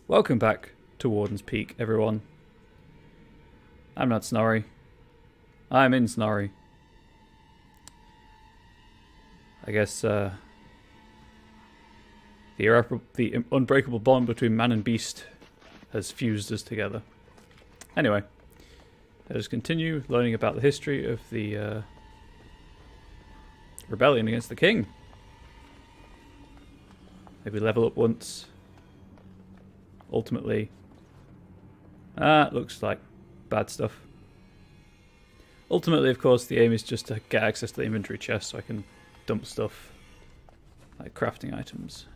Welcome back to Warden's Peak, everyone. I'm not Snorri. I'm in Snorri. I guess the unbreakable bond between man and beast has fused us together. Anyway, let us continue learning about the history of the rebellion against the king. Maybe level up once. Ultimately, looks like bad stuff. Ultimately, of course, the aim is just to get access to the inventory chest so I can dump stuff like crafting items.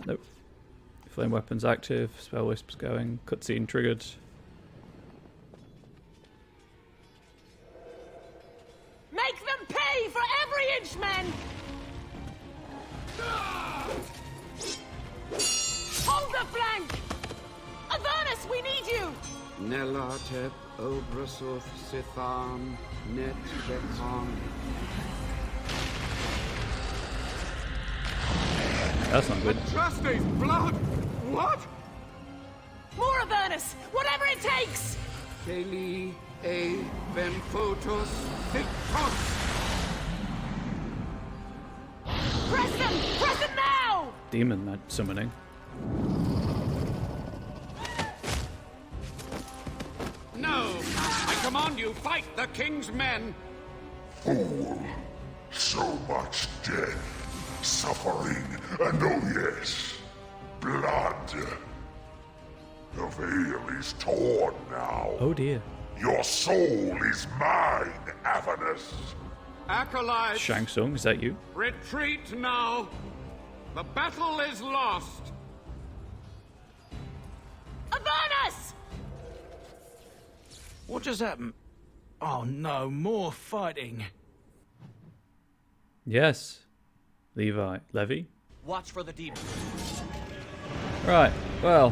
Nope. Flame weapons active, spell wisps going, cutscene triggered. Make them pay for every inch, men! Hold the flank! Avernus, we need you! Nelatep Obrasuth Sithan Net Bekan. That's not good. Trustee's blood! What? More Avernus! Whatever it takes! Keli A Benfotos Thictos. Press them! Press them now! Demon summoning. No! I command you, fight the king's men! Fool! So much death, suffering, and oh yes, blood. The veil is torn now. Oh dear. Your soul is mine, Avernus. Acolytes, Shang Tsung, is that you? retreat now! The battle is lost! Avernus! What just happened? Oh no, more fighting. Yes. Levi. Watch for the demon. Right, well.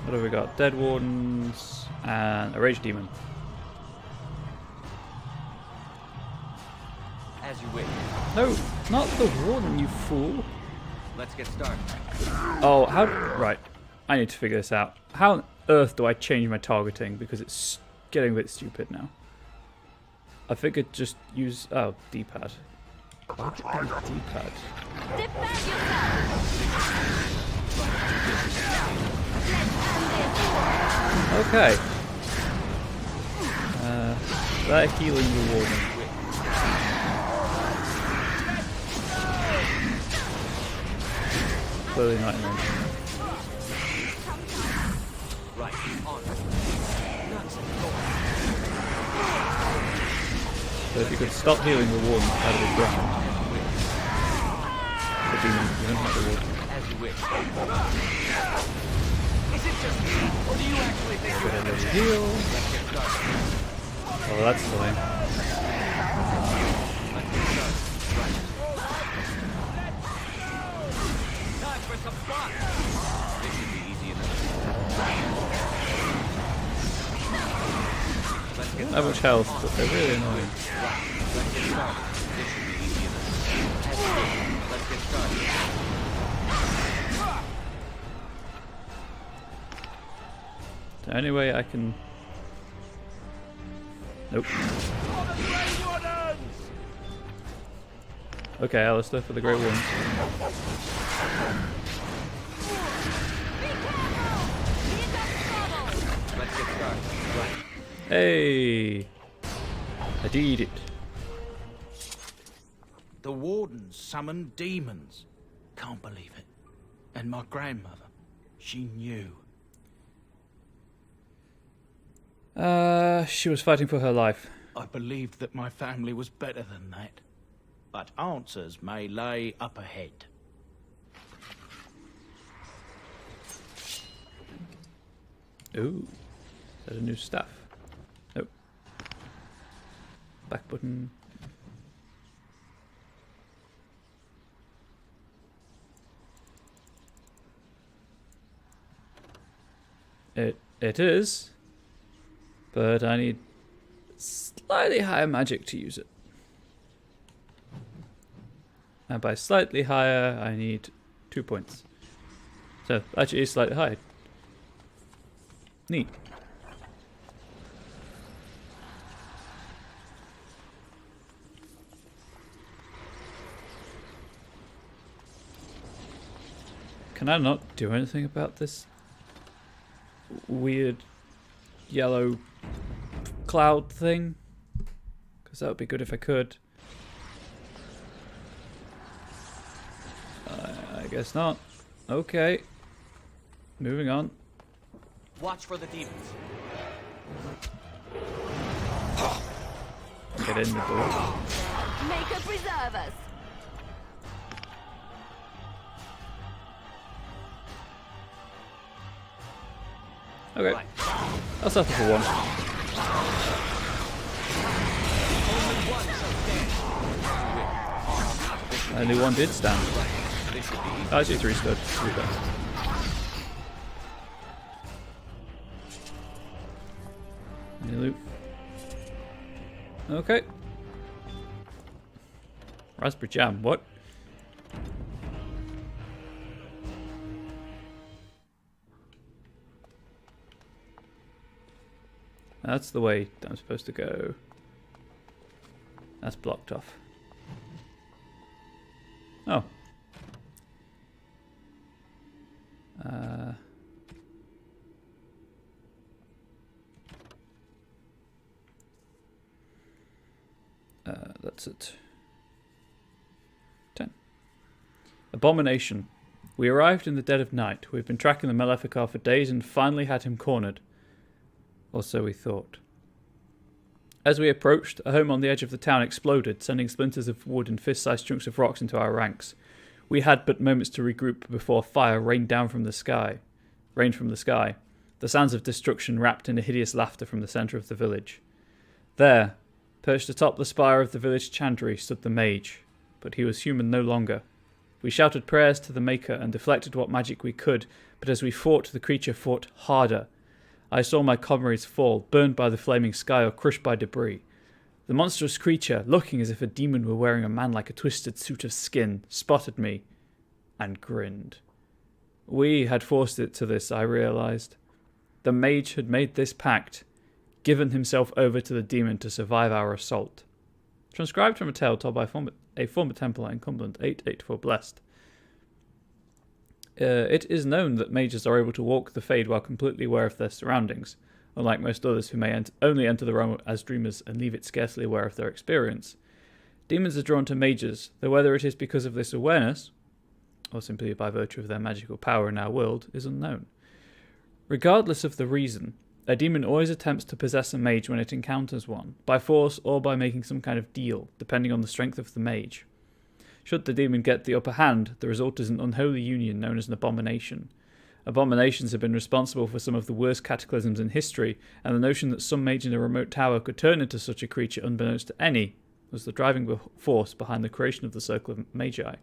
What have we got? Dead Wardens and a Rage Demon. As you wish. No, not the Warden, you fool. Let's get started. Oh, how... Right. I need to figure this out. How on earth do I change my targeting? Because it's getting a bit stupid now. I figured just use... Oh, D-pad. Why would I use D-pad? Defend yourself! Okay. They're healing the Warden. Clearly not in range. Right, on. So if you could stop healing the Warden out of the ground. The demon, you don't have the Warden. As you wish. Is it just me, or do you actually think Go you're ahead and heal. Let's get started. Oh, that's fine. Let's get started. Right. Time for some fun. This should be easy enough. Let's get Not started. much health, but they're really annoying. Let's get started. This should be easy enough. As you wish. Let's get started. The only way I can... Nope. Okay, Alistair, for the Great Ones. Let's get started. Right. Hey! I did it. The wardens summoned demons. Can't believe it. And my grandmother, she knew. She was fighting for her life. I believed that my family was better than that. But answers may lay up ahead. Ooh. Is that a new staff? Nope. Back button. It is. But I need slightly higher magic to use it. And by slightly higher, I need 2 points. So, actually, it's slightly higher. Neat. Can I not do anything about this weird yellow cloud thing? Because that would be good if I could. I guess not. Okay. Moving on. Watch for the demons. Get in the door. Maker preserve us. Okay. Right. I'll settle for one. Only one did stand. This should be easy. Actually, 3 stood. 3 died. Any loot? Okay. Raspberry jam. What? That's the way I'm supposed to go. That's blocked off. Oh. That's it. 10. Abomination. We arrived in the dead of night. We've been tracking the Maleficar for days and finally had him cornered. Or so we thought. As we approached, a home on the edge of the town exploded, sending splinters of wood and fist-sized chunks of rocks into our ranks. We had but moments to regroup before fire rained from the sky. The sounds of destruction wrapped in a hideous laughter from the centre of the village. There, perched atop the spire of the village chantry, stood the mage, but he was human no longer. We shouted prayers to the Maker and deflected what magic we could, but as we fought, the creature fought harder. I saw my comrades fall, burned by the flaming sky or crushed by debris. The monstrous creature, looking as if a demon were wearing a man like a twisted suit of skin, spotted me and grinned. We had forced it to this, I realized. The mage had made this pact, given himself over to the demon to survive our assault. Transcribed from a tale told by a former Templar in Cumberland, 884 Blessed. It is known that mages are able to walk the Fade while completely aware of their surroundings, unlike most others who may only enter the realm as dreamers and leave it scarcely aware of their experience. Demons are drawn to mages, though whether it is because of this awareness, or simply by virtue of their magical power in our world, is unknown. Regardless of the reason, a demon always attempts to possess a mage when it encounters one, by force or by making some kind of deal, depending on the strength of the mage. Should the demon get the upper hand, the result is an unholy union known as an abomination. Abominations have been responsible for some of the worst cataclysms in history, and the notion that some mage in a remote tower could turn into such a creature unbeknownst to any was the driving force behind the creation of the Circle of Magi.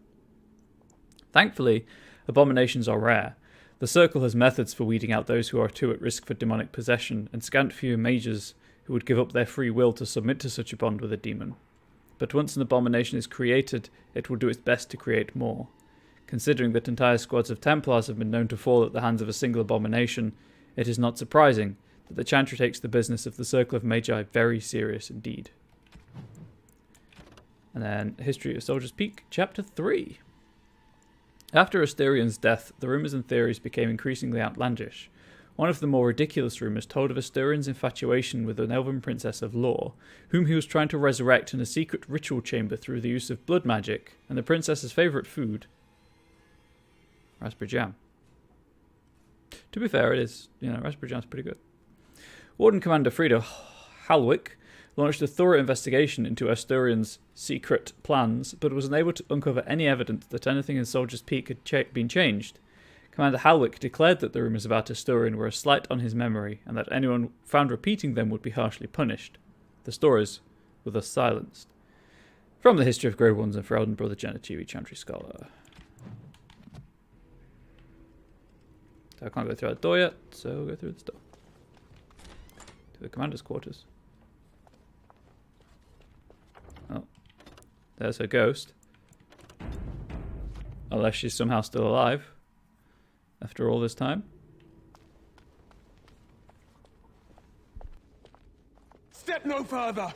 Thankfully, abominations are rare. The Circle has methods for weeding out those who are too at risk for demonic possession, and scant few mages who would give up their free will to submit to such a bond with a demon. But once an abomination is created, it will do its best to create more. Considering that entire squads of Templars have been known to fall at the hands of a single abomination, it is not surprising that the Chantry takes the business of the Circle of Magi very serious indeed. And then, History of Soldier's Peak, Chapter 3. After Asterian's death, the rumours and theories became increasingly outlandish. One of the more ridiculous rumours told of Asterian's infatuation with an elven princess of Lore, whom he was trying to resurrect in a secret ritual chamber through the use of blood magic, and the princess's favourite food, raspberry jam. To be fair, it is. Raspberry jam's pretty good. Warden Commander Frida Halwick launched a thorough investigation into Asterian's secret plans, but was unable to uncover any evidence that anything in Soldier's Peak had been changed. Commander Halwick declared that the rumours about Asturian were a slight on his memory, and that anyone found repeating them would be harshly punished. The stories were thus silenced. From the History of Grey Ones and Ferelden Brother Genichivi Chantry Scholar. So I can't go through that door yet, so we'll go through this door. To the commander's quarters. Oh. There's her ghost. Unless she's somehow still alive after all this time. Step no further!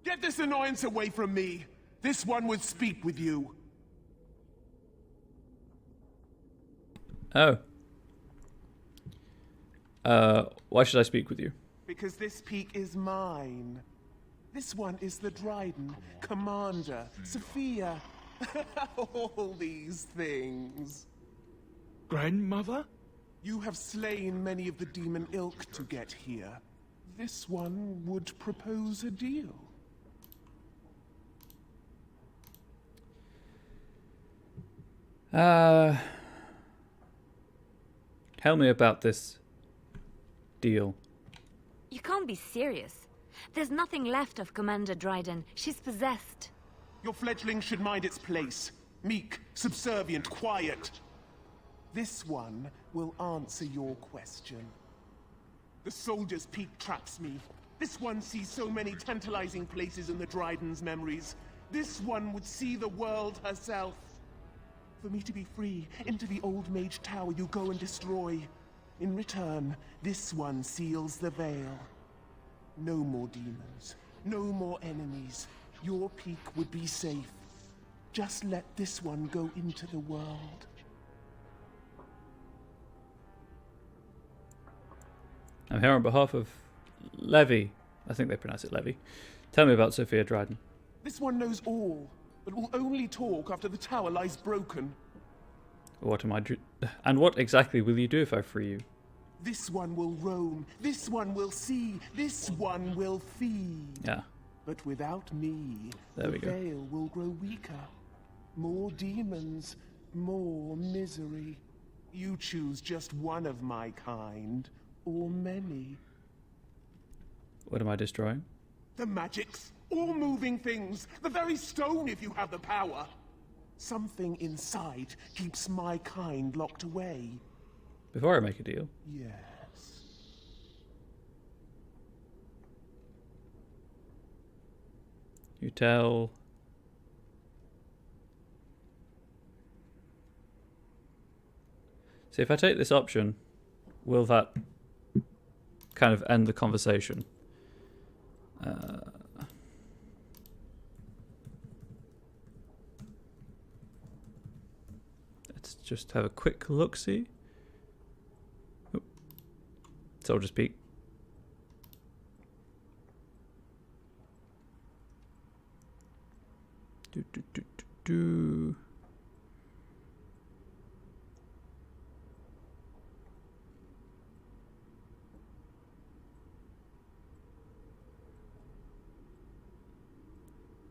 Get this annoyance away from me! This one would speak with you. Oh. Why should I speak with you? Because this peak is mine. This one is the Dryden, Commander, Sophia. All these things. Grandmother? You have slain many of the demon ilk to get here. This one would propose a deal. Tell me about this deal. You can't be serious. There's nothing left of Commander Dryden. She's possessed. Your fledgling should mind its place. Meek, subservient, quiet. This one will answer your question. The soldier's peak traps me. This one sees so many tantalizing places in the Dryden's memories. This one would see the world herself. For me to be free, into the old Mage Tower you go and destroy. In return, this one seals the veil. No more demons. No more enemies. Your peak would be safe. Just let this one go into the world. I'm here on behalf of Levy. I think they pronounce it Levy. Tell me about Sophia Dryden. This one knows all, but will only talk after the tower lies broken. What am I and what exactly will you do if I free you? This one will roam. This one will see. This one will feed. Yeah. But without me, There the we go. veil will grow weaker. More demons, more misery. You choose just one of my kind, or many. What am I destroying? The magics, all moving things, the very stone if you have the power. Something inside keeps my kind locked away. Before I make a deal. Yes. You tell... See, if I take this option, will that kind of end the conversation? Let's just have a quick look-see. Oop. Soldier speak. Do.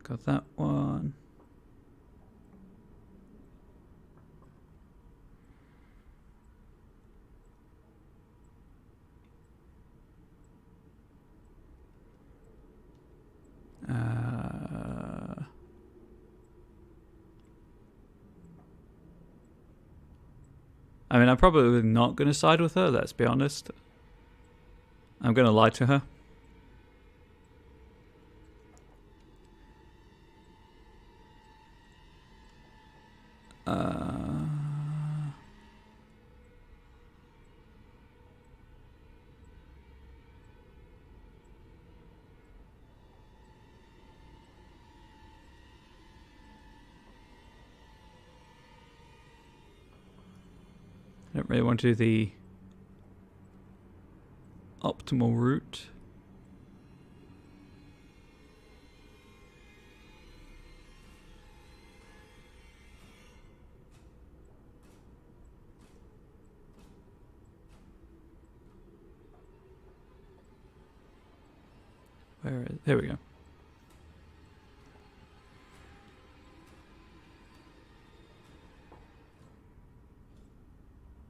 Got that one. I mean, I'm probably not going to side with her, let's be honest. I'm going to lie to her. I don't really want to do the optimal route. Where is... There we go.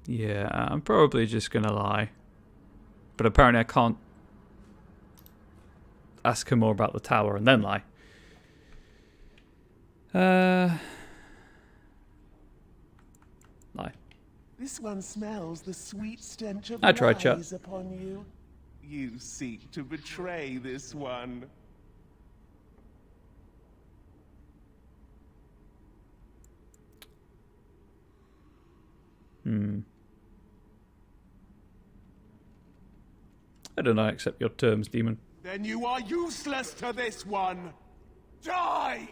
Yeah, I'm probably just gonna lie. But apparently I can't ask her more about the tower and then lie. Lie. This one smells the sweet stench of I tried, chat. lies upon you. You seek to betray this one. I don't accept your terms, demon. Then you are useless to this one. Die!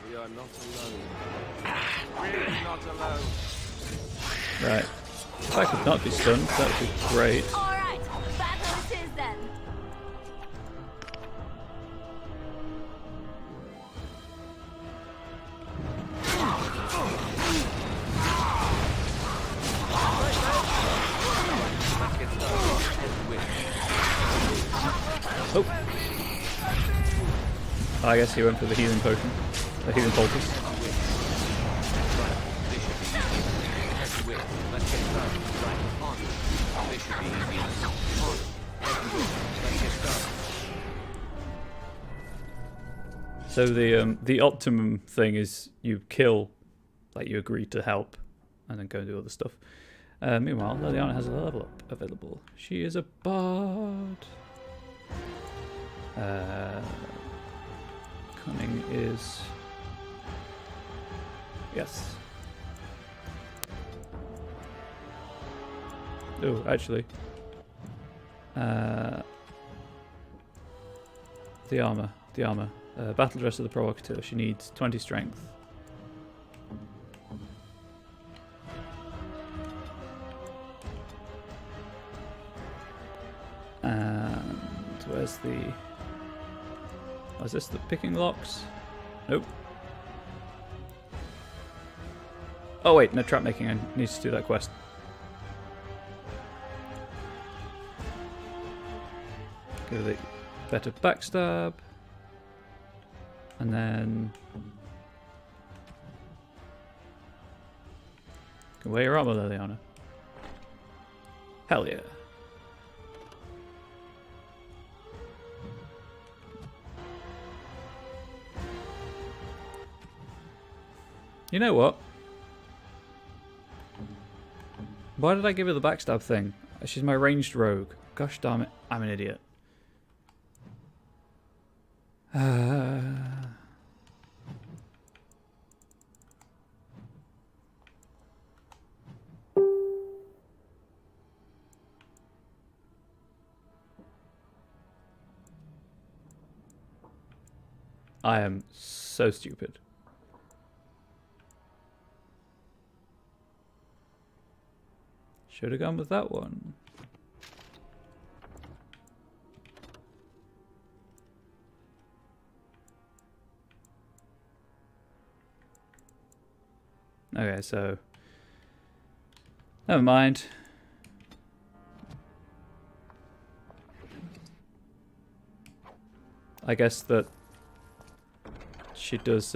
We are not alone. We're not alone. Right. If I could not be stunned, that would be great. Alright, battle it is then. Oh. I guess he went for the healing potion. The healing poultice. So the optimum thing is you kill, like you agree to help, and then go and do other stuff. Meanwhile, Liliana has a level up available. She is a bard. Cunning is... Yes. Oh, actually. The armor. Battle dress of the provocateur. She needs 20 strength. And where's the... Oh, is this the picking locks? Nope. Oh wait, no, trap making. I need to do that quest. Give it a better backstab. And then... Can wear your armor, Liliana. Hell yeah. You know what? Why did I give her the backstab thing? She's my ranged rogue. Gosh darn it, I'm an idiot. I am so stupid. Should have gone with that one. Okay, so never mind. I guess that she does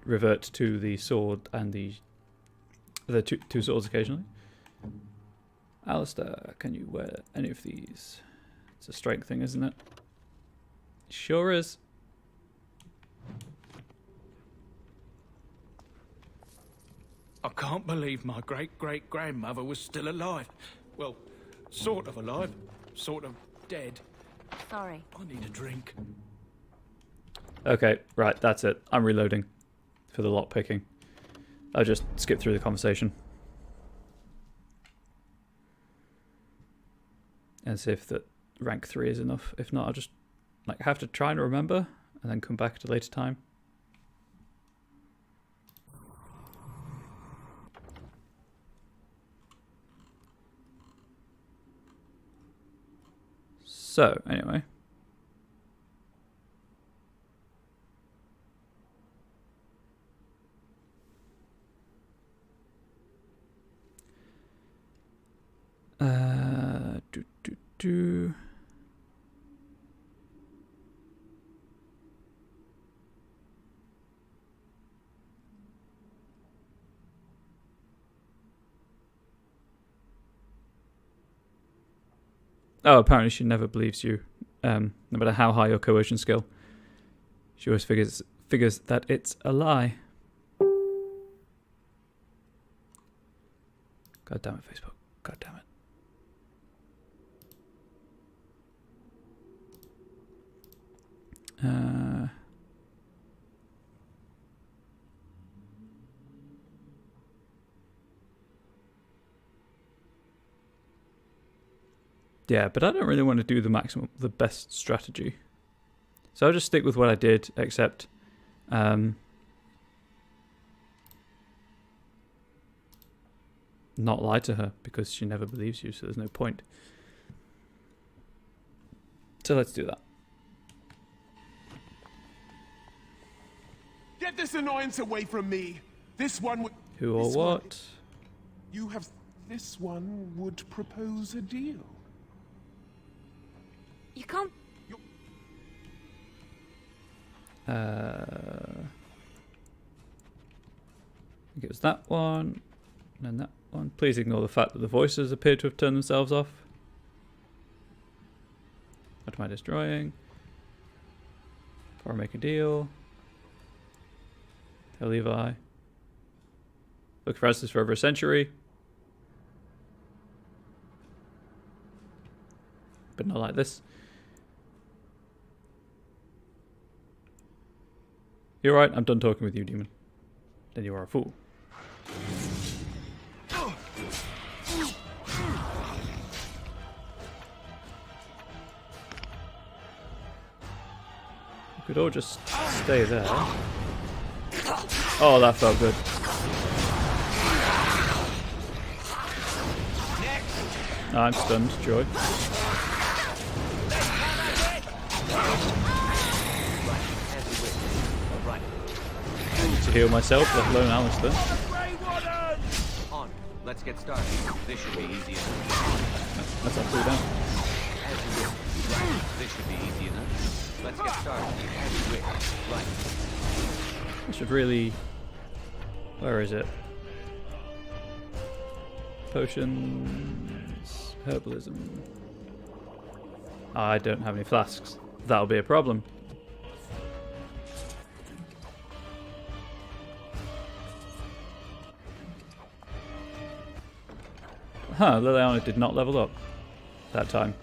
revert to the sword and the two swords occasionally. Alistair, can you wear any of these? It's a strength thing, isn't it? Sure is. I can't believe my great-great-grandmother was still alive. Well, sort of alive, sort of dead. Sorry. I need a drink. Okay, right, that's it. I'm reloading for the lock picking. I'll just skip through the conversation and see if the rank 3 is enough. If not, I'll just have to try and remember and then come back at a later time. So, anyway. Do. Oh, apparently she never believes you, no matter how high your coercion skill. She always figures that it's a lie. God damn it, Facebook. God damn it. Yeah, but I don't really want to do the best strategy. So I'll just stick with what I did, except not lie to her, because she never believes you, so there's no point. So let's do that. Get this annoyance away from me. This one would... Who or this one- what? You have... This one would propose a deal. You can't... I think it was that one, and then that one. Please ignore the fact that the voices appear to have turned themselves off. What am I destroying? Before I make a deal. Tell Levi. Look for answers for over a century. But not like this. You're right, I'm done talking with you, demon. Then you are a fool. You could all just stay there. Oh, that felt good. No, I'm stunned, Joy. I need to heal myself, let alone Alistair. On. Let's get started. This should be easy enough. That's our cooldown. As you wish. Right. This should be easy enough. Let's get started. As you wish. Right. I should really... Where is it? Potions... Herbalism... I don't have any flasks. That'll be a problem. Huh, Liliana did not level up that time.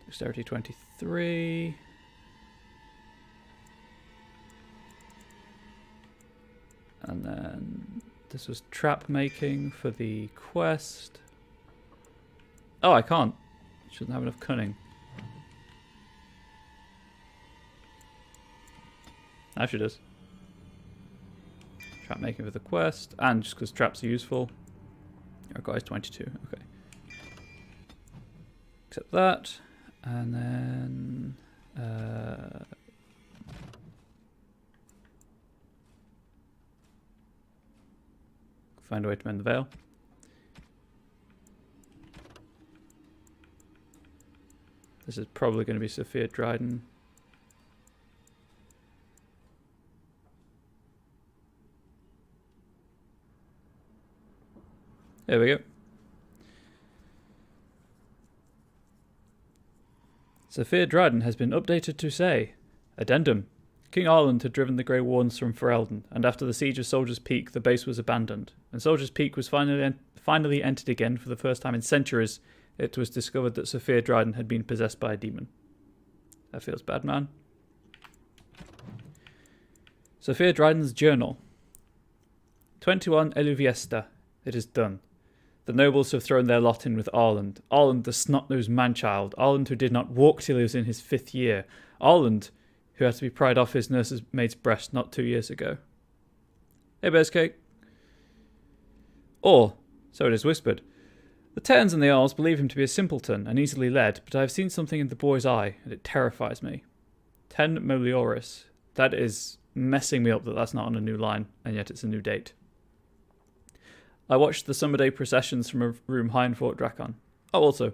Dexterity 23. And then this was trap making for the quest. Oh, I can't. Shouldn't have enough cunning. Now she does. Trap making for the quest, and just because traps are useful. Our guy's 22. Okay. Except that, and then find a way to mend the veil. This is probably going to be Sophia Dryden. There we go. Sophia Dryden has been updated to say, Addendum. King Arland had driven the Grey Warns from Ferelden, and after the siege of Soldier's Peak, the base was abandoned. And Soldier's Peak was finally entered again for the first time in centuries. It was discovered that Sophia Dryden had been possessed by a demon. That feels bad, man. Sophia Dryden's journal. 21 Eluviesta. It is done. The nobles have thrown their lot in with Arland. Arland, the snot-nosed man-child. Arland, who did not walk till he was in his 5th year. Arland, who had to be pried off his nurse's maid's breast not 2 years ago. Hey, Bear's Cake. Or, so it is whispered. The Terns and the Arls believe him to be a simpleton and easily led, but I have seen something in the boy's eye, and it terrifies me. 10 Molioris. That is messing me up that that's not on a new line, and yet it's a new date. I watched the summer day processions from a room high in Fort Drakon. Oh, also,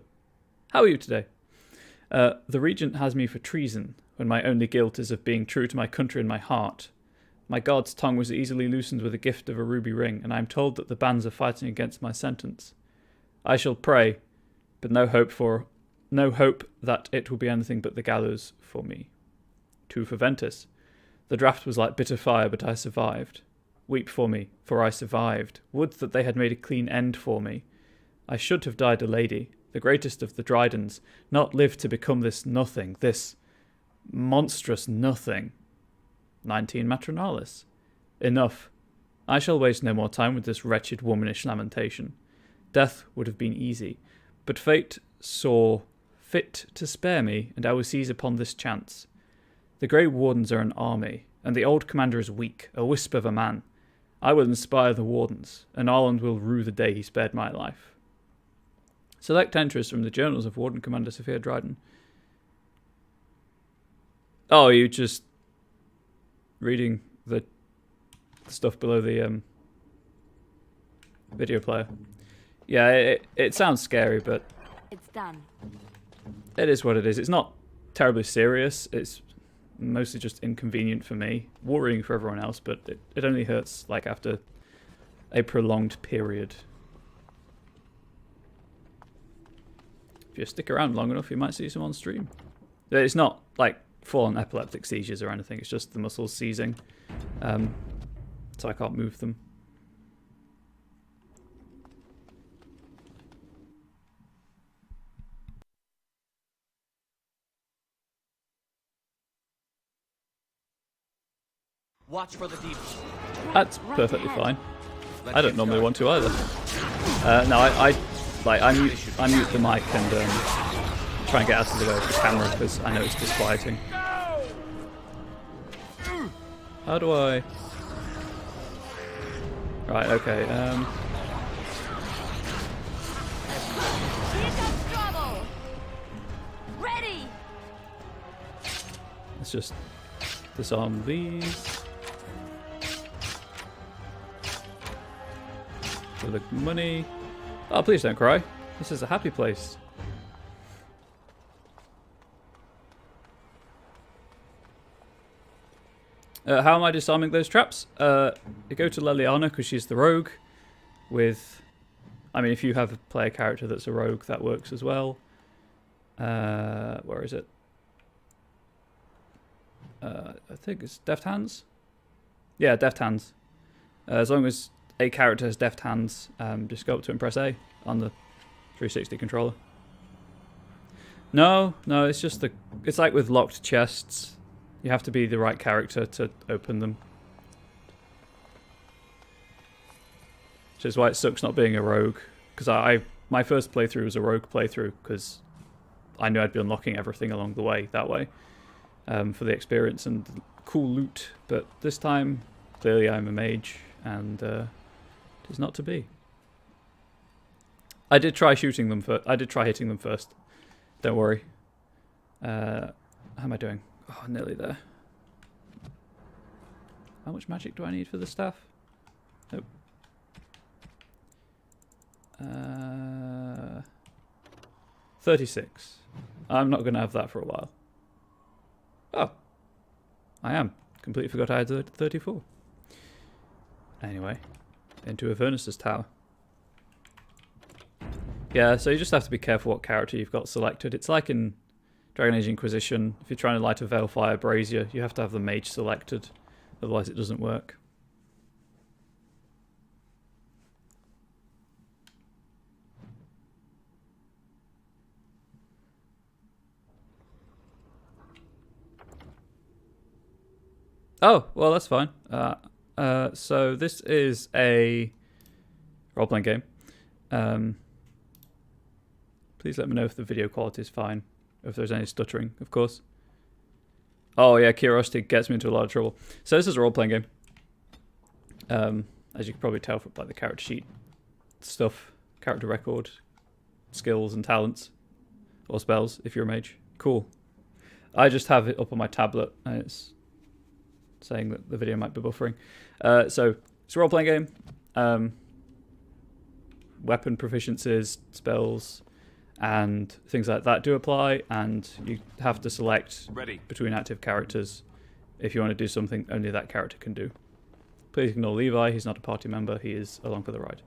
how are you today? The Regent has me for treason, when my only guilt is of being true to my country and my heart. My god's tongue was easily loosened with a gift of a ruby ring, and I am told that the bands are fighting against my sentence. I shall pray, but no hope that it will be anything but the gallows for me. 2 for Ventus. The draft was like bitter fire, but I survived. Weep for me, for I survived. Would that they had made a clean end for me. I should have died a lady, the greatest of the Drydens, not lived to become this nothing, this monstrous nothing. 19 Matronalis. Enough. I shall waste no more time with this wretched womanish lamentation. Death would have been easy, but fate saw fit to spare me, and I will seize upon this chance. The Grey Wardens are an army, and the old commander is weak, a wisp of a man. I will inspire the Wardens, and Arland will rue the day he spared my life. Select entries from the journals of Warden Commander Sophia Dryden. Oh, you just reading the stuff below the video player. Yeah, it sounds scary, but It's done. it is what it is. It's not terribly serious. It's mostly just inconvenient for me, worrying for everyone else, but it only hurts like after a prolonged period. If you stick around long enough, you might see some on stream. It's not like full-on epileptic seizures or anything. It's just the muscles seizing, so I can't move them. Watch for the demons. That's Right perfectly ahead. fine. Let's I don't get normally want started. to either. No, I mute the mic and try and get out of the way of the camera because I know it's disquieting. How do I? Right, okay. Here comes trouble! Ready! Let's just disarm these. For the money. Oh, please don't cry. This is a happy place. How am I disarming those traps? You go to Leliana because she's the rogue. I mean, if you have a player character that's a rogue, that works as well. Where is it? I think it's Deft Hands. Yeah, Deft Hands. As long as a character has Deft Hands, just go up to and press A on the 360 controller. No, it's just it's like with locked chests. You have to be the right character to open them. Which is why it sucks not being a rogue. Because my first playthrough was a rogue playthrough, because I knew I'd be unlocking everything along the way, that way. For the experience and the cool loot. But this time, clearly I'm a mage, and it is not to be. I did try shooting them first. I did try hitting them first. Don't worry. How am I doing? Oh, nearly there. How much magic do I need for the staff? Nope. 36. I'm not going to have that for a while. Oh. I am. Completely forgot I had 34. Anyway. Into Avernus's tower. Yeah, so you just have to be careful what character you've got selected. It's like in Dragon Age Inquisition. If you're trying to light a Veilfire Brazier, you have to have the mage selected. Otherwise it doesn't work. Oh, well, that's fine. So this is a role-playing game. Please let me know if the video quality is fine. If there's any stuttering, of course. Oh yeah, curiosity gets me into a lot of trouble. So this is a role-playing game. As you can probably tell from like the character sheet stuff, character record, skills and talents, or spells if you're a mage. Cool. I just have it up on my tablet and it's saying that the video might be buffering. So it's a role-playing game. Weapon proficiencies, spells, and things like that do apply, and you have to select between active characters if you want to do something only that character can do. Please ignore Levi, he's not a party member, he is along for the ride.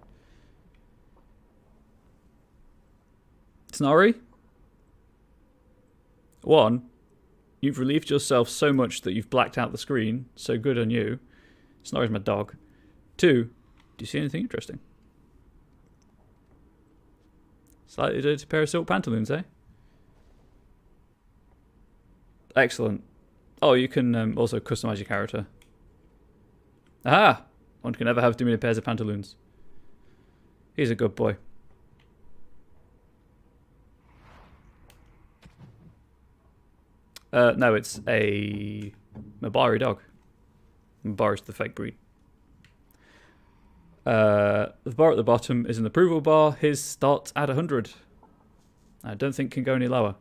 Snorri? 1. You've relieved yourself so much that you've blacked out the screen, so good on you. Snorri's my dog. 2. Do you see anything interesting? Slightly dirty pair of silk pantaloons, eh? Excellent. Oh, you can also customize your character. Aha! One can never have too many pairs of pantaloons. He's a good boy. No, it's a Mabari dog. Mabari's the fake breed. The bar at the bottom is an approval bar. His starts at 100. I don't think can go any lower.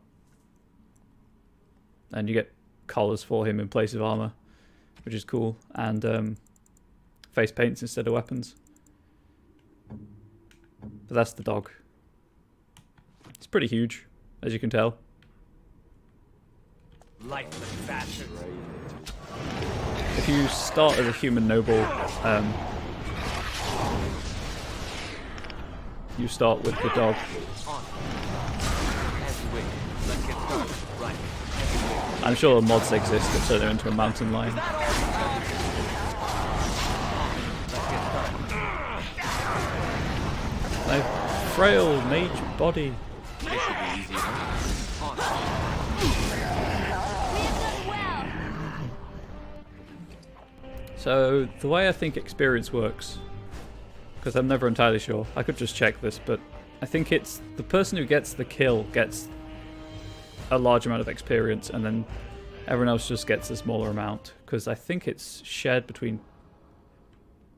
And you get collars for him in place of armor, which is cool. And face paints instead of weapons. But that's the dog. It's pretty huge, as you can tell. Lifeless bastard. If you start as a human noble, you start with the dog. I'm sure mods exist that turn her into a mountain lion. My frail mage body. This should be easy enough. So, the way I think experience works, because I'm never entirely sure, I could just check this, but I think it's the person who gets the kill gets a large amount of experience, and then everyone else just gets a smaller amount, because I think it's shared between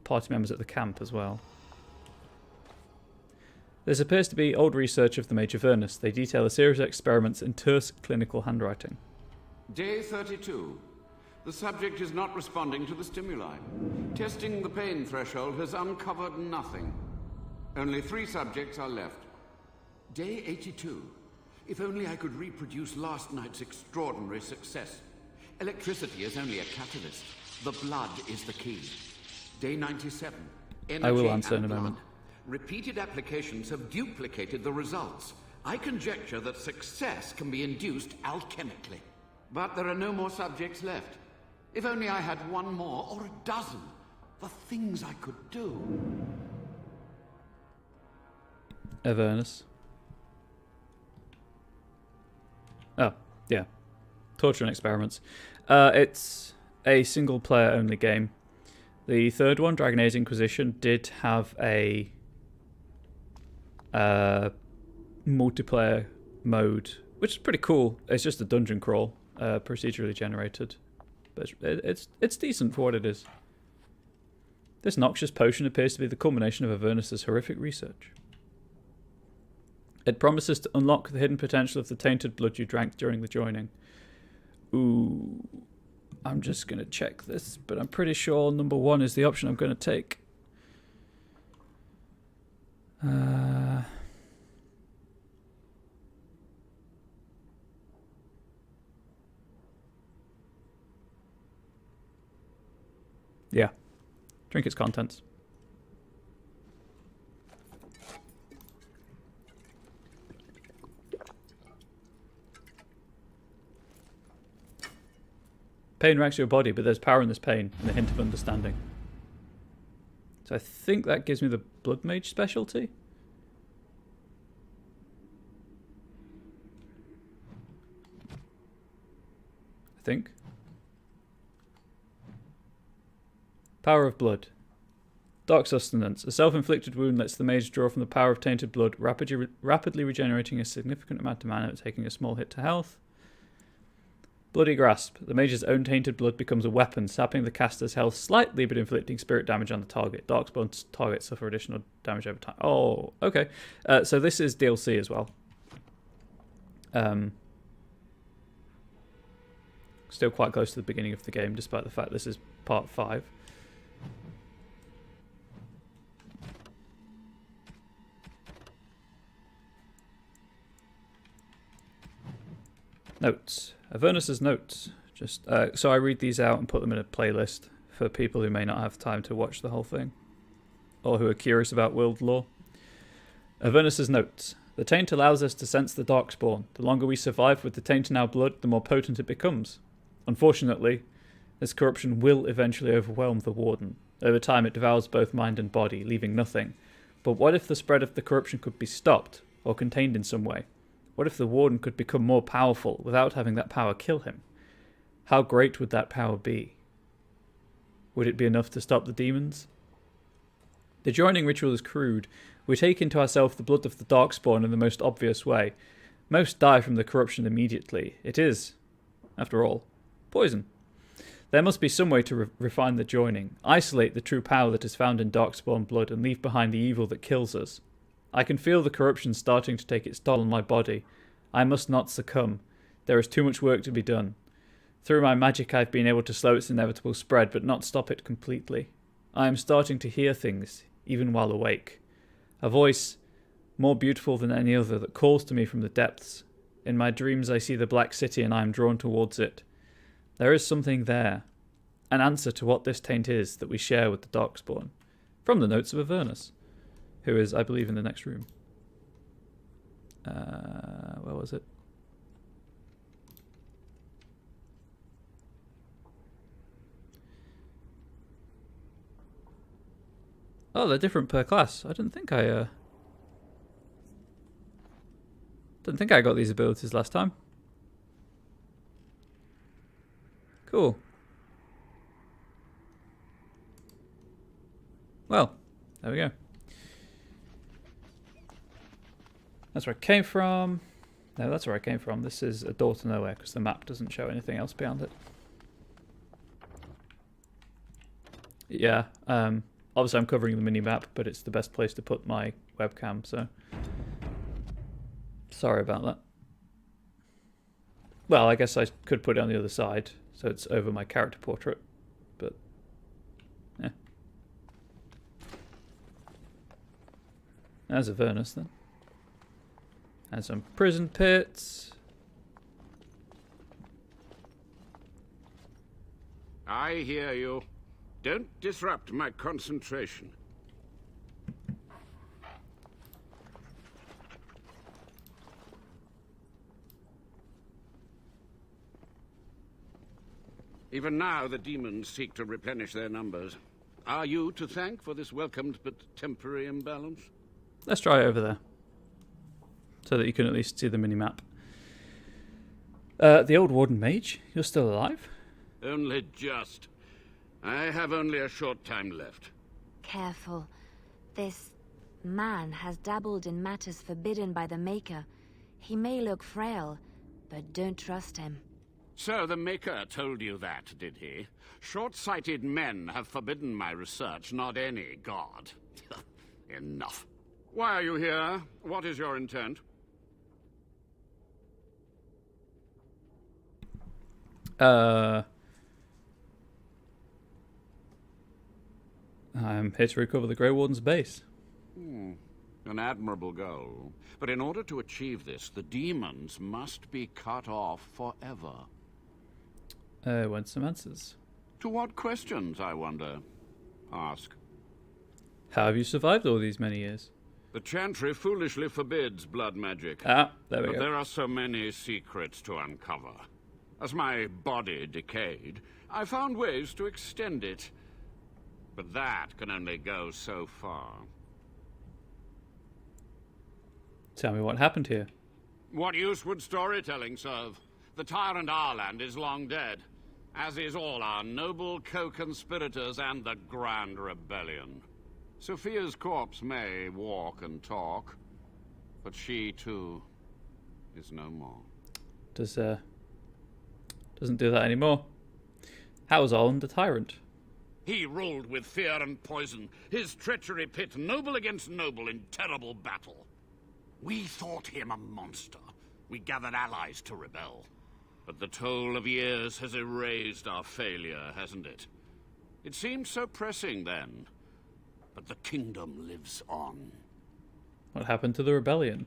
party members at the camp as well. This appears to be old research of the Mage of Avernus. They detail a series of experiments in terse clinical handwriting. Day 32. The subject is not responding to the stimuli. Testing the pain threshold has uncovered nothing. Only 3 subjects are left. Day 82. If only I could reproduce last night's extraordinary success. Electricity is only a catalyst. The blood is the key. Day 97. I will answer in a blood. moment. Repeated applications have duplicated the results. I conjecture that success can be induced alchemically. But there are no more subjects left. If only I had 1 more, or a dozen. The things I could do. Avernus. Oh, yeah. Torture and experiments. It's a single player only game. The third one, Dragon Age Inquisition, did have a multiplayer mode, which is pretty cool. It's just a dungeon crawl, procedurally generated. But it's decent for what it is. This noxious potion appears to be the culmination of Avernus's horrific research. It promises to unlock the hidden potential of the tainted blood you drank during the joining. Ooh, I'm just going to check this, but I'm pretty sure number 1 is the option I'm going to take. Yeah. Drink its contents. Pain racks your body, but there's power in this pain and a hint of understanding. So I think that gives me the Blood Mage specialty. I think. Power of Blood. Dark Sustenance. A self-inflicted wound lets the mage draw from the power of tainted blood, rapidly regenerating a significant amount of mana, taking a small hit to health. Bloody Grasp. The mage's own tainted blood becomes a weapon, sapping the caster's health slightly but inflicting spirit damage on the target. Darkspawn targets suffer additional damage over time. Oh, okay. So this is DLC as well. Still quite close to the beginning of the game, despite the fact this is part 5. Notes. Avernus's notes. Just so I read these out and put them in a playlist for people who may not have time to watch the whole thing, or who are curious about world lore. Avernus's notes. The taint allows us to sense the darkspawn. The longer we survive with the taint in our blood, the more potent it becomes. Unfortunately, this corruption will eventually overwhelm the warden. Over time, it devours both mind and body, leaving nothing. But what if the spread of the corruption could be stopped, or contained in some way? What if the warden could become more powerful without having that power kill him? How great would that power be? Would it be enough to stop the demons? The joining ritual is crude. We take into ourselves the blood of the Darkspawn in the most obvious way. Most die from the corruption immediately. It is, after all, poison. There must be some way to refine the joining, isolate the true power that is found in Darkspawn blood, and leave behind the evil that kills us. I can feel the corruption starting to take its toll on my body. I must not succumb. There is too much work to be done. Through my magic I've been able to slow its inevitable spread, but not stop it completely. I am starting to hear things, even while awake. A voice, more beautiful than any other, that calls to me from the depths. In my dreams I see the Black City and I am drawn towards it. There is something there. An answer to what this taint is that we share with the Darkspawn. From the notes of Avernus, who is, I believe, in the next room. Where was it? Oh, they're different per class. I didn't think I got these abilities last time. Cool. Well, there we go. That's where I came from. No, that's where I came from. This is a door to nowhere because the map doesn't show anything else beyond it. Yeah, obviously I'm covering the mini-map, but it's the best place to put my webcam, so... Sorry about that. Well, I guess I could put it on the other side, so it's over my character portrait, but... yeah. There's Avernus, then. And some prison pits. I hear you. Don't disrupt my concentration. Even now, the demons seek to replenish their numbers. Are you to thank for this welcomed but temporary imbalance? Let's try it over there, so that you can at least see the mini-map. The old Warden Mage, you're still alive? Only just. I have only a short time left. Careful. This man has dabbled in matters forbidden by the Maker. He may look frail, but don't trust him. So the Maker told you that, did he? Short-sighted men have forbidden my research, not any god. Enough. Why are you here? What is your intent? I'm here to recover the Grey Warden's base. An admirable goal. But in order to achieve this, the demons must be cut off forever. Want some answers? To what questions, I wonder? Ask. How have you survived all these many years? The Chantry foolishly forbids blood magic. Ah, there we But go. there are so many secrets to uncover. As my body decayed, I found ways to extend it. But that can only go so far. Tell me what happened here. What use would storytelling serve? The tyrant Arland is long dead, as is all our noble co-conspirators and the Grand Rebellion. Sophia's corpse may walk and talk, but she, too, is no more. Doesn't do that anymore. How was Arland the tyrant? He ruled with fear and poison, his treachery pit noble against noble in terrible battle. We thought him a monster. We gathered allies to rebel. But the toll of years has erased our failure, hasn't it? It seemed so pressing then. But the kingdom lives on. What happened to the rebellion?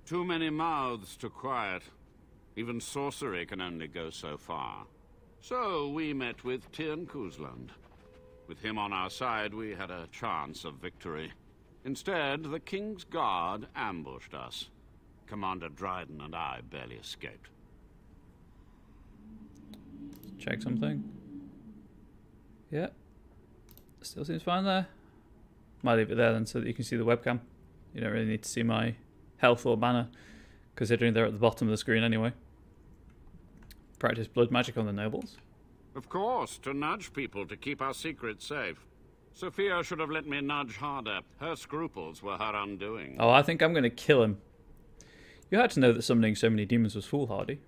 Too many mouths to quiet. Even sorcery can only go so far. So we met with Tirn Kuzland. With him on our side, we had a chance of victory. Instead, the King's Guard ambushed us. Commander Dryden and I barely escaped. Check something. Yeah. Still seems fine there. Might leave it there then so that you can see the webcam. You don't really need to see my health or mana, considering they're at the bottom of the screen anyway. practice blood magic on the nobles? Of course, to nudge people to keep our secrets safe. Sophia should have let me nudge harder. Her scruples were her undoing. Oh, I think I'm going to kill him. You had to know that summoning so many demons was foolhardy.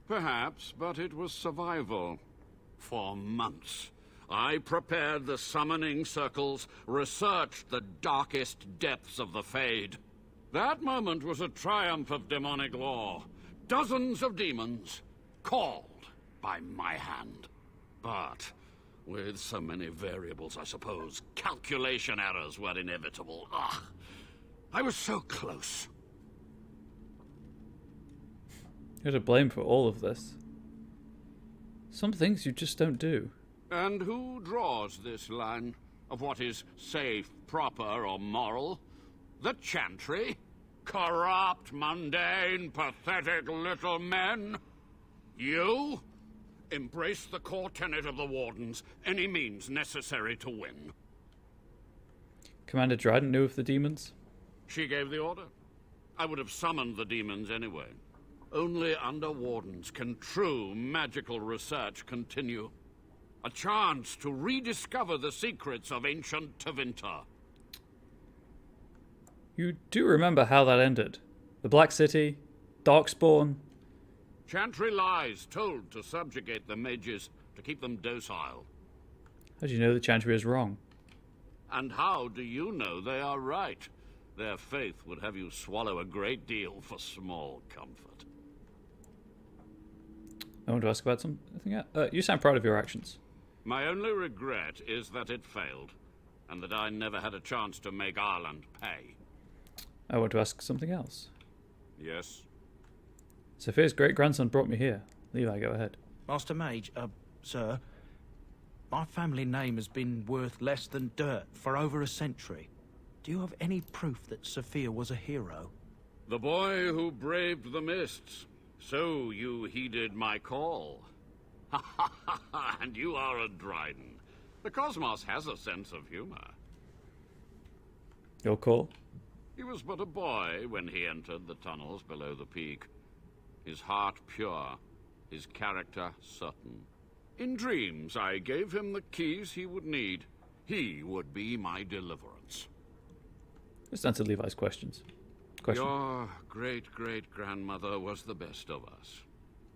Perhaps, but it was survival. For months, I prepared the summoning circles, researched the darkest depths of the Fade. That moment was a triumph of demonic law. Dozens of demons, called by my hand. But with so many variables, I suppose, calculation errors were inevitable. Ugh, I was so close. You're to blame for all of this. Some things you just don't do. And who draws this line of what is safe, proper, or moral? The Chantry? Corrupt, mundane, pathetic little men? You? Embrace the core tenet of the Wardens, any means necessary to win. Commander Dryden knew of the demons? She gave the order. I would have summoned the demons anyway. Only under Wardens can true magical research continue. A chance to rediscover the secrets of ancient Tevinter. You do remember how that ended? The Black City, Darkspawn. Chantry lies told to subjugate the Mages, to keep them docile. How do you know the Chantry is wrong? And how do you know they are right? Their faith would have you swallow a great deal for small comfort. I want to ask about something else. You sound proud of your actions. My only regret is that it failed, and that I never had a chance to make Ireland pay. I want to ask something else. Yes? Sophia's great-grandson brought me here. Levi, go ahead. Master Mage, sir, my family name has been worth less than dirt for over a century. Do you have any proof that Sophia was a hero? The boy who braved the mists. So you heeded my call. Ha ha ha ha, and you are a Dryden. The cosmos has a sense of humor. Your call? He was but a boy when he entered the tunnels below the peak. His heart pure, his character certain. In dreams, I gave him the keys he would need. He would be my deliverance. Let's answer Levi's questions. Your great-great-grandmother was the best of us.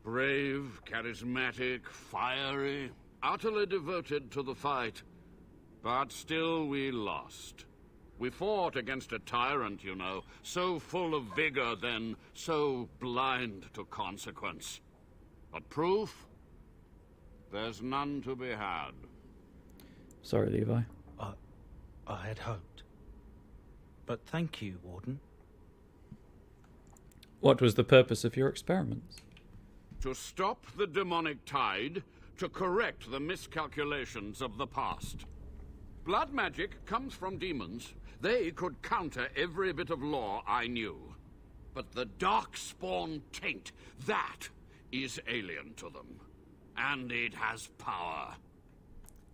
Brave, charismatic, fiery, utterly devoted to the fight. But still we lost. We fought against a tyrant, you know, so full of vigor then, so blind to consequence. But proof? There's none to be had. Sorry, Levi. I had hoped. But thank you, Warden. What was the purpose of your experiments? To stop the demonic tide, to correct the miscalculations of the past. Blood magic comes from demons. They could counter every bit of law I knew. But the Darkspawn taint, that is alien to them. And it has power.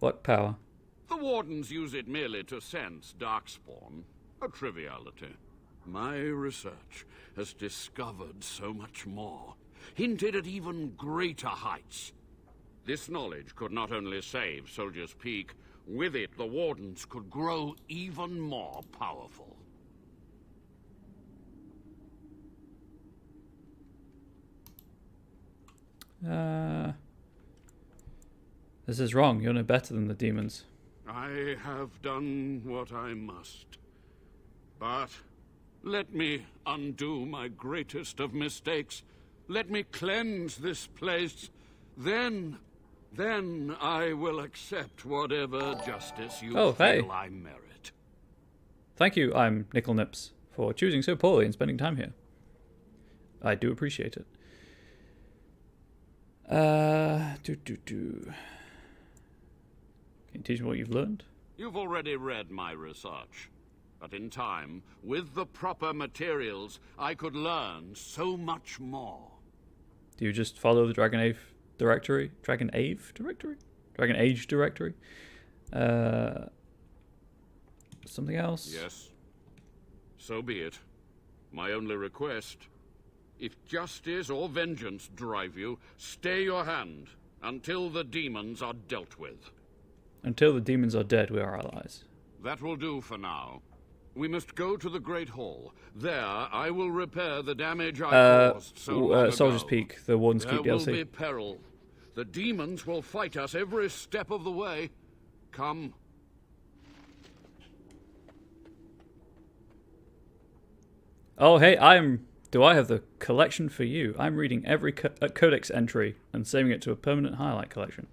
What power? The Wardens use it merely to sense Darkspawn. A triviality. My research has discovered so much more, hinted at even greater heights. This knowledge could not only save Soldier's Peak, with it the Wardens could grow even more powerful. This is wrong. You're no better than the demons. I have done what I must. But let me undo my greatest of mistakes. Let me cleanse this place. Then I will accept whatever justice you feel I merit. Thank you, I'm Nickel Nips, for choosing so poorly and spending time here. I do appreciate it. Can you teach me what you've learned? You've already read my research. But in time, with the proper materials, I could learn so much more. Do you just follow the Dragon Age directory? Dragon Age directory? Dragon Age directory? Something else? Yes. So be it. My only request If justice or vengeance drive you, stay your hand until the demons are dealt with. Until the demons are dead, we are allies. That will do for now. We must go to the Great Hall. There, I will repair the damage I caused so long ago. Soldier's Peak, the Warden's Keep There DLC. will be peril. The demons will fight us every step of the way. Come. Oh, hey, do I have the collection for you? I'm reading every codex entry and saving it to a permanent highlight collection.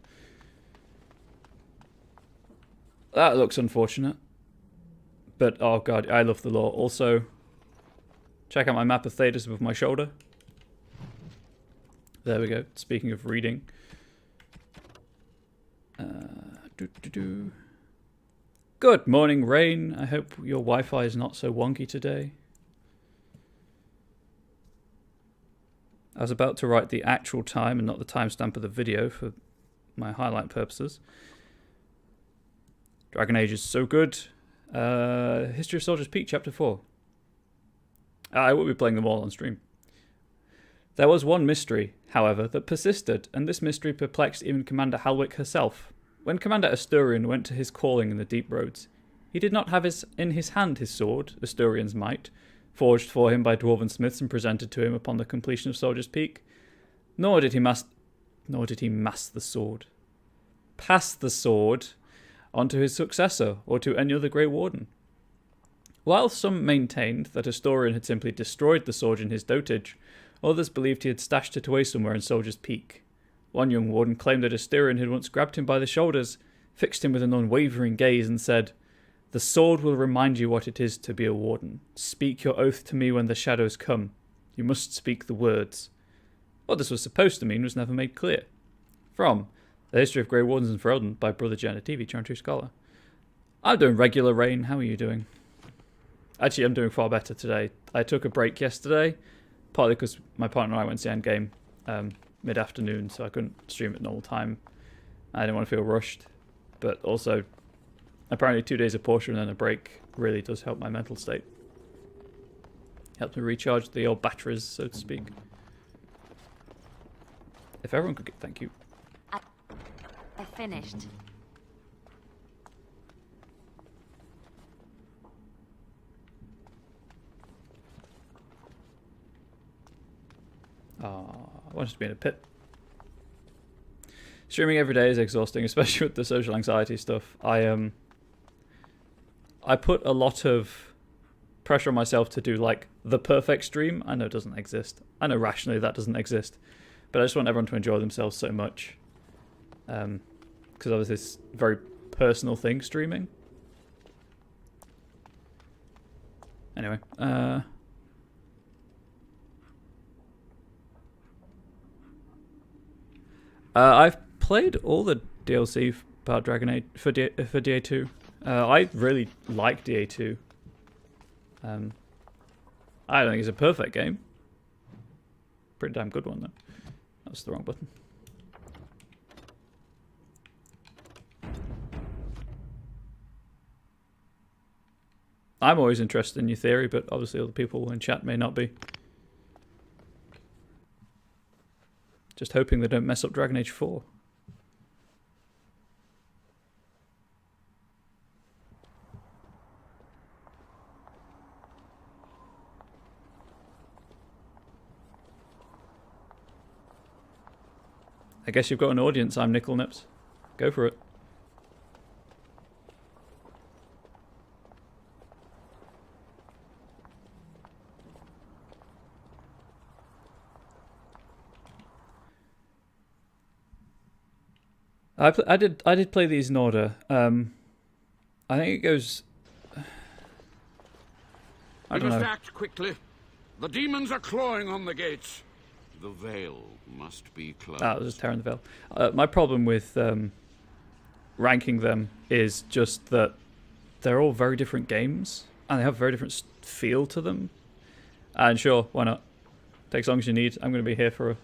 That looks unfortunate. But, oh god, I love the lore. Also, check out my map of Thedas above my shoulder. There we go. Speaking of reading. Good morning, Rain. I hope your Wi-Fi is not so wonky today. I was about to write the actual time and not the timestamp of the video for my highlight purposes. Dragon Age is so good. History of Soldier's Peak, Chapter 4. I will be playing them all on stream. There was one mystery, however, that persisted, and this mystery perplexed even Commander Halwick herself. When Commander Asturian went to his calling in the deep roads, he did not have in his hand his sword, Asturian's might, forged for him by dwarven smiths and presented to him upon the completion of Soldier's Peak. Nor did he mass the sword. Pass the sword onto his successor, or to any other Grey Warden. While some maintained that Asturian had simply destroyed the sword in his dotage, others believed he had stashed it away somewhere in Soldier's Peak. One young warden claimed that Asturian had once grabbed him by the shoulders, fixed him with an unwavering gaze, and said, "The sword will remind you what it is to be a warden. Speak your oath to me when the shadows come. You must speak the words." What this was supposed to mean was never made clear. From The History of Grey Wardens and Ferelden by Brother Jenna TV, True Scholar. I'm doing regular, Rain. How are you doing? Actually, I'm doing far better today. I took a break yesterday, partly because my partner and I went to the endgame mid-afternoon, so I couldn't stream at normal time. I didn't want to feel rushed, but also, apparently 2 days of Porsche and then a break really does help my mental state. Helps me recharge the old batteries, so to speak. If everyone could get... Thank you. I finished. I wanted to be in a pit. Streaming every day is exhausting, especially with the social anxiety stuff. I put a lot of pressure on myself to do like the perfect stream. I know it doesn't exist. I know rationally that doesn't exist, but I just want everyone to enjoy themselves so much. Because obviously it's a very personal thing, streaming. Anyway, I've played all the DLC about Dragon Age for DA2. I really like DA2. I don't think it's a perfect game. Pretty damn good one though. That's the wrong button. I'm always interested in your theory, but obviously other people in chat may not be. Just hoping they don't mess up Dragon Age 4. I guess you've got an audience. I'm Nickel Nips. Go for it. I did play these in order. I think it goes. I don't know. We must act quickly. The demons are clawing on the gates. The veil must be closed. I was just tearing the veil. My problem with ranking them is just that they're all very different games and they have a very different feel to them. And sure, why not? Take as long as you need. I'm going to be here for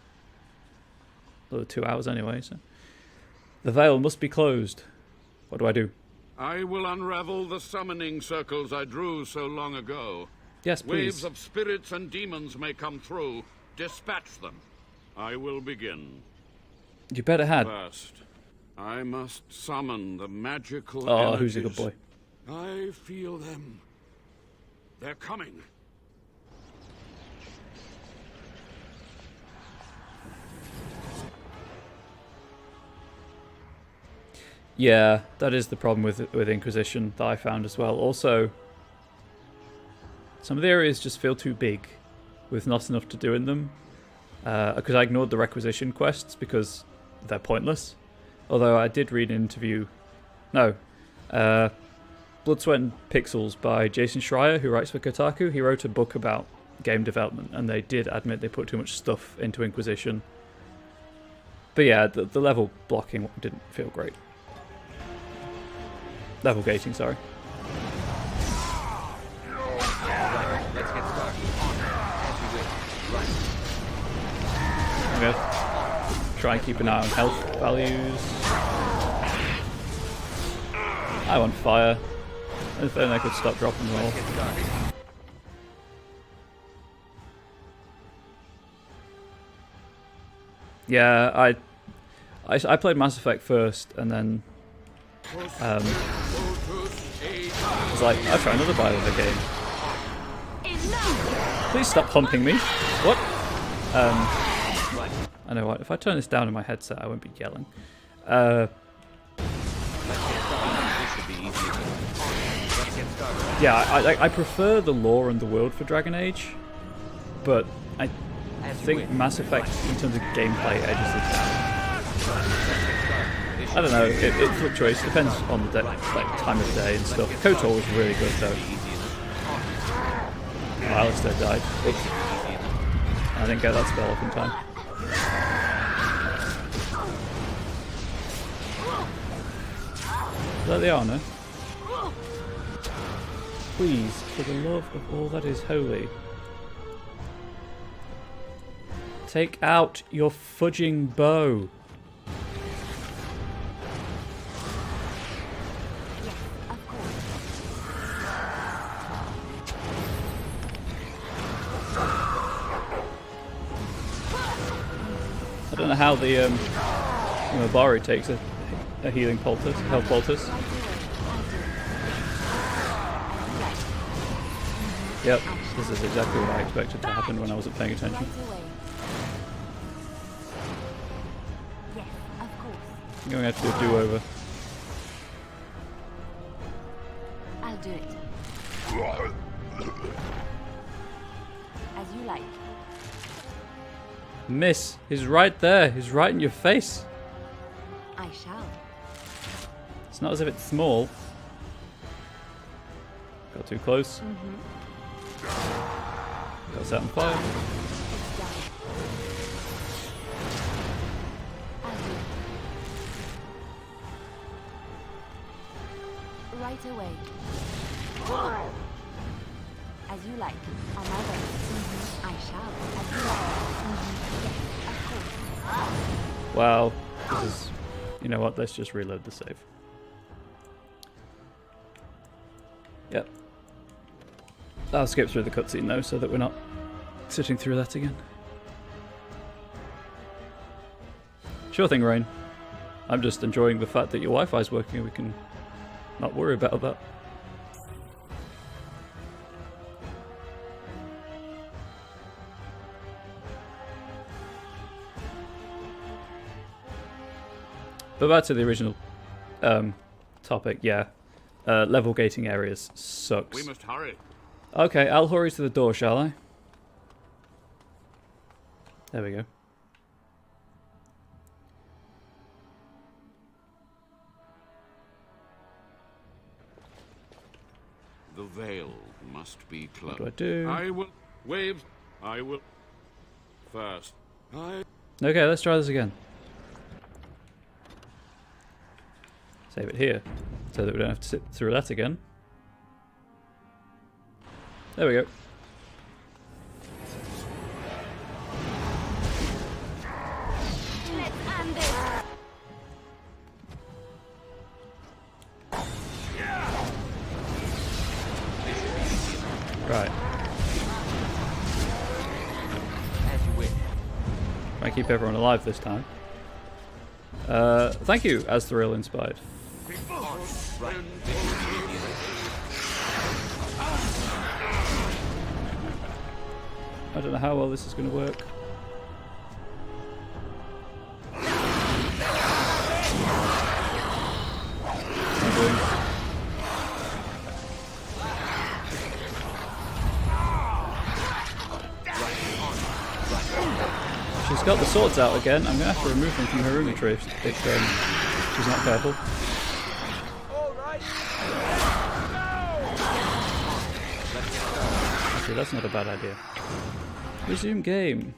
another 2 hours anyway. So the veil must be closed. What do I do? I will unravel the summoning circles I drew so long ago. Yes, please. Waves of spirits and demons may come through, Dispatch them. I will begin. You better had. First, I must summon the magical Oh, who's a good energies. boy? I feel them. They're coming. Yeah, that is the problem with Inquisition that I found as well. Also, some of the areas just feel too big with not enough to do in them. Because I ignored the requisition quests because they're pointless. Although I did read an interview... No. Blood, Sweat and Pixels by Jason Schreier, who writes for Kotaku. He wrote a book about game development, and they did admit they put too much stuff into Inquisition. But yeah, the level blocking didn't feel great. Level gating, sorry. Right, let's get started. As you wish. Right. I'm gonna try and keep an eye on health values. I want fire. And then I could stop dropping them all. Get started. Yeah, I played Mass Effect first, and then I was like, I'll try another BioWare game. Please stop humping me. What? I know what. If I turn this down in my headset, I won't be yelling. Let's get started. This should be easy. Let's get started. Yeah, I prefer the lore and the world for Dragon Age, but I think Mass Effect, in terms of gameplay, edges it down. I don't know, it fluctuates, depends on the time of day and stuff. KOTOR was really good though. Oh, Alistair died. Oops. I didn't get that spell up in time. There they are, no? Please, for the love of all that is holy, take out your fudging bow. I don't know how the Bari takes a healing poultice, health poultice. Yep, this is exactly what I expected to happen when I wasn't paying attention. I'm going to have to do a do-over. I'll do it. As you like. Miss, he's right there. He's right in your face. I shall. It's not as if it's small. Got too close. Got set on fire. It's done. I'll do it. Right away. As you like. On my way. I shall. As you like. Yes, of course. Wow. This is... You know what? Let's just reload the save. Yep. I'll skip through the cutscene though, so that we're not sitting through that again. Sure thing, Rain. I'm just enjoying the fact that your Wi-Fi's working and we can not worry about that. But back to the original topic, yeah. Level gating areas sucks. We must hurry. Okay, I'll hurry to the door, shall I? There we go. The veil must be closed. What do I do? I will... Waves. I will... First. Okay, let's try this again. Save it here, so that we don't have to sit through that again. There we go. Let's end this. Right. As you wish. keep everyone alive this time. Thank you, Azthariel Inspired. Right. I don't know how well this is going to work. She's got the swords out again. I'm going to have to remove them from her inventory if she's not careful. Actually, that's not a bad idea. Resume game.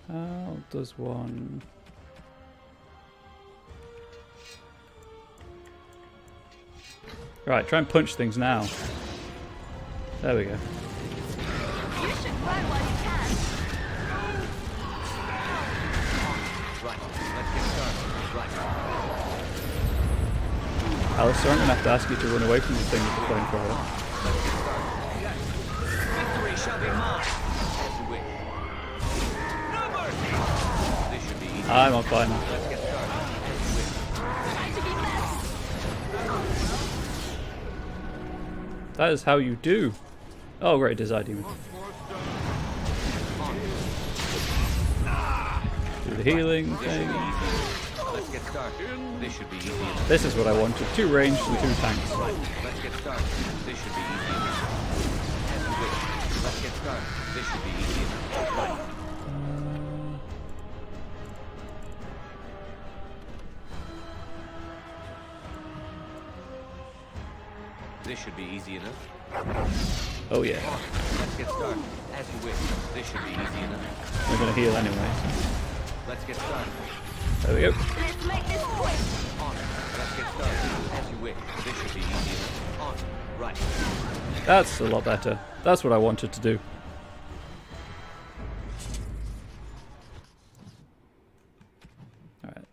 How does one... Right, try and punch things now. There we go. You should run while you can. Right. Let's get started. Right. Alistair, I'm going to have to ask you to run away from the thing with the flamethrower. Victory shall be mine. As you wish. No mercy. This should be easy. I'm on fire now. Let's get started. As you wish. Time to be messed. That is how you do. Oh, great, Desire Demon. Do the healing thing. Let's get started. This should be easy enough. This is what I wanted. 2 ranged and 2 tanks. Let's get started. This should be easy enough. As you wish. Let's get started. This should be easy enough. Right. This should be easy enough. Oh yeah. Let's get started. As you wish. This should be easy enough. We're going to heal anyway. Let's get started. There we go. Let's make this quick. On. Let's get started. As you wish. This should be easy enough. On. Right. That's a lot better. That's what I wanted to do. Alright.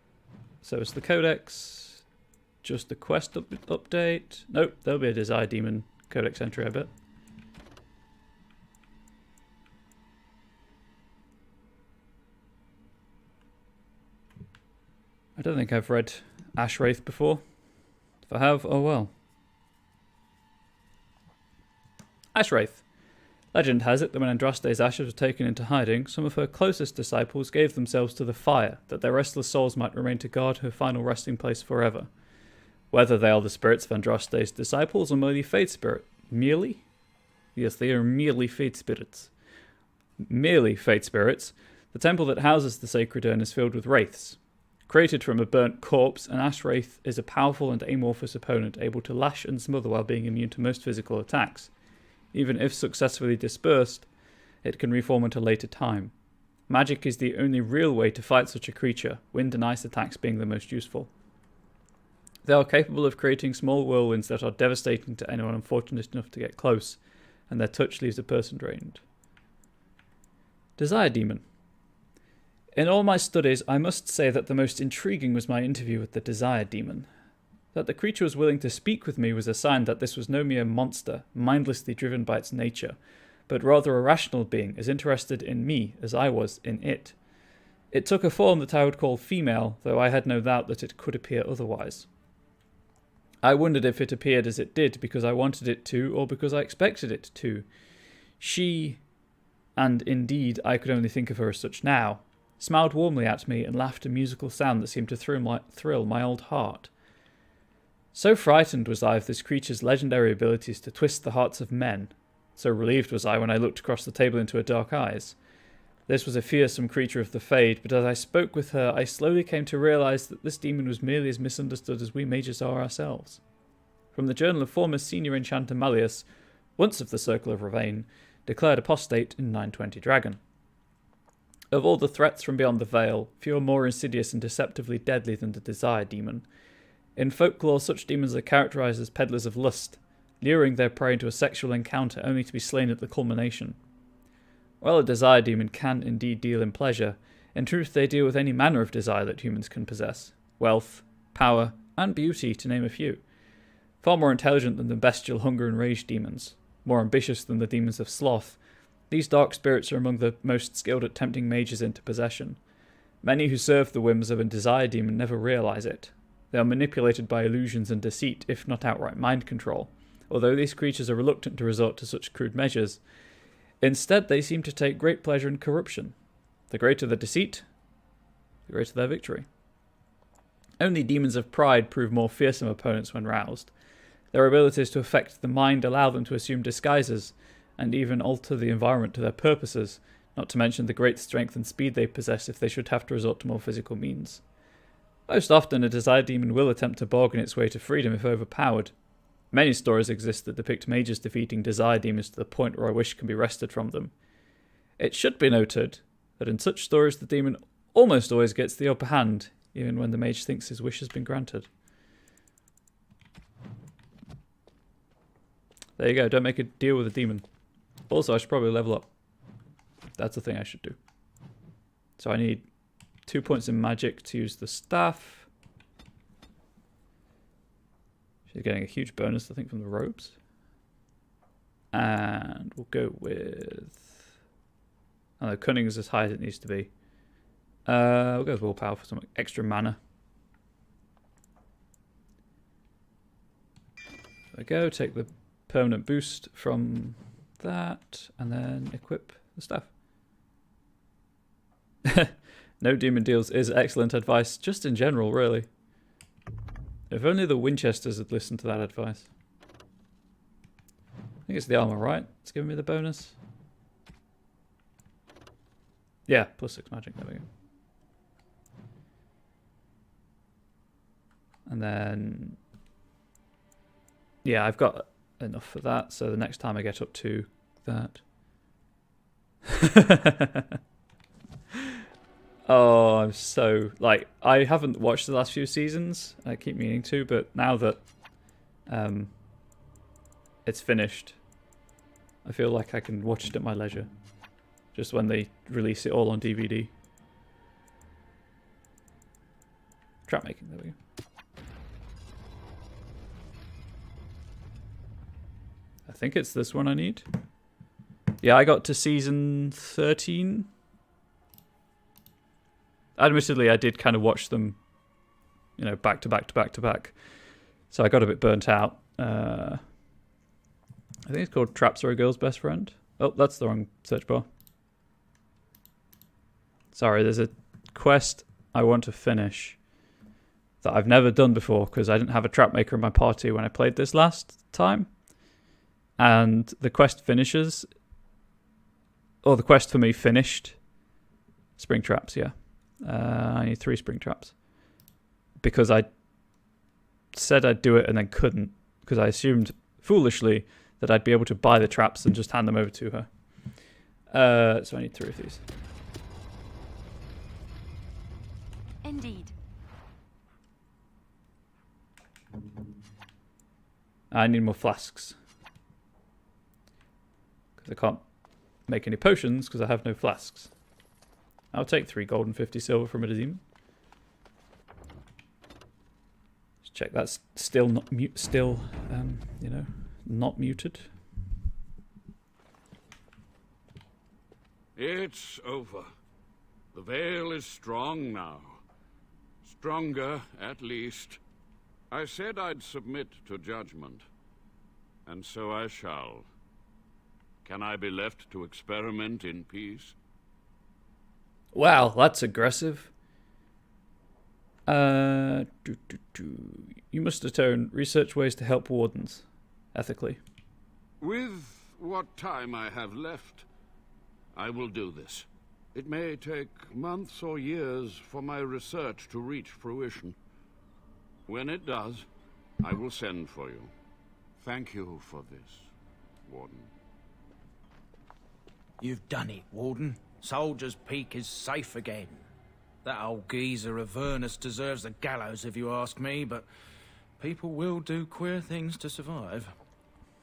So it's the Codex. Just the quest update. Nope, there'll be a Desire Demon Codex entry, I bet. I don't think I've read Ash Wraith before. If I have, oh well. Ash Wraith. Legend has it that when Andraste's ashes were taken into hiding, some of her closest disciples gave themselves to the fire, that their restless souls might remain to guard her final resting place forever. Whether they are the spirits of Andraste's disciples or merely fate spirit. Merely? Yes, they are merely fate spirits. Merely fate spirits. The temple that houses the sacred urn is filled with wraiths. Created from a burnt corpse, an Ash Wraith is a powerful and amorphous opponent able to lash and smother while being immune to most physical attacks. Even if successfully dispersed, it can reform at a later time. Magic is the only real way to fight such a creature, wind and ice attacks being the most useful. They are capable of creating small whirlwinds that are devastating to anyone unfortunate enough to get close, and their touch leaves a person drained. Desire Demon. In all my studies, I must say that the most intriguing was my interview with the Desire Demon. That the creature was willing to speak with me was a sign that this was no mere monster, mindlessly driven by its nature, but rather a rational being, as interested in me as I was in it. It took a form that I would call female, though I had no doubt that it could appear otherwise. I wondered if it appeared as it did because I wanted it to, or because I expected it to. She, and indeed I could only think of her as such now, smiled warmly at me and laughed a musical sound that seemed to thrill my old heart. So frightened was I of this creature's legendary abilities to twist the hearts of men. So relieved was I when I looked across the table into her dark eyes. This was a fearsome creature of the Fade, but as I spoke with her, I slowly came to realize that this demon was merely as misunderstood as we mages are ourselves. From the journal of former senior enchanter Malleus, once of the Circle of Ravane, declared apostate in 920 Dragon. Of all the threats from beyond the veil, few are more insidious and deceptively deadly than the Desire Demon. In folklore, such demons are characterized as peddlers of lust, luring their prey into a sexual encounter only to be slain at the culmination. While a Desire Demon can indeed deal in pleasure, in truth they deal with any manner of desire that humans can possess. Wealth, power, and beauty, to name a few. Far more intelligent than the bestial hunger and rage demons. more ambitious than the demons of sloth, these dark spirits are among the most skilled at tempting mages into possession. Many who serve the whims of a desire demon never realize it. They are manipulated by illusions and deceit, if not outright mind control. Although these creatures are reluctant to resort to such crude measures, instead they seem to take great pleasure in corruption. The greater the deceit, the greater their victory. Only demons of pride prove more fearsome opponents when roused. Their abilities to affect the mind allow them to assume disguises, and even alter the environment to their purposes, not to mention the great strength and speed they possess if they should have to resort to more physical means. Most often, a desire demon will attempt to bargain its way to freedom if overpowered. Many stories exist that depict mages defeating desire demons to the point where a wish can be wrested from them. It should be noted that in such stories the demon almost always gets the upper hand, even when the mage thinks his wish has been granted. There you go, don't make a deal with a demon. Also, I should probably level up. That's the thing I should do. So I need 2 points in magic to use the staff. She's getting a huge bonus, I think, from the robes. And we'll go with... Oh, no, cunning is as high as it needs to be. We'll go with willpower for some extra mana. There we go, take the permanent boost from that, and then equip the staff. No demon deals is excellent advice, just in general, really. If only the Winchesters had listened to that advice. I think it's the armor, right? It's giving me the bonus. Yeah, +6 magic, there we go. And then... yeah, I've got enough for that, so the next time I get up to that... Oh, I'm so... like, I haven't watched the last few seasons. I keep meaning to, but now that it's finished, I feel like I can watch it at my leisure. Just when they release it all on DVD. Trap making, there we go. I think it's this one I need. Yeah, I got to season 13. Admittedly, I did kind of watch them, you know, back to back to back to back. So I got a bit burnt out. I think it's called Traps Are a Girl's Best Friend. Oh, that's the wrong search bar. Sorry, there's a quest I want to finish that I've never done before because I didn't have a trap maker in my party when I played this last time. And the quest finishes, or the quest for me finished, spring traps, yeah. I need 3 spring traps. Because I said I'd do it and then couldn't, because I assumed, foolishly, that I'd be able to buy the traps and just hand them over to her. So I need 3 of these. Indeed. I need more flasks. Because I can't make any potions because I have no flasks. I'll take 3 gold and 50 silver from a demon. Just check that's still not you know, not muted. It's over. The veil is strong now. Stronger, at least. I said I'd submit to judgment. And so I shall. Can I be left to experiment in peace? Wow, that's aggressive. You must atone. Research ways to help wardens. Ethically. With what time I have left, I will do this. It may take months or years for my research to reach fruition. When it does, I will send for you. Thank you for this, Warden. You've done it, Warden. Soldier's Peak is safe again. That old geezer Avernus deserves the gallows if you ask me, but people will do queer things to survive.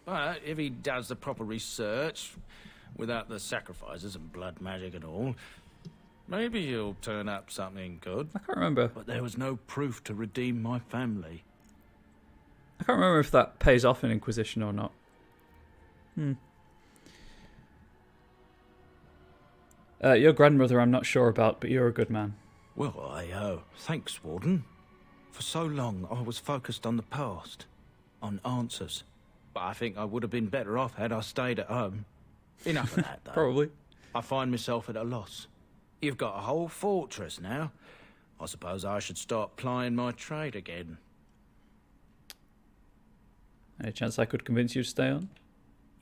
But if he does the proper research, without the sacrifices and blood magic and all, maybe he'll turn up something good. I can't remember. But there was no proof to redeem my family. I can't remember if that pays off in Inquisition or not. Your grandmother I'm not sure about, but you're a good man. Well, thanks, Warden. For so long, I was focused on the past, on answers. But I think I would have been better off had I stayed at home. Enough of that, though. Probably. I find myself at a loss. You've got a whole fortress now. I suppose I should start plying my trade again. Any chance I could convince you to stay on?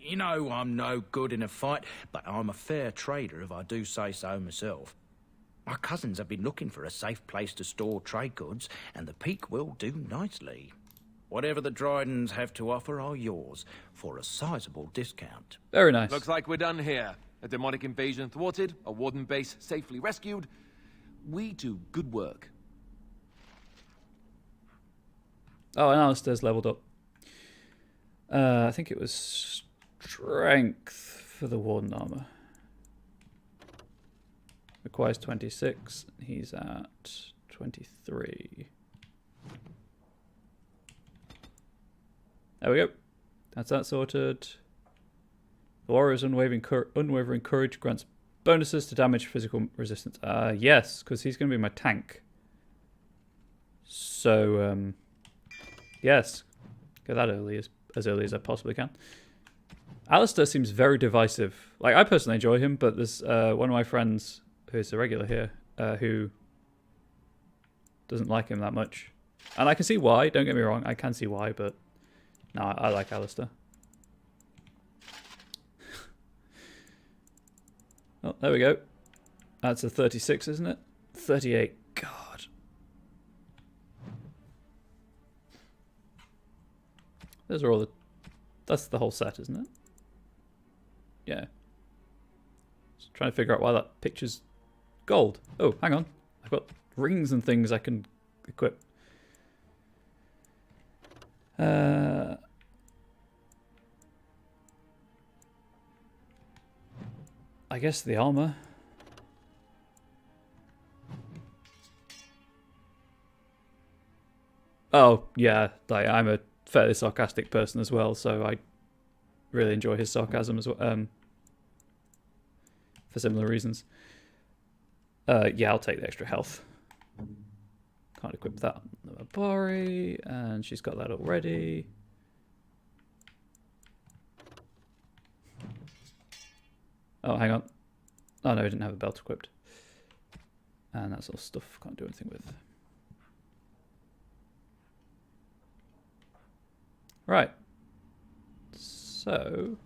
You know I'm no good in a fight, but I'm a fair trader if I do say so myself. My cousins have been looking for a safe place to store trade goods, and the Peak will do nicely. Whatever the Drydens have to offer are yours, for a sizable discount. Very nice. Looks like we're done here. A demonic invasion thwarted, a warden base safely rescued. We do good work. Oh, and Alistair's leveled up. I think it was strength for the warden armor. Requires 26. He's at 23. There we go. That's that sorted. The warrior's unwavering courage grants bonuses to damage physical resistance. Yes, because he's going to be my tank. So, yes. Get that as early as I possibly can. Alistair seems very divisive. Like, I personally enjoy him, but there's one of my friends who's a regular here who doesn't like him that much. And I can see why, don't get me wrong, I can see why, but no, I like Alistair. Oh, there we go. That's a 36, isn't it? 38. God. Those are all the... That's the whole set, isn't it? Yeah. Just trying to figure out why that picture's gold. Oh, hang on. I've got rings and things I can equip. I guess the armor. Oh, yeah. Like, I'm a fairly sarcastic person as well, so I really enjoy his sarcasm as well. For similar reasons. Yeah, I'll take the extra health. Can't equip that on the Mabari, and she's got that already. Oh, hang on. Oh, no, I didn't have a belt equipped. And that's all stuff I can't do anything with. Right. So...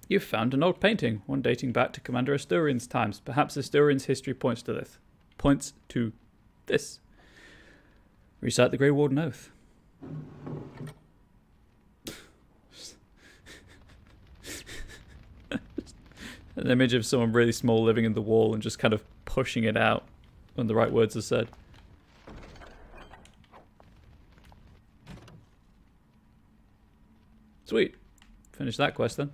You've found an old painting, one dating back to Commander Asturian's times. Perhaps Asturian's history points to this. Points to this. Recite the Grey Warden Oath. An image of someone really small living in the wall and just kind of pushing it out when the right words are said. Sweet. Finish that quest then.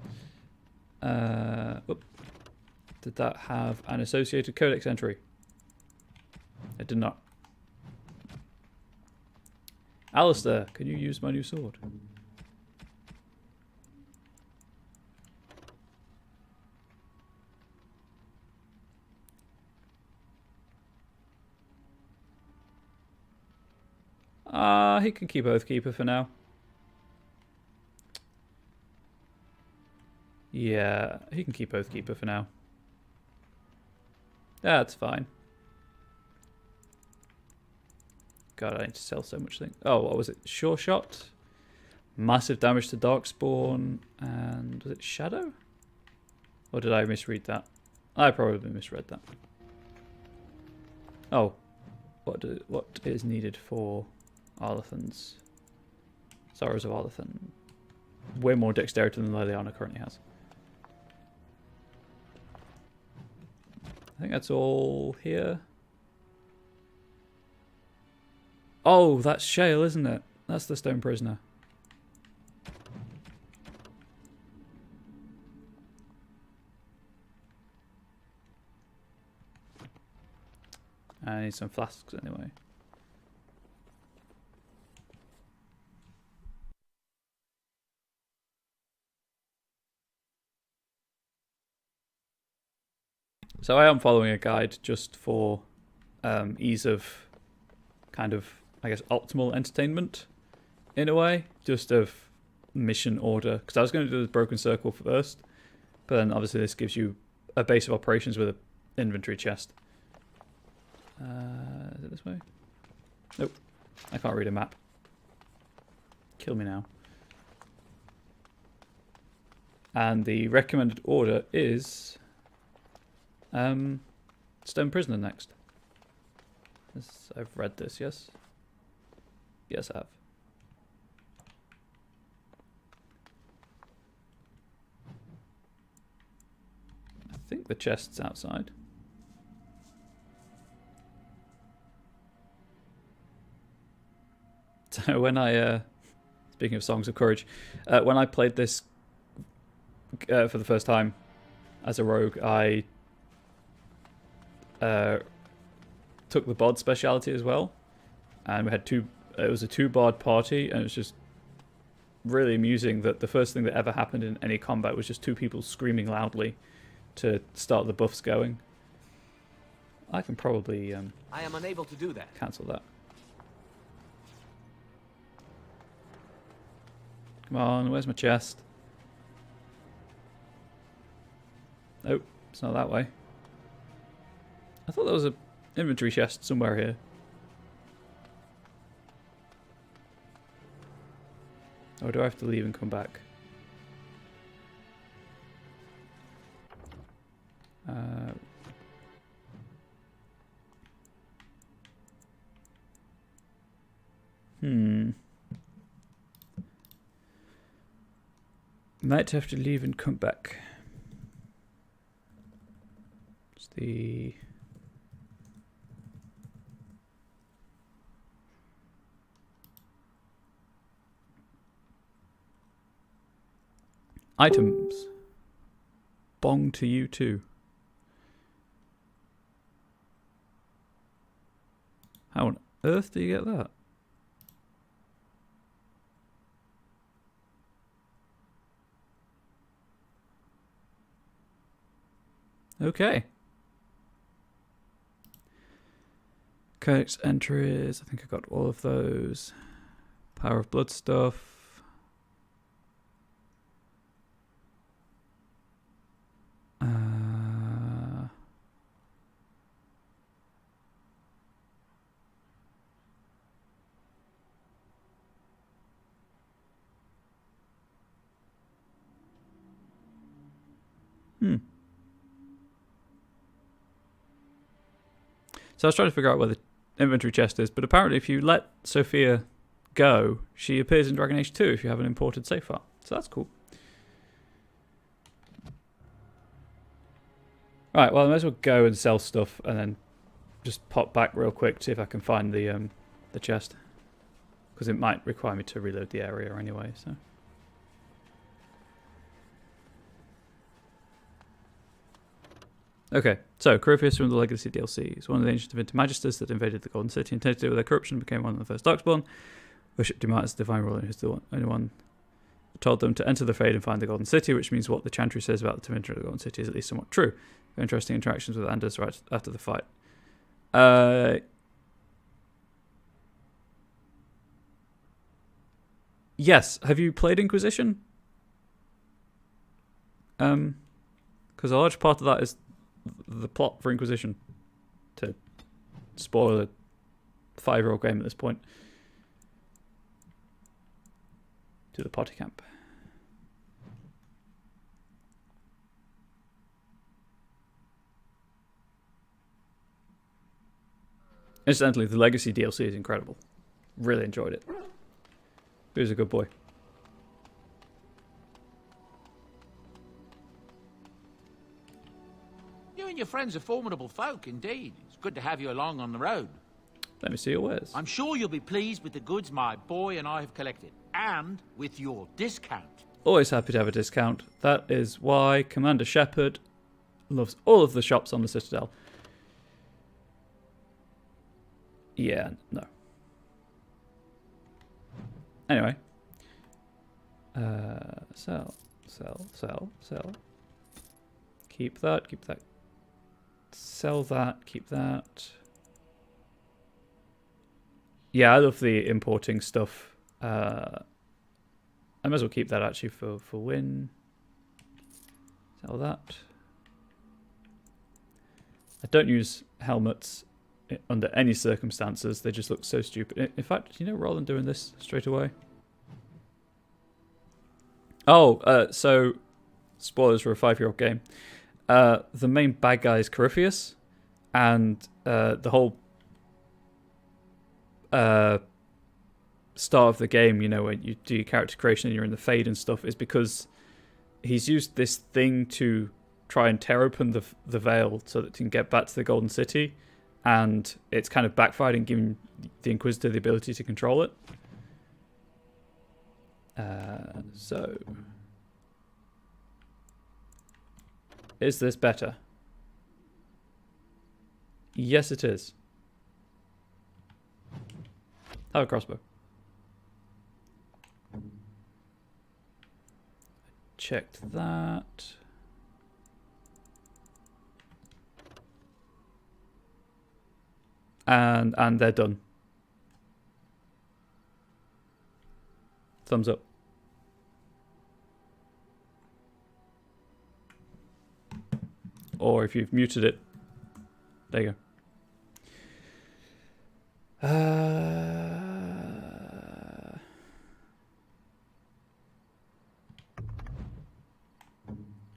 Did that have an associated codex entry? It did not. Alistair, can you use my new sword? He can keep Oathkeeper for now. Yeah, he can keep Oathkeeper for now. That's fine. God, I need to sell so much things. Oh, what was it? Sure Shot? Massive damage to Darkspawn. And was it Shadow? Or did I misread that? I probably misread that. Oh. What is needed for Arlathan's? Sorrows of Arlathan. Way more dexterity than Liliana currently has. I think that's all here. Oh, that's Shale, isn't it? That's the Stone Prisoner. I need some flasks anyway. So I am following a guide just for ease of kind of, I guess, optimal entertainment in a way, just of mission order. Because I was going to do the broken circle first, but then obviously this gives you a base of operations with an inventory chest. Is it this way? Nope. I can't read a map. Kill me now. And the recommended order is Stone Prisoner next. I've read this, yes? Yes, I have. I think the chest's outside. So when I, speaking of Songs of Courage, when I played this for the first time as a rogue, I took the bod speciality as well, and we had it was a 2-bod party, and it was just really amusing that the first thing that ever happened in any combat was just 2 people screaming loudly to start the buffs going. I can probably I am unable to do that. cancel that. Come on, where's my chest? Nope, it's not that way. I thought there was an inventory chest somewhere here. Or do I have to leave and come back? Might have to leave and come back. It's the... Items. Bong to you too. How on earth do you get that? Okay. Codex entries. I think I got all of those. Power of Blood stuff. So I was trying to figure out where the inventory chest is, but apparently if you let Sophia go, she appears in Dragon Age 2 if you have an imported save file. So that's cool. Right, well I might as well go and sell stuff and then just pop back real quick to see if I can find the chest. Because it might require me to reload the area anyway, so... Okay, so Corypheus from the Legacy DLCs. One of the ancient Divinity Magisters that invaded the Golden City and tainted it with their corruption became one of the first Darkspawn. Worshipped Dumat as the divine ruler and is the only one who told them to enter the Fade and find the Golden City, which means what the Chantry says about the Divinity of the Golden City is at least somewhat true. Interesting interactions with Anders right after the fight. Yes, have you played Inquisition? Because a large part of that is the plot for Inquisition. To spoil a 5-year-old game at this point. To the party camp. Incidentally, the Legacy DLC is incredible. Really enjoyed it. He was a good boy. You and your friends are formidable folk, indeed. It's good to have you along on the road. Let me see your wares. I'm sure you'll be pleased with the goods my boy and I have collected, and with your discount. Always happy to have a discount. That is why Commander Shepard loves all of the shops on the Citadel. Yeah, no. Anyway. Sell. Keep that, keep that. Sell that, keep that. Yeah, I love the importing stuff. I might as well keep that actually for win. Sell that. I don't use helmets under any circumstances. They just look so stupid. In fact, you know, rather than doing this straight away. Oh, so spoilers for a 5-year-old game. The main bad guy is Corypheus, and the whole start of the game, you know, when you do your character creation and you're in the Fade and stuff, is because he's used this thing to try and tear open the veil so that he can get back to the Golden City, and it's kind of backfired and giving the Inquisitor the ability to control it. So is this better? Yes, it is. Have a crossbow. Checked that. And they're done. Thumbs up. Or if you've muted it, there you go.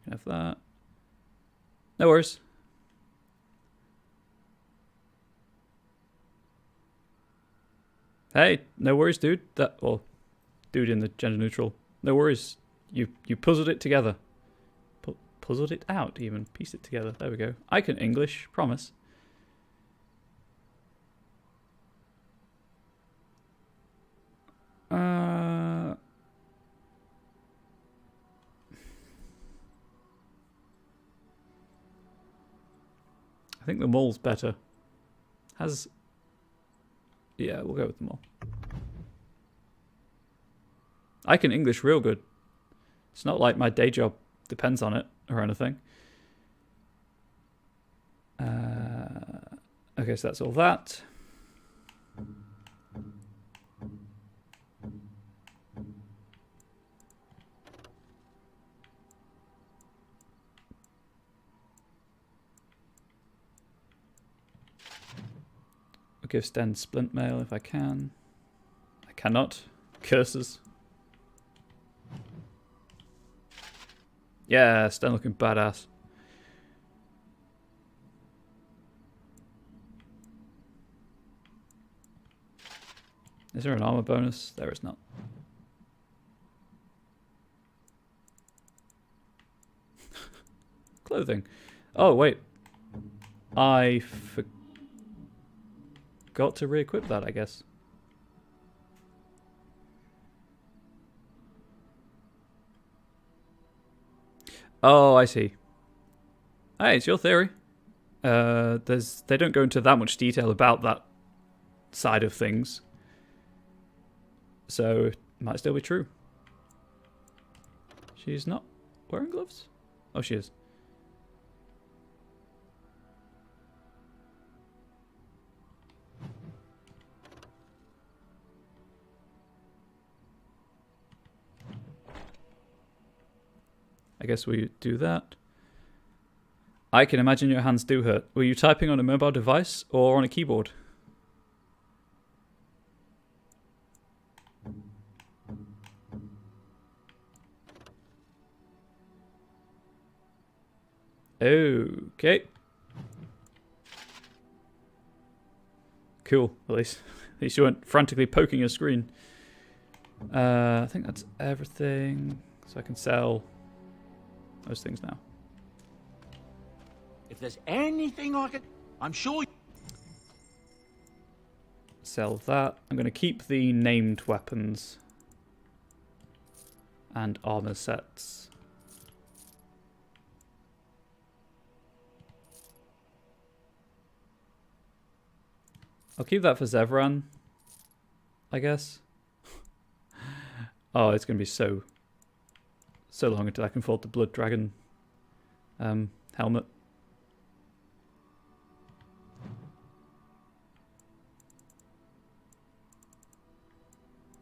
Have that. No worries. Hey, no worries, dude. Dude in the gender neutral. No worries. You puzzled it together. Puzzled it out, even. Pieced it together. There we go. I can English, promise. I think the mall's better. Yeah, we'll go with the mall. I can English real good. It's not like my day job depends on it or anything. Okay, so that's all that. I'll give Sten splint mail if I can. I cannot. Curses. Yeah, Sten looking badass. Is there an armor bonus? There is not. Clothing. Oh, wait. I forgot to re-equip that, I guess. Oh, I see. Hey, it's your theory. They don't go into that much detail about that side of things. So, it might still be true. She's not wearing gloves? Oh, she is. I guess we do that. I can imagine your hands do hurt. Were you typing on a mobile device or on a keyboard? Okay. Cool. At least you weren't frantically poking your screen. I think that's everything. So I can sell those things now. If there's anything I can, I'm sure. Sell that. I'm going to keep the named weapons and armor sets. I'll keep that for Zevran, I guess. Oh, it's going to be so long until I can afford the Blood Dragon helmet.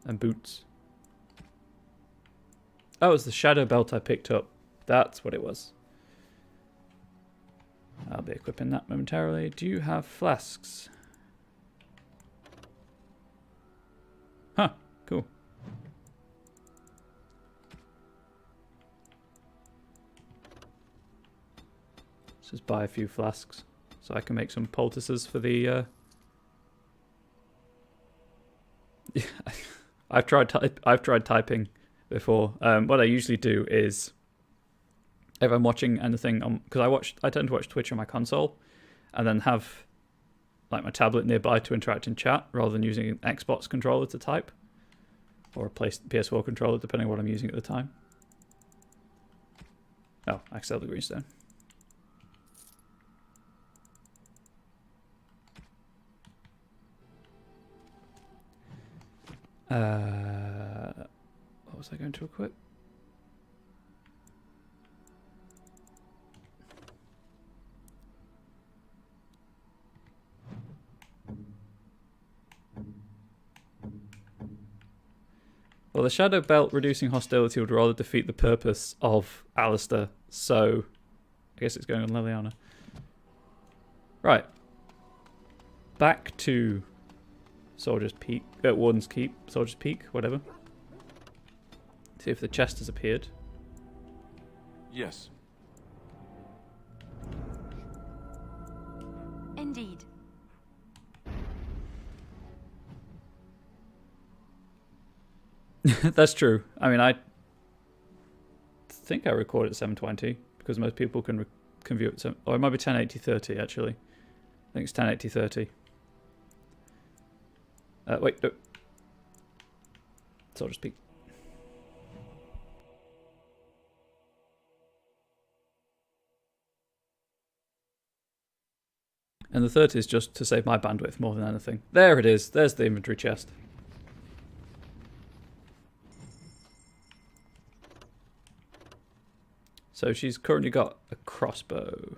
And boots. Oh, it was the Shadow Belt I picked up. That's what it was. I'll be equipping that momentarily. Do you have flasks? Huh, cool. Let's just buy a few flasks so I can make some poultices for the... Yeah, I've tried typing before. What I usually do is, if I'm watching anything, because I tend to watch Twitch on my console, and then have like my tablet nearby to interact in chat, rather than using an Xbox controller to type, or a PS4 controller, depending on what I'm using at the time. Oh, I sell the greenstone. What was I going to equip? Well, the Shadow Belt reducing hostility would rather defeat the purpose of Alistair, so I guess it's going on Liliana. Right. Back to Soldier's Peak, Warden's Keep, Soldier's Peak, whatever. See if the chest has appeared. Yes. Indeed. That's true. I mean, I think I record at 720 because most people can view it. Or it might be 1080-30 actually. I think it's 1080-30. Wait, no. Soldier's Peak. And the 30 is just to save my bandwidth more than anything. There it is. There's the inventory chest. So she's currently got a crossbow.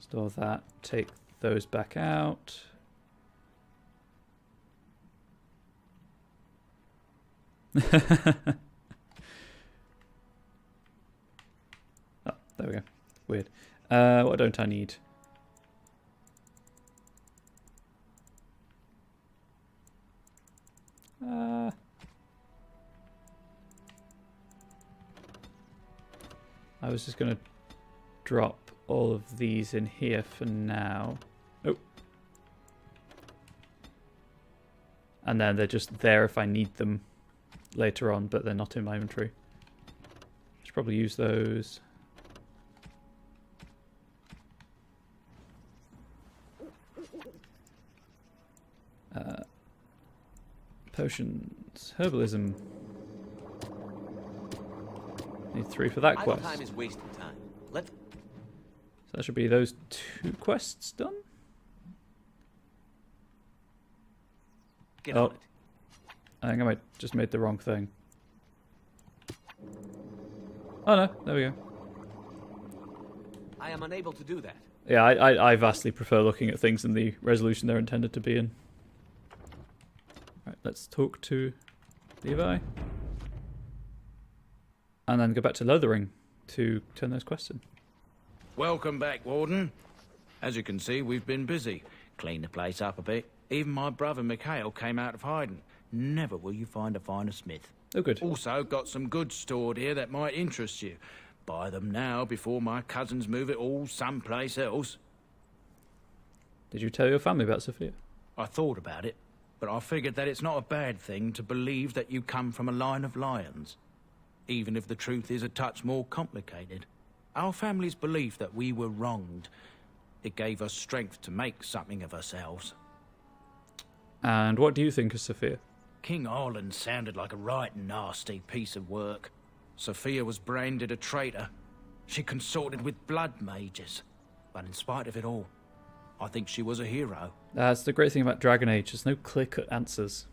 Store that. Take those back out. Oh, there we go. Weird. What don't I need? I was just going to drop all of these in here for now. Oh. And then they're just there if I need them later on, but they're not in my inventory. Should probably use those. Potions. Herbalism. Need 3 for that quest. Time is wasting time. Let's... So that should be those 2 quests done? Get on it. I think I might just made the wrong thing. Oh no, there we go. I am unable to do that. Yeah, I vastly prefer looking at things in the resolution they're intended to be in. Right, let's talk to Levi. And then go back to Lothering to turn those quests in. Welcome back, Warden. As you can see, we've been busy. Cleaned the place up a bit. Even my brother Mikhail came out of hiding. Never will you find a finer smith. Oh, good. Also got some goods stored here that might interest you. Buy them now before my cousins move it all someplace else. Did you tell your family about Sophia? I thought about it, but I figured that it's not a bad thing to believe that you come from a line of lions. Even if the truth is a touch more complicated. Our family's belief that we were wronged. It gave us strength to make something of ourselves. And what do you think of Sophia? King Arlen sounded like a right nasty piece of work. Sophia was branded a traitor. She consorted with blood mages. But in spite of it all, I think she was a hero. That's the great thing about Dragon Age. There's no clear-cut answers.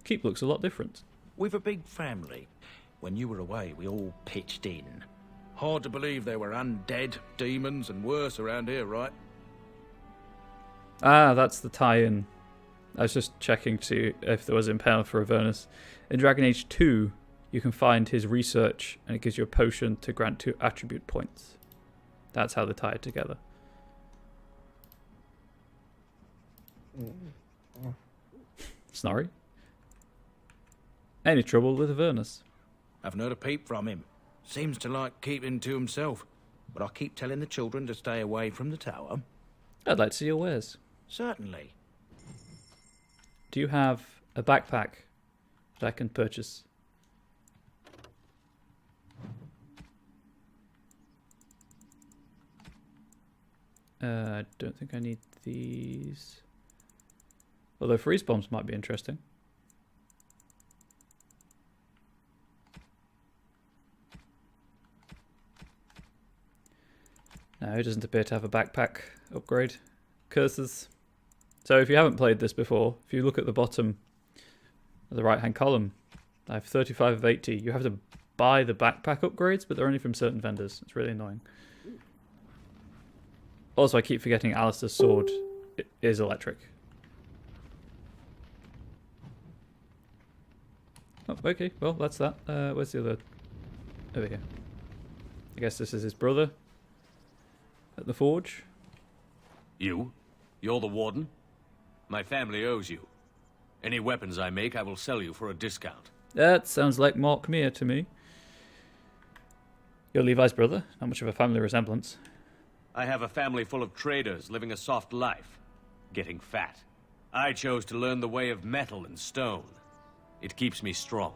Keep looks a lot different. We've a big family. When you were away, we all pitched in. Hard to believe there were undead, demons, and worse around here, right? Ah, that's the tie-in. I was just checking to see if there was impale for Avernus. In Dragon Age 2, you can find his research, and it gives you a potion to grant 2 attribute points. That's how they tie it together. Snorri? Any trouble with Avernus? I've heard a peep from him. Seems to like keeping to himself. But I keep telling the children to stay away from the tower. I'd like to see your wares. Certainly. Do you have a backpack that I can purchase? I don't think I need these. Although freeze bombs might be interesting. No, it doesn't appear to have a backpack upgrade. Curses. So if you haven't played this before, if you look at the bottom of the right-hand column, I have 35 of 80. You have to buy the backpack upgrades, but they're only from certain vendors. It's really annoying. Also, I keep forgetting Alistair's sword is electric. Oh, okay. Well, that's that. Where's the other? Over here. I guess this is his brother at the forge. You? You're the warden? My family owes you. Any weapons I make, I will sell you for a discount. That sounds like Mark Meir to me. You're Levi's brother. Not much of a family resemblance. I have a family full of traders living a soft life, getting fat. I chose to learn the way of metal and stone. It keeps me strong.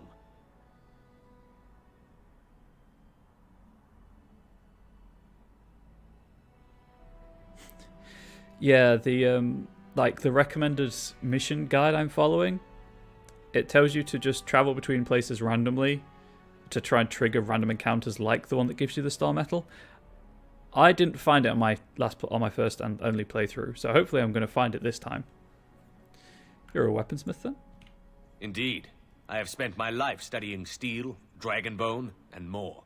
Yeah, the like the recommended mission guide I'm following, it tells you to just travel between places randomly to try and trigger random encounters like the one that gives you the star metal. I didn't find it on my first and only playthrough, so hopefully I'm going to find it this time. You're a weaponsmith then? Indeed. I have spent my life studying steel, dragonbone, and more.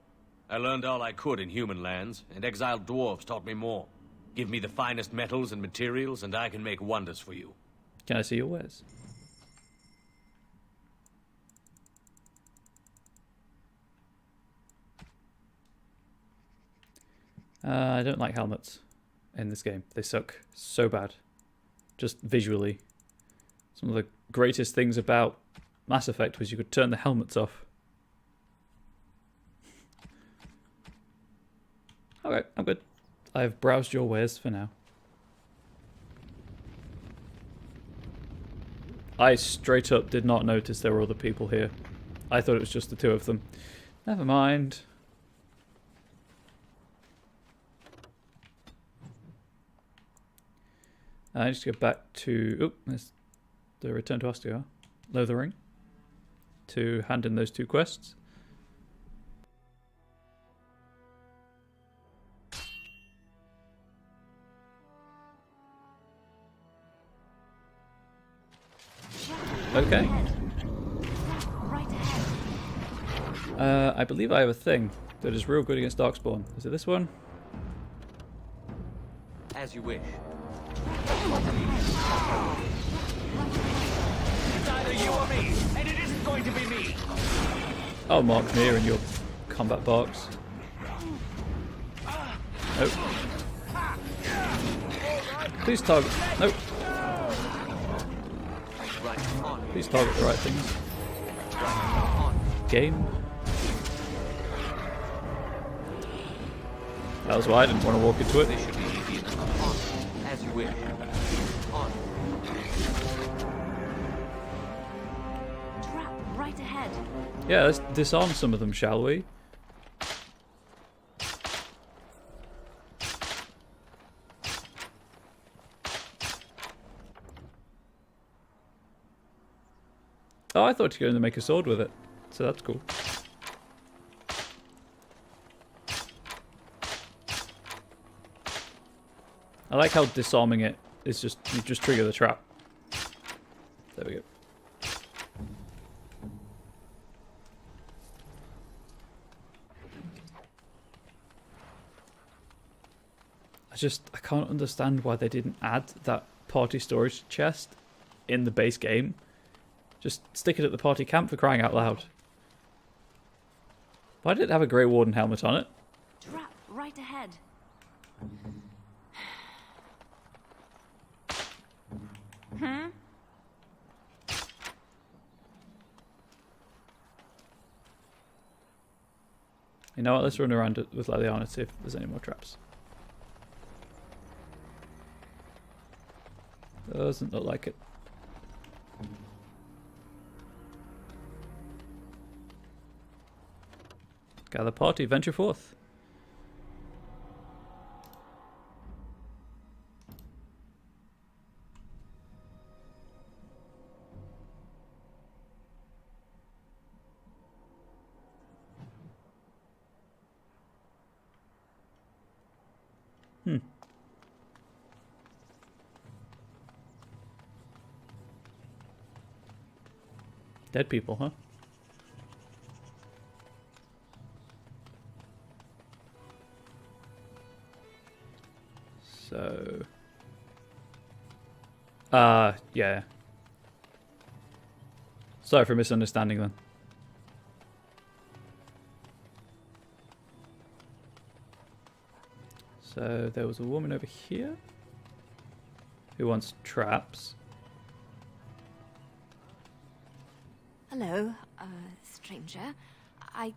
I learned all I could in human lands, and exiled dwarves taught me more. Give me the finest metals and materials, and I can make wonders for you. Can I see your wares? I don't like helmets in this game. They suck so bad. Just visually. Some of the greatest things about Mass Effect was you could turn the helmets off. Okay, I'm good. I've browsed your wares for now. I straight up did not notice there were other people here. I thought it was just the two of them. Never mind. I just go back to... Oh, there's the return to Ostia. Lothering. To hand in those 2 quests. Okay. I believe I have a thing that is real good against Darkspawn. Is it this one? As you wish. It's either you or me, and it isn't going to be me. I'll mark Meir in your combat box. Nope. Please target. Nope. Please target the right things. Game. That was why I didn't want to walk into it. This should be easy enough. As you wish. On. Trap right ahead. Yeah, let's disarm some of them, shall we? Oh, I thought you were going to make a sword with it. So that's cool. I like how disarming it is just, you just trigger the trap. There we go. I can't understand why they didn't add that party storage chest in the base game. Just stick it at the party camp, for crying out loud. Why did it have a Grey Warden helmet on it? Trap right ahead. You know what, let's run around with Leliana and see if there's any more traps. Doesn't look like it. Gather party, venture forth. Dead people, huh? So... yeah. Sorry for misunderstanding then. So there was a woman over here who wants traps. Hello, stranger. I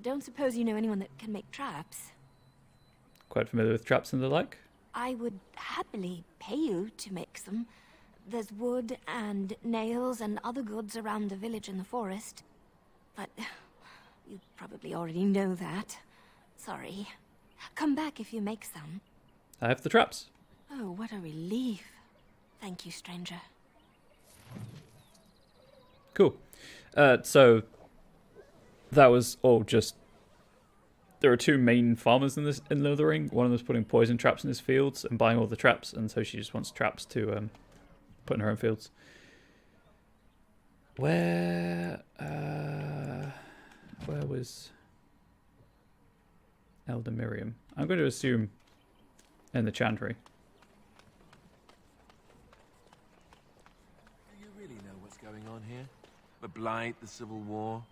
don't suppose you know anyone that can make traps. Quite familiar with traps and the like? I would happily pay you to make some. There's wood and nails and other goods around the village and the forest. But you probably already know that. Sorry. Come back if you make some. I have the traps. Oh, what a relief. Thank you, stranger. Cool. So that was all just... There are two main farmers in Lothering. One of them's putting poison traps in his fields and buying all the traps, and so she just wants traps to put in her own fields. Where was Elder Miriam? I'm going to assume in the Chantry. Do you really know what's going on here? The Blight, the Civil War?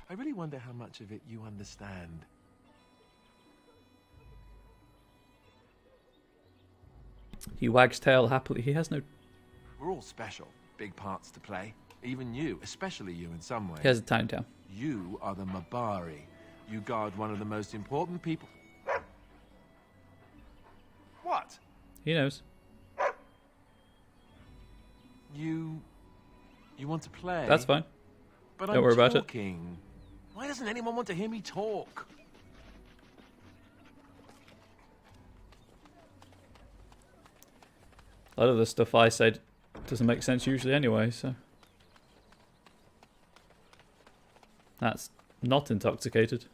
I really wonder how much of it you understand. He wags tail happily. He has no... We're all special. Big parts to play. Even you, especially you in some ways. He has a tiny town. You are the Mabari. You guard one of the most important people. What? He knows. You want to play? That's fine. But Don't worry about it. Why doesn't anyone want to hear me talk? A lot of the stuff I said doesn't make sense usually anyway, so... That's not intoxicated.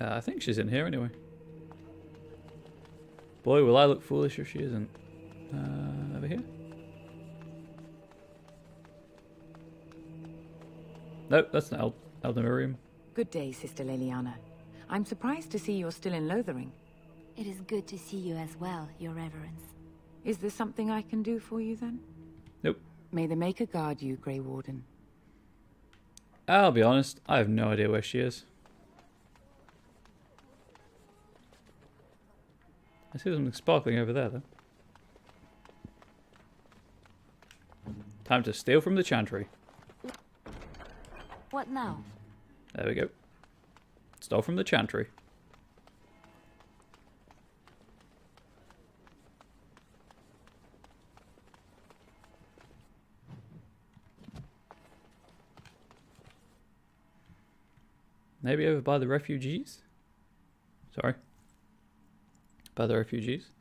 I think she's in here anyway. Boy, will I look foolish if she isn't. Over here? Nope, that's not Elder Miriam. Good day, Sister Leliana. I'm surprised to see you're still in Lothering. It is good to see you as well, Your Reverence. Is there something I can do for you then? Nope. May the Maker guard you, Grey Warden. I'll be honest, I have no idea where she is. I see something sparkling over there, though. Time to steal from the Chantry. What now? There we go. Stole from the Chantry. Maybe over by the refugees? Sorry. By the refugees.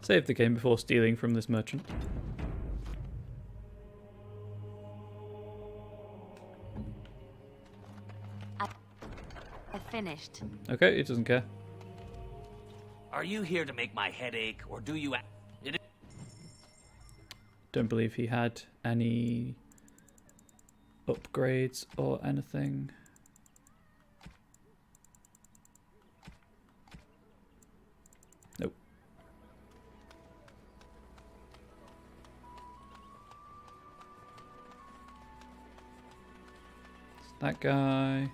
Save the game before stealing from this merchant. I finished. Okay, he doesn't care. Are you here to make my head ache, or do you... Don't believe he had any upgrades or anything. Nope. It's that guy.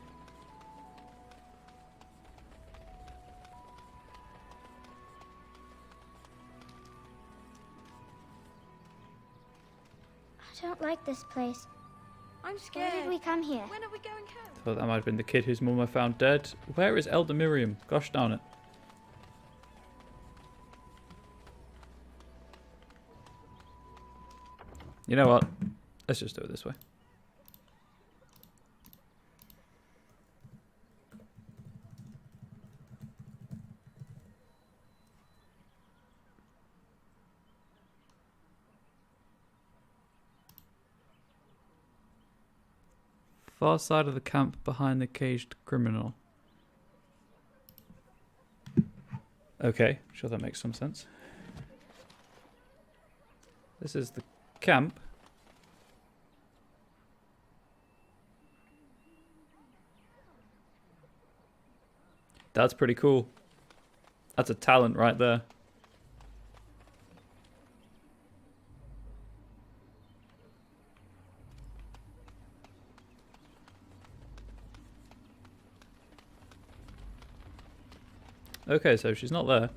I don't like this place. I'm scared. Why did we come here? When are we going home? Thought that might have been the kid whose mum I found dead. Where is Elder Miriam? Gosh darn it. You know what? Let's just do it this way. Far side of the camp behind the caged criminal. Okay, sure that makes some sense. This is the camp. That's pretty cool. That's a talent right there. Okay, so she's not there.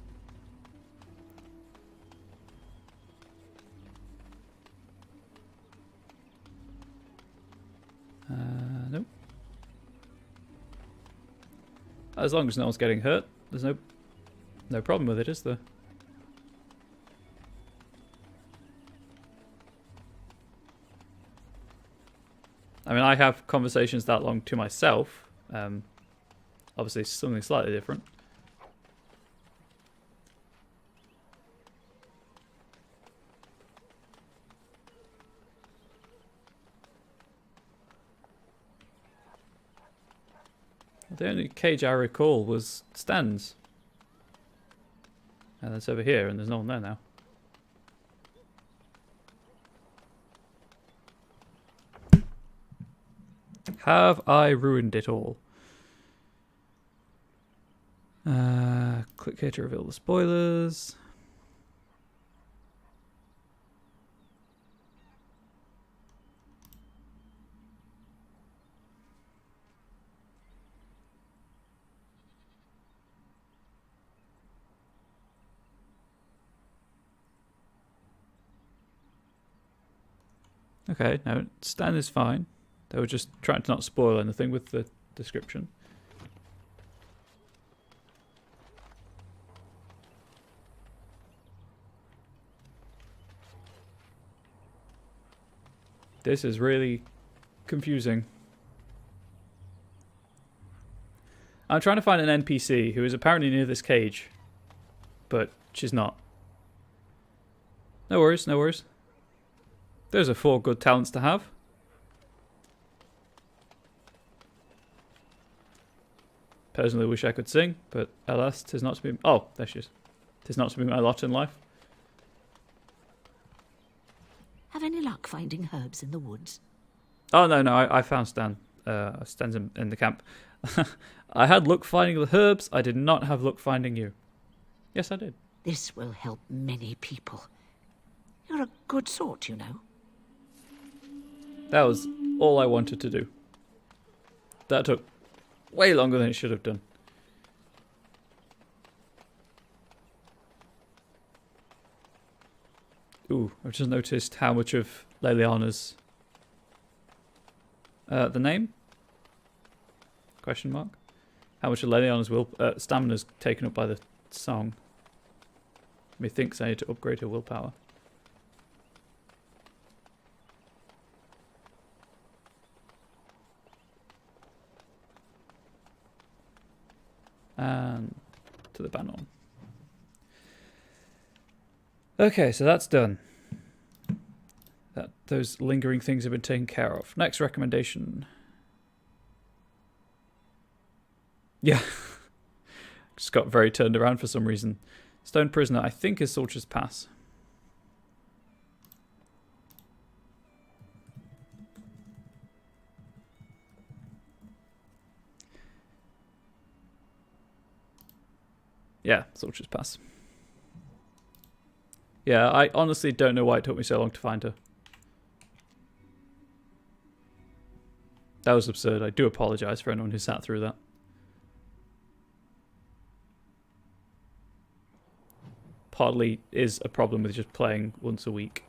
Nope. As long as no one's getting hurt, there's no problem with it, is there? I mean, I have conversations that long to myself. Obviously, something slightly different. The only cage I recall was Stan's. And that's over here, and there's no one there now. Have I ruined it all? Click here to reveal the spoilers. Okay, no, Stan is fine. They were just trying to not spoil anything with the description. This is really confusing. I'm trying to find an NPC who is apparently near this cage, but she's not. No worries, no worries. Those are 4 good talents to have. Personally wish I could sing, but alas, 'tis not to be... Oh, there she is. 'Tis not to be my lot in life. Have any luck finding herbs in the woods? Oh, no, I found Stan. Stan's in the camp. I had luck finding the herbs. I did not have luck finding you. Yes, I did. This will help many people. You're a good sort, you know. That was all I wanted to do. That took way longer than it should have done. Ooh, I've just noticed how much of Leliana's... the name? Question mark? How much of Leliana's stamina's taken up by the song. Methinks I need to upgrade her willpower. And to the Banon. Okay, so that's done. Those lingering things have been taken care of. Next recommendation. Yeah. Just got very turned around for some reason. Stone Prisoner, I think, is Soldier's Pass. Yeah, Soldier's Pass. Yeah, I honestly don't know why it took me so long to find her. That was absurd. I do apologise for anyone who sat through that. Partly is a problem with just playing once a week.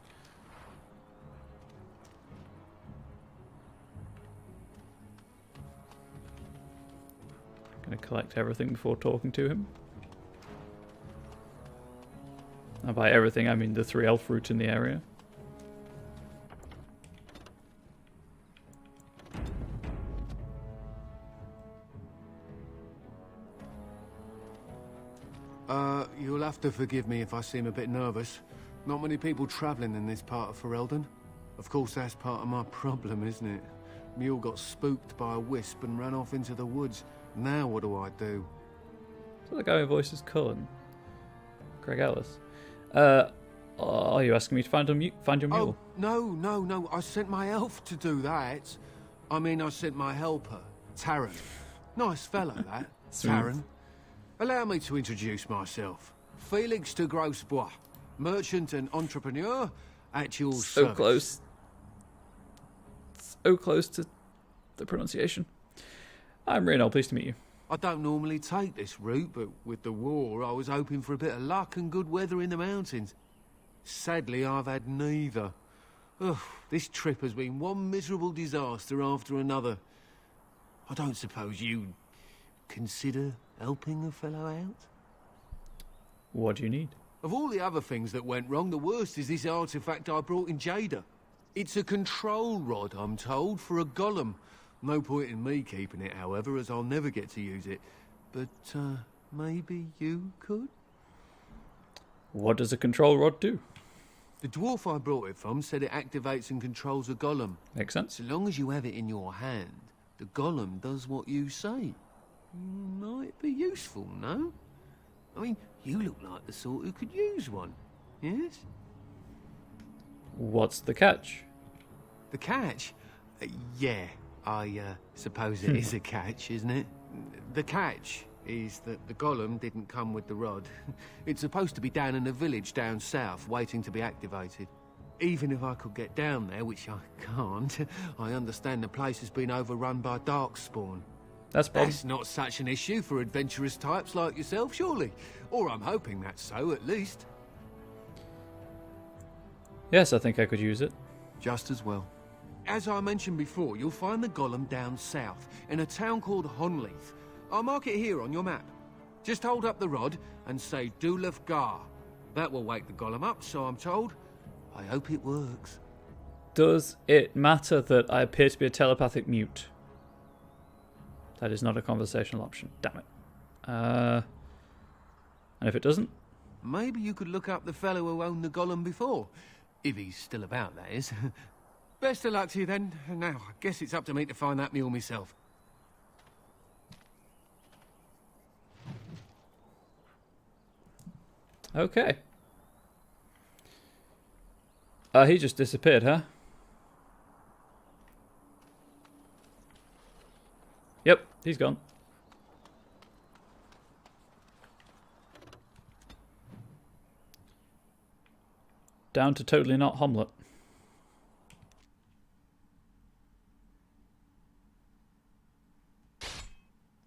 Gonna collect everything before talking to him. And by everything, I mean the 3 elf fruit in the area. You'll have to forgive me if I seem a bit nervous. Not many people travelling in this part of Ferelden. Of course, that's part of my problem, isn't it? Mule got spooked by a wisp and ran off into the woods. Now what do I do? So the guy who voices Cullen. Craig Ellis. Are you asking me to find your mule? Oh, no. I sent my elf to do that. I mean, I sent my helper, Taran. Nice fellow, that. Taran. Allow me to introduce myself. Felix de Grosbois, merchant and entrepreneur at your service. So close. So close to the pronunciation. I'm Reno, pleased to meet you. I don't normally take this route, but with the war, I was hoping for a bit of luck and good weather in the mountains. Sadly, I've had neither. Ugh, this trip has been one miserable disaster after another. I don't suppose you'd consider helping a fellow out? What do you need? Of all the other things that went wrong, the worst is this artifact I brought in Jada. It's a control rod, I'm told, for a golem. No point in me keeping it, however, as I'll never get to use it. But, maybe you could? What does a control rod do? The dwarf I brought it from said it activates and controls a golem. Makes sense. So long as you have it in your hand, the golem does what you say. Might be useful, no? I mean, you look like the sort who could use one, yes? What's the catch? The catch? Yeah, I suppose it is a catch, isn't it? The catch is that the golem didn't come with the rod. It's supposed to be down in a village down south, waiting to be activated. Even if I could get down there, which I can't, I understand the place has been overrun by darkspawn. That's not such an issue for adventurous types like yourself, surely. Or I'm hoping that's so, at least. Yes, I think I could use it. Just as well. As I mentioned before, you'll find the golem down south, in a town called Honleith. I'll mark it here on your map. Just hold up the rod and say Dulaf Gar. That will wake the golem up, so I'm told. I hope it works. Does it matter that I appear to be a telepathic mute? That is not a conversational option. Damn it. And if it doesn't? Maybe you could look up the fellow who owned the golem before. If he's still about, that is. Best of luck to you then. Now, I guess it's up to me to find that mule myself. Okay. He just disappeared, huh? Yep, he's gone. Down to totally not Homlet.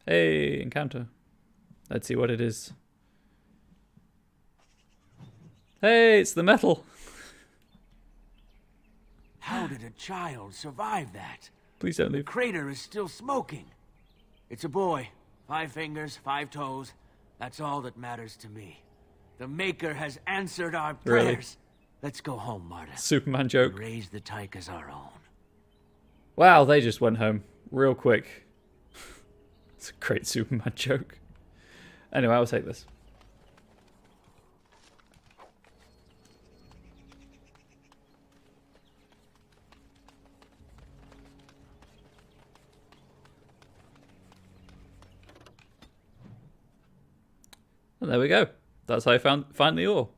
Hey, encounter. Let's see what it is. Hey, it's the metal. How did a child survive that? Please don't leave. The crater is still smoking. It's a boy. 5 fingers, 5 toes. That's all that matters to me. The Maker has answered our prayers. Really? Let's go home, Marta. Superman joke. Raise the tyke as our own. Wow, they just went home real quick. It's a great Superman joke. Anyway, I'll take this. And there we go. That's how I find the ore.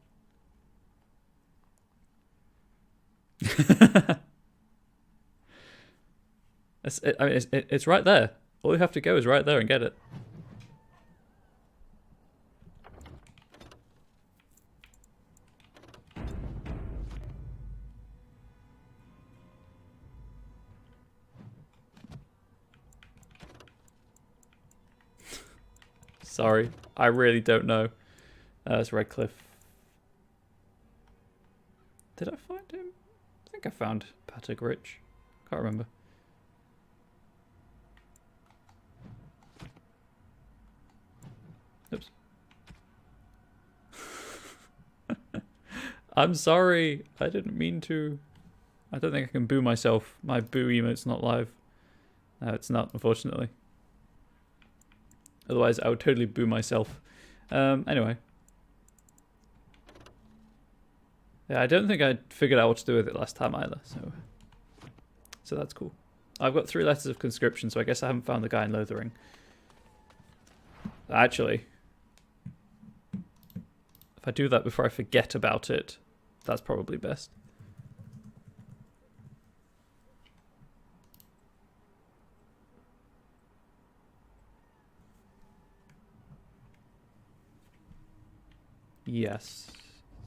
It's right there. All you have to go is right there and get it. Sorry, I really don't know. It's Redcliffe. Did I find him? I think I found Patrick Rich. Can't remember. Oops. I'm sorry. I didn't mean to. I don't think I can boo myself. My boo emote's not live. No, it's not, unfortunately. Otherwise, I would totally boo myself. Anyway. Yeah, I don't think I figured out what to do with it last time either, so that's cool. I've got 3 letters of conscription, so I guess I haven't found the guy in Lothering. Actually, if I do that before I forget about it, that's probably best. Yes.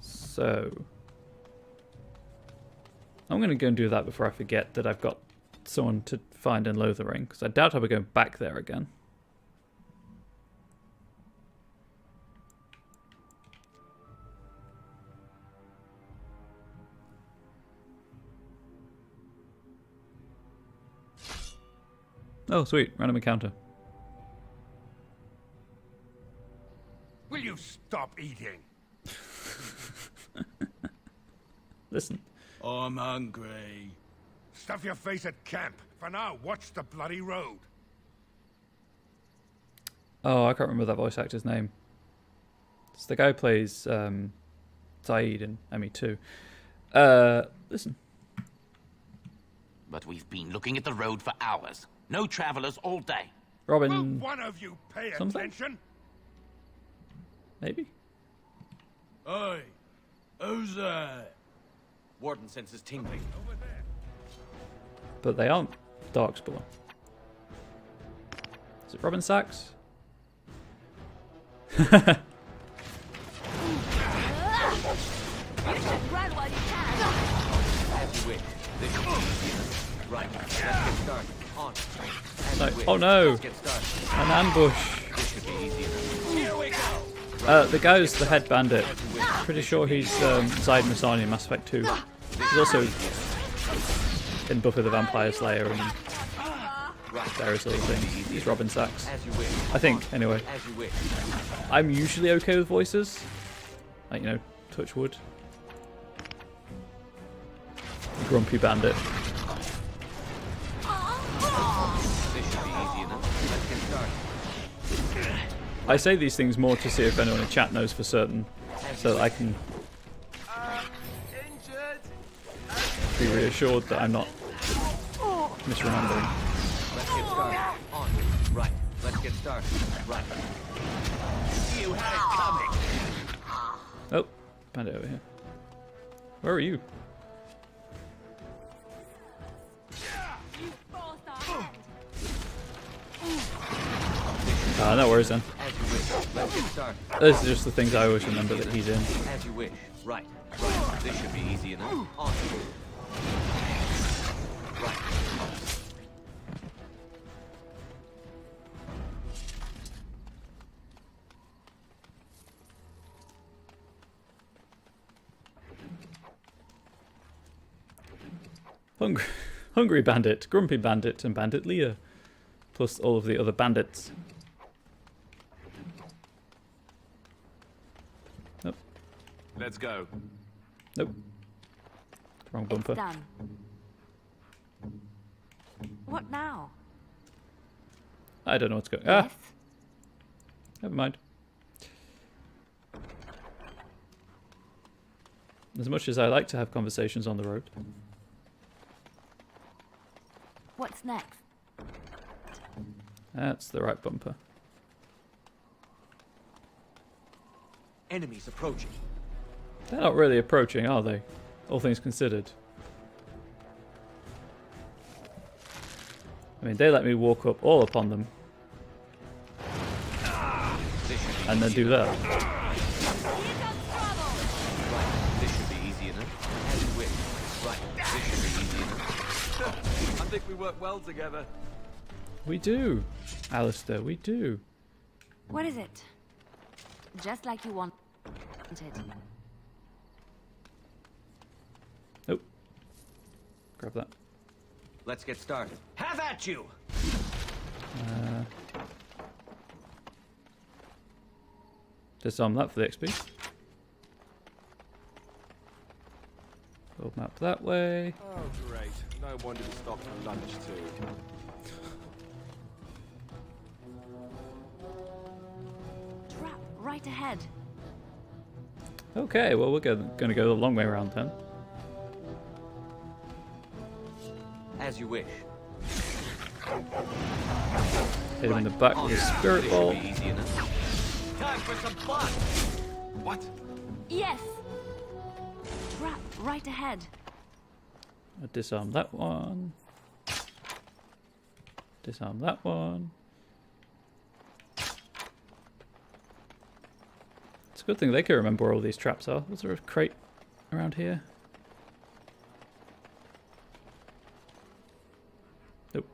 So I'm going to go and do that before I forget that I've got someone to find in Lothering, because I doubt I'll be going back there again. Oh, sweet. Random encounter. Will you stop eating? Listen. I'm hungry. Stuff your face at camp. For now, watch the bloody road. Oh, I can't remember that voice actor's name. It's the guy who plays Saeed in ME2. Listen. But we've been looking at the road for hours. No travelers all day. Robin. Will one of you pay attention? Maybe. Oi, who's that? Warden senses tingling. Over there. But they aren't Darkspawn. Is it Robin Sachs? You should run while you can. As you wish. This is easier. Right, let's get started. On. As No. you wish. Oh no! Let's get started. An ambush! This should be easier. Here we go! The guy's the head bandit. Pretty sure he's Zaid Masani in Mass Effect 2. He's also in Buffy the Vampire Slayer and various other things. He's Robin Sachs. I think, anyway. I'm usually okay with voices. Like, you know, touch wood. Grumpy bandit. This should be easy enough. Let's get started. I say these things more to see if anyone in chat knows for certain, so that I can be reassured that I'm not misremembering. Let's get started. On. Right. Let's get started. Right. You had it coming. Oh, bandit over here. Where are you? No worries then. As you wish. Let's get started. Those are just the things I always remember that he's in. As you wish. Right. Right. This should be easy enough. On. Right. Hungry Bandit, Grumpy Bandit, and Bandit Leah. Plus all of the other bandits. Nope. Let's go. Nope. Wrong bumper. It's done. What now? I don't know what's going on. Ah! Never mind. As much as I like to have conversations on the road. What's next? That's the right bumper. Enemies approaching. They're not really approaching, are they? All things considered. I mean, they let me walk up all upon them. And then do that. This should be easy enough. As you wish. Right, this should be easy enough. I think we work well together. We do, Alistair, we do. What is it? Just like you wanted. Nope. Grab that. Let's get started. Have at you! Disarm that for the XP. Build map that way. Oh, great. No wonder we stopped for lunch, too. Trap right ahead. Okay, well, we're going to go the long way around then. As you wish. Hit him in the back with a spirit ball. Time for some fun! What? Yes. Trap right ahead. I'll disarm that one. Disarm that one. It's a good thing they can remember where all these traps are. Was there a crate around here? Nope.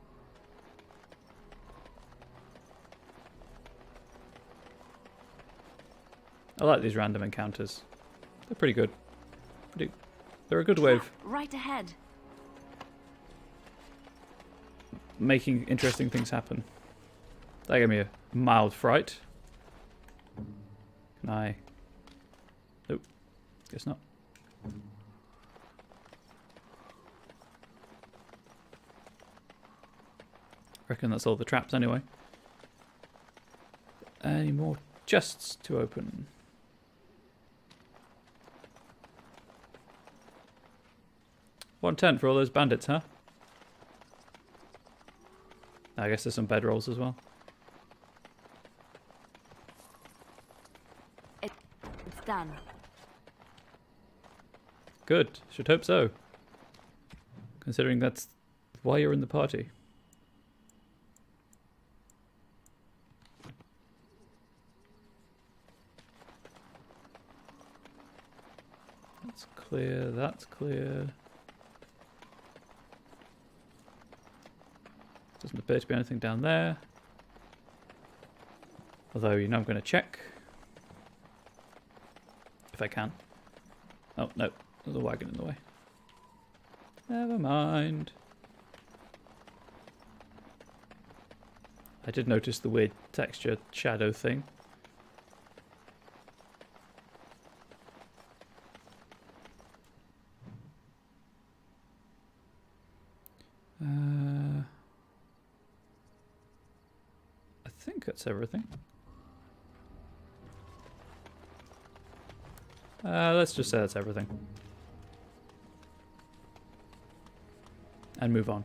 I like these random encounters. They're pretty good. They're a good way of Right ahead. making interesting things happen. That gave me a mild fright. Can I? Nope. Guess not. Reckon that's all the traps anyway. Any more chests to open? $110 for all those bandits, huh? I guess there's some bedrolls as well. It's done. Good. Should hope so. Considering that's why you're in the party. That's clear. That's clear. Doesn't appear to be anything down there. Although, you know, I'm going to check. If I can. Oh, no. There's a wagon in the way. Never mind. I did notice the weird texture shadow thing. I think that's everything. Let's just say that's everything. And move on.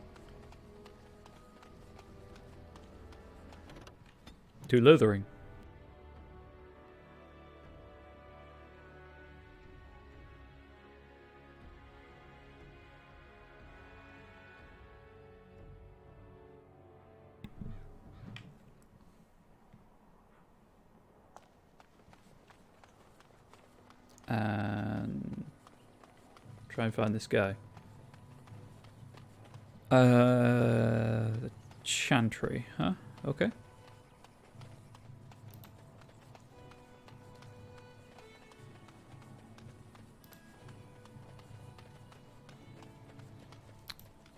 To Lothering. And try and find this guy. The Chantry, huh? Okay.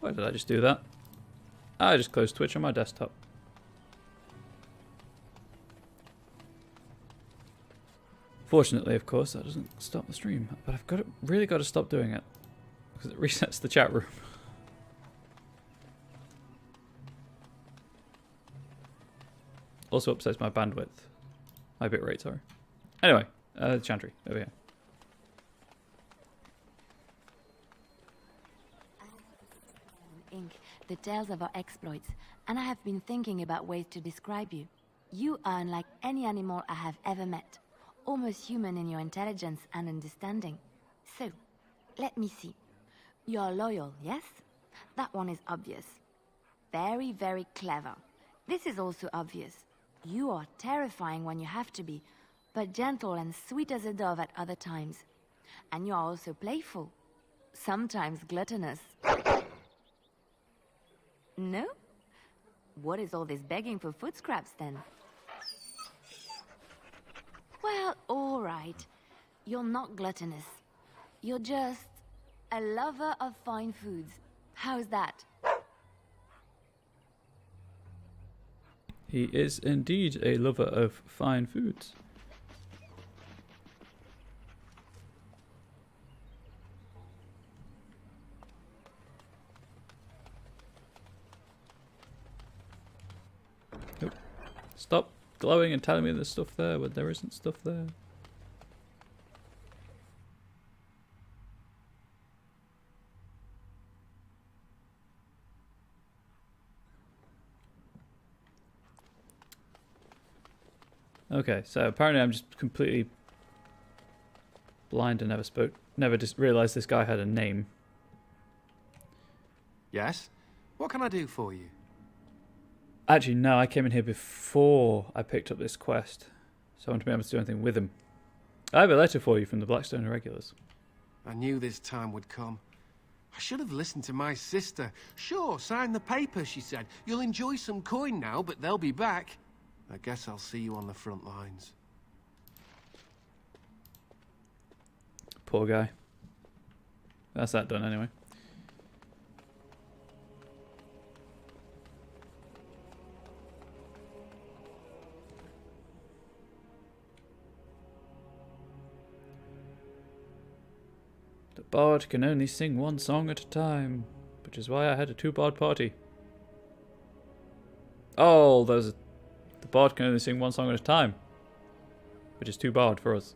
Why did I just do that? I just closed Twitch on my desktop. Fortunately, of course, that doesn't stop the stream. But I've really got to stop doing it. Because it resets the chat room. Also upsets my bandwidth. My bitrate, sorry. Anyway, Chantry, over here. the tales of our exploits, and I have been thinking about ways to describe you. You are unlike any animal I have ever met, almost human in your intelligence and understanding. So, let me see. You're loyal, yes? That one is obvious. Very, very clever. This is also obvious. You are terrifying when you have to be, but gentle and sweet as a dove at other times. And you are also playful. Sometimes gluttonous. No? What is all this begging for food scraps then? Well, all right. You're not gluttonous. You're just a lover of fine foods. How's that? He is indeed a lover of fine foods. Nope. Stop glowing and telling me there's stuff there when there isn't stuff there. Okay, so apparently I'm just completely blind and never just realised this guy had a name. Yes? What can I do for you? Actually, no, I came in here before I picked up this quest, so I want to be able to do anything with him. I have a letter for you from the Blackstone Irregulars. I knew this time would come. I should have listened to my sister. Sure, sign the paper, she said. You'll enjoy some coin now, but they'll be back. I guess I'll see you on the front lines. Poor guy. That's that done anyway. The bard can only sing one song at a time, which is why I had a two-bard party. Oh, the bard can only sing one song at a time, which is two bard for us.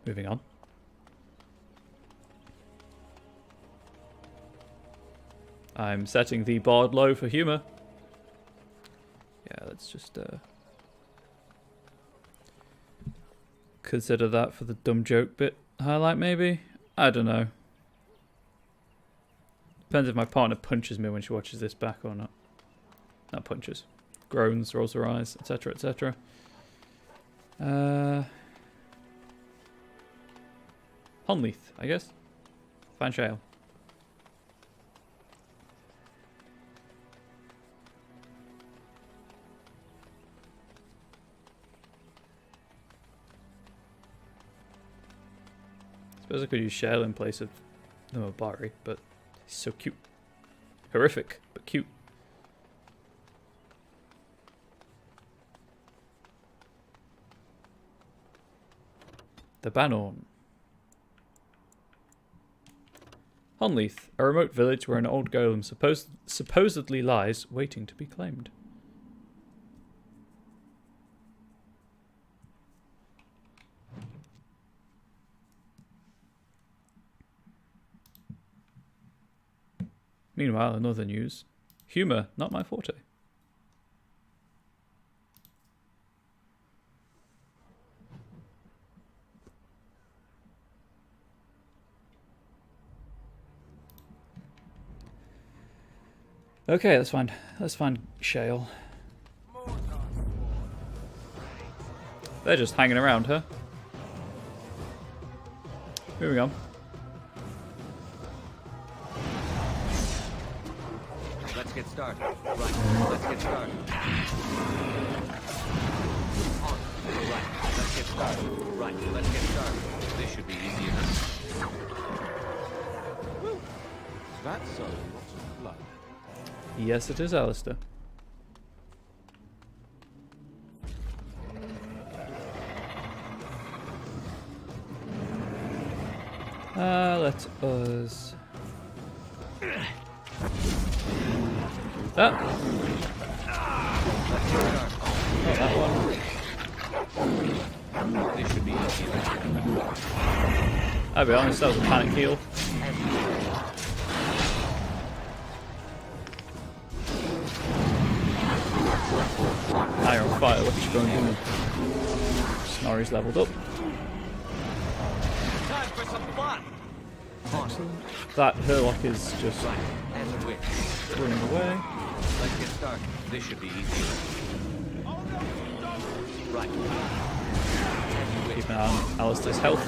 Moving on. I'm setting the bard low for humour. Yeah, let's just consider that for the dumb joke bit highlight, maybe? I don't know. Depends if my partner punches me when she watches this back or not. Not punches. Groans, rolls her eyes, etc, etc. Honleith, I guess. Fine shale. Suppose I could use shale in place of the Mobari, but he's so cute. Horrific, but cute. The Banorn. Honleith, a remote village where an old golem supposedly lies, waiting to be claimed. Meanwhile, in other news, humour, not my forte. Okay, let's find shale. They're just hanging around, huh? Moving on. Let's get started. Right, let's get started. Right, let's get started. Right, let's get started. This should be easy enough. That's a lot of blood. Yes, it is, Alistair. Let us... That. Oh, that one. This should be easy enough. I'll be honest, that was a panic heal. fire, what you going to do? Snorri's leveled up. Time for some fun. Excellent. That Herlock is just As you wish. running away. Let's get started. This should be easy. Right. Keep an eye on Alistair's health.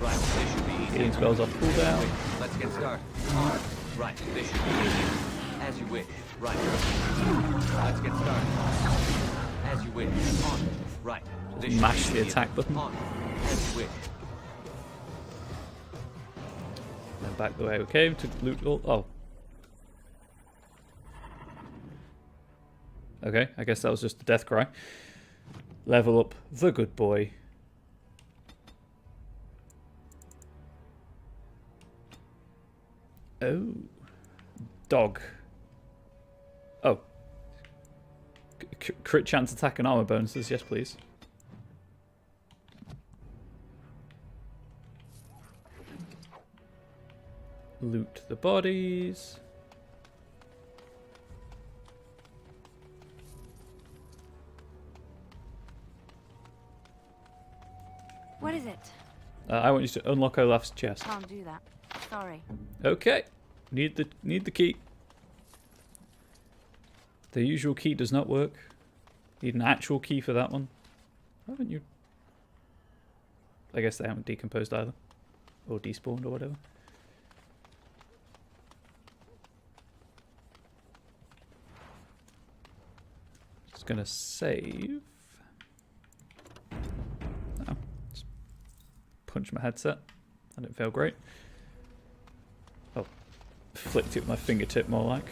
Right. This should be easy. Healing spells off cooldown. Let's get started. Right. This should be easy. As you wish. Right. Let's get started. As you wish. On. Right. This should Mash be the easy. attack button. On. As you wish. Then back the way we came to loot all. Oh. Okay, I guess that was just the death cry. Level up the good boy. Oh. Dog. Oh. Crit chance attack and armor bonuses, yes please. Loot the bodies. What is it? I want you to unlock Olaf's chest. Can't do that. Sorry. Okay. Need the key. The usual key does not work. Need an actual key for that one. Haven't you? I guess they haven't decomposed either. Or despawned or whatever. Just gonna save. Oh, just punch my headset. That didn't feel great. Oh, flicked it with my fingertip more like.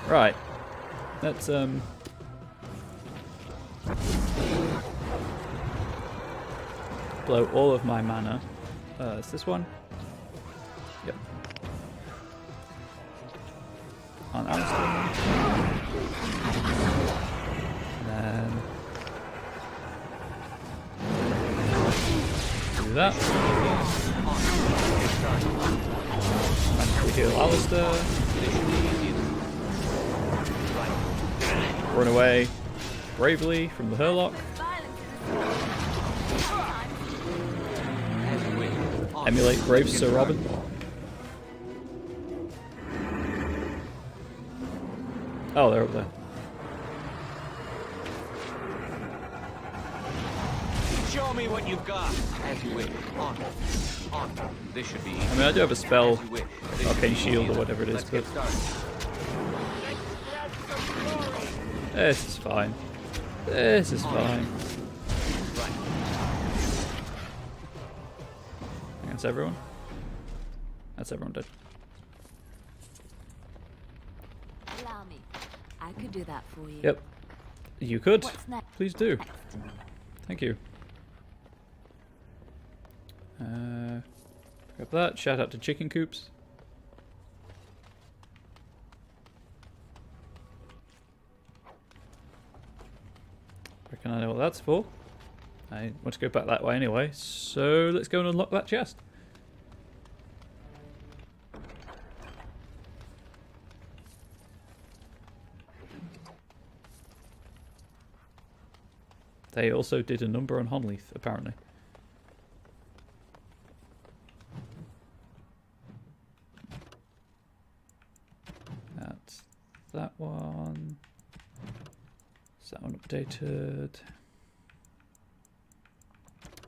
Right. Let's blow all of my mana. Is this one? Yep. On Alistair. And then do that. Magically heal Alistair. Run away bravely from the Herlock. Emulate brave Sir Robin. Oh, they're up there. Show me what you've got. As you wish. On. This should be easy. I mean, I do have a spell, Arcane Shield or whatever it is, but this is fine. This is fine. That's everyone. That's everyone dead. Allow me. I could do that for you. Yep. You could. What's next? Please do. Thank you. Grab that. Shout out to Chicken Coops. Reckon I know what that's for. I want to go back that way anyway, so let's go and unlock that chest. They also did a number on Honleith, apparently. That's that one. Is that one updated?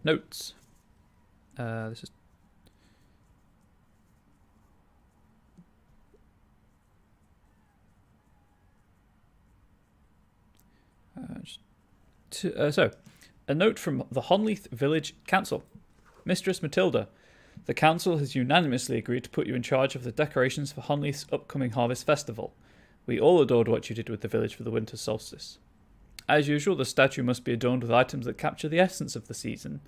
Notes. This is so a note from the Honleith Village Council. Mistress Matilda, the council has unanimously agreed to put you in charge of the decorations for Honleith's upcoming harvest festival. We all adored what you did with the village for the winter solstice. As usual, the statue must be adorned with items that capture the essence of the season.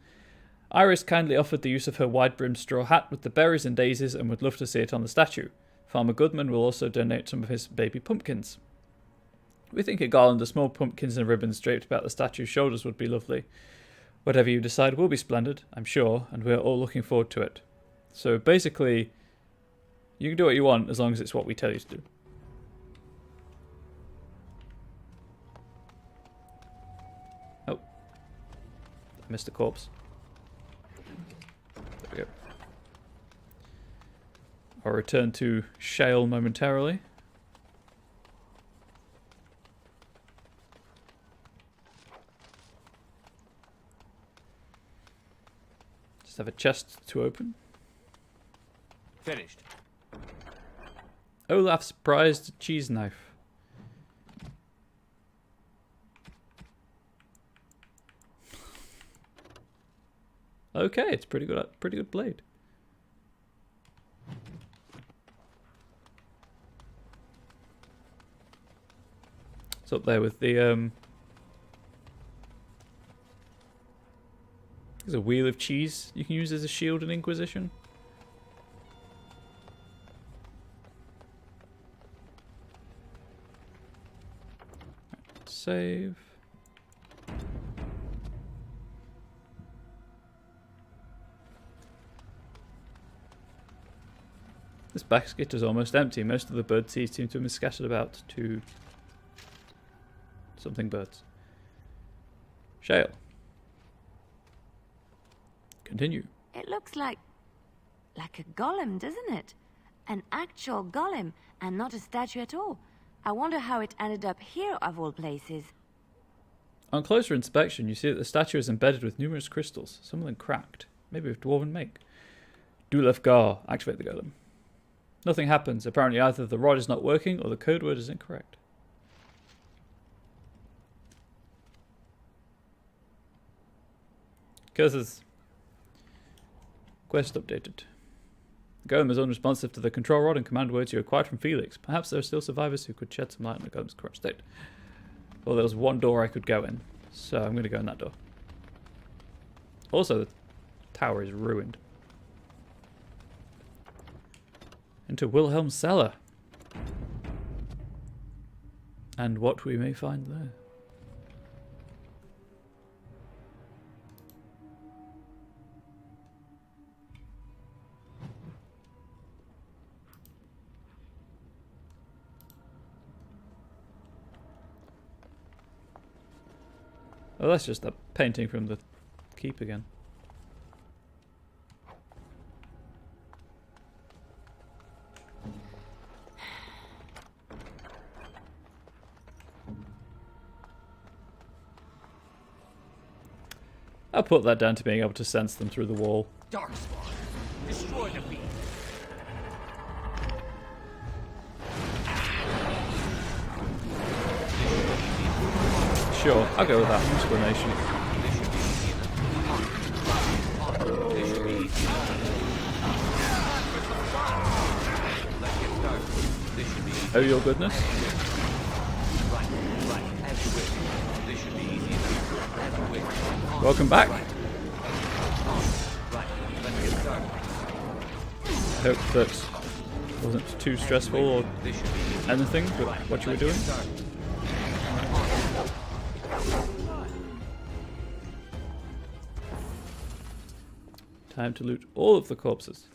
Iris kindly offered the use of her wide-brimmed straw hat with the berries and daisies and would love to see it on the statue. Farmer Goodman will also donate some of his baby pumpkins. We think a garland of small pumpkins and ribbons draped about the statue's shoulders would be lovely. Whatever you decide will be splendid, I'm sure, and we're all looking forward to it. So basically, you can do what you want as long as it's what we tell you to do. Missed a corpse. There we go. I'll return to Shale momentarily. Just have a chest to open. Finished. Olaf's prized cheese knife. Okay, it's pretty good blade. It's up there with the there's a wheel of cheese you can use as a shield in Inquisition. Save. This basket is almost empty. Most of the bird seeds seem to have been scattered about to something birds. Shale. Continue. It looks like a golem, doesn't it? An actual golem, and not a statue at all. I wonder how it ended up here, of all places. On closer inspection, you see that the statue is embedded with numerous crystals, some of them cracked, maybe of dwarven make. Dulef Gar, activate the golem. Nothing happens. Apparently either the rod is not working or the code word is incorrect. Curses. Quest updated. The golem is unresponsive to the control rod and command words you acquired from Felix. Perhaps there are still survivors who could shed some light on the golem's corrupt state. Well, there was one door I could go in, so I'm going to go in that door. Also, the tower is ruined. Into Wilhelm's cellar. And what we may find there. Oh, that's just a painting from the keep again. I'll put that down to being able to sense them through the wall. Darkspawn, destroy the beast. Sure, I'll go with that explanation. Oh, your goodness. Welcome back. Hope that wasn't too stressful or anything, but what you were doing. Time to loot all of the corpses.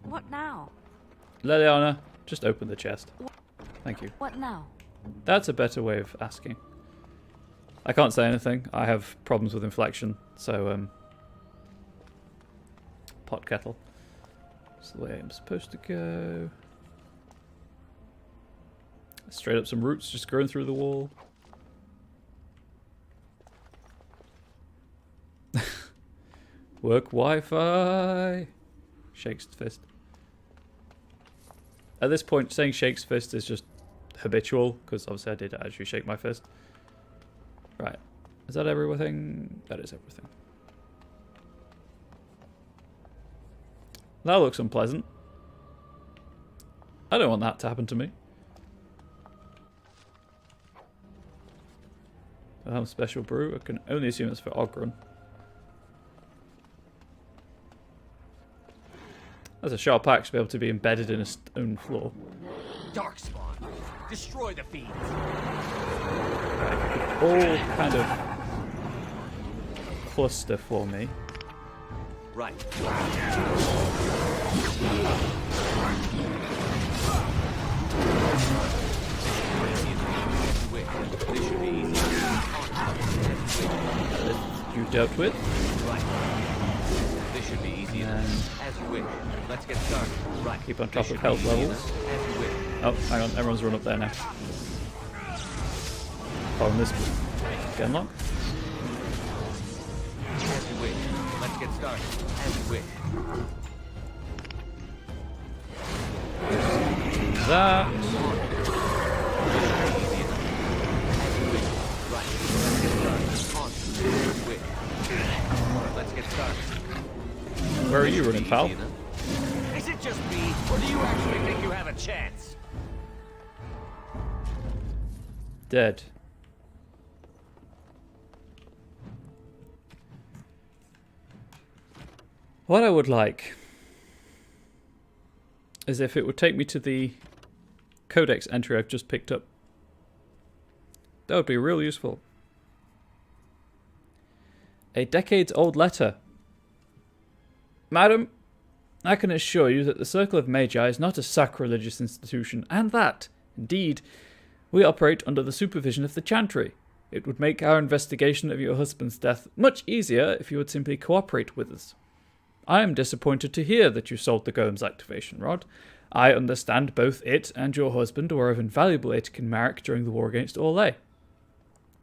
What now? Leliana, just open the chest. Thank you. What now? That's a better way of asking. I can't say anything. I have problems with inflection, so pot kettle. That's the way I'm supposed to go. Straight up some roots just growing through the wall. Work Wi-Fi. Shakes fist. At this point, saying shakes fist is just habitual, because obviously I did actually shake my fist. Right. Is that everything? That is everything. That looks unpleasant. I don't want that to happen to me. Special brew. I can only assume it's for Ogren. That's a sharp axe to be able to be embedded in a stone floor. Darkspawn, destroy the fiend. All kind of cluster for me. Right. This should be easy. You dealt with. Right. This should be easy enough. As you wish. Let's get started. Right. Keep on top of health levels. Oh, hang on. Everyone's run up there now. Oh, and this get unlocked. As you wish. Let's get started. As you wish. That. Let's get started. Where are you running, pal? Is it just me, or do you actually think you have a chance? Dead. What I would like is if it would take me to the codex entry I've just picked up. That would be real useful. A decades-old letter. Madam, I can assure you that the Circle of Magi is not a sacrilegious institution, and that, indeed, we operate under the supervision of the Chantry. It would make our investigation of your husband's death much easier if you would simply cooperate with us. I am disappointed to hear that you sold the Golem's activation rod. I understand both it and your husband were of invaluable aid to King Marek during the war against Orlais.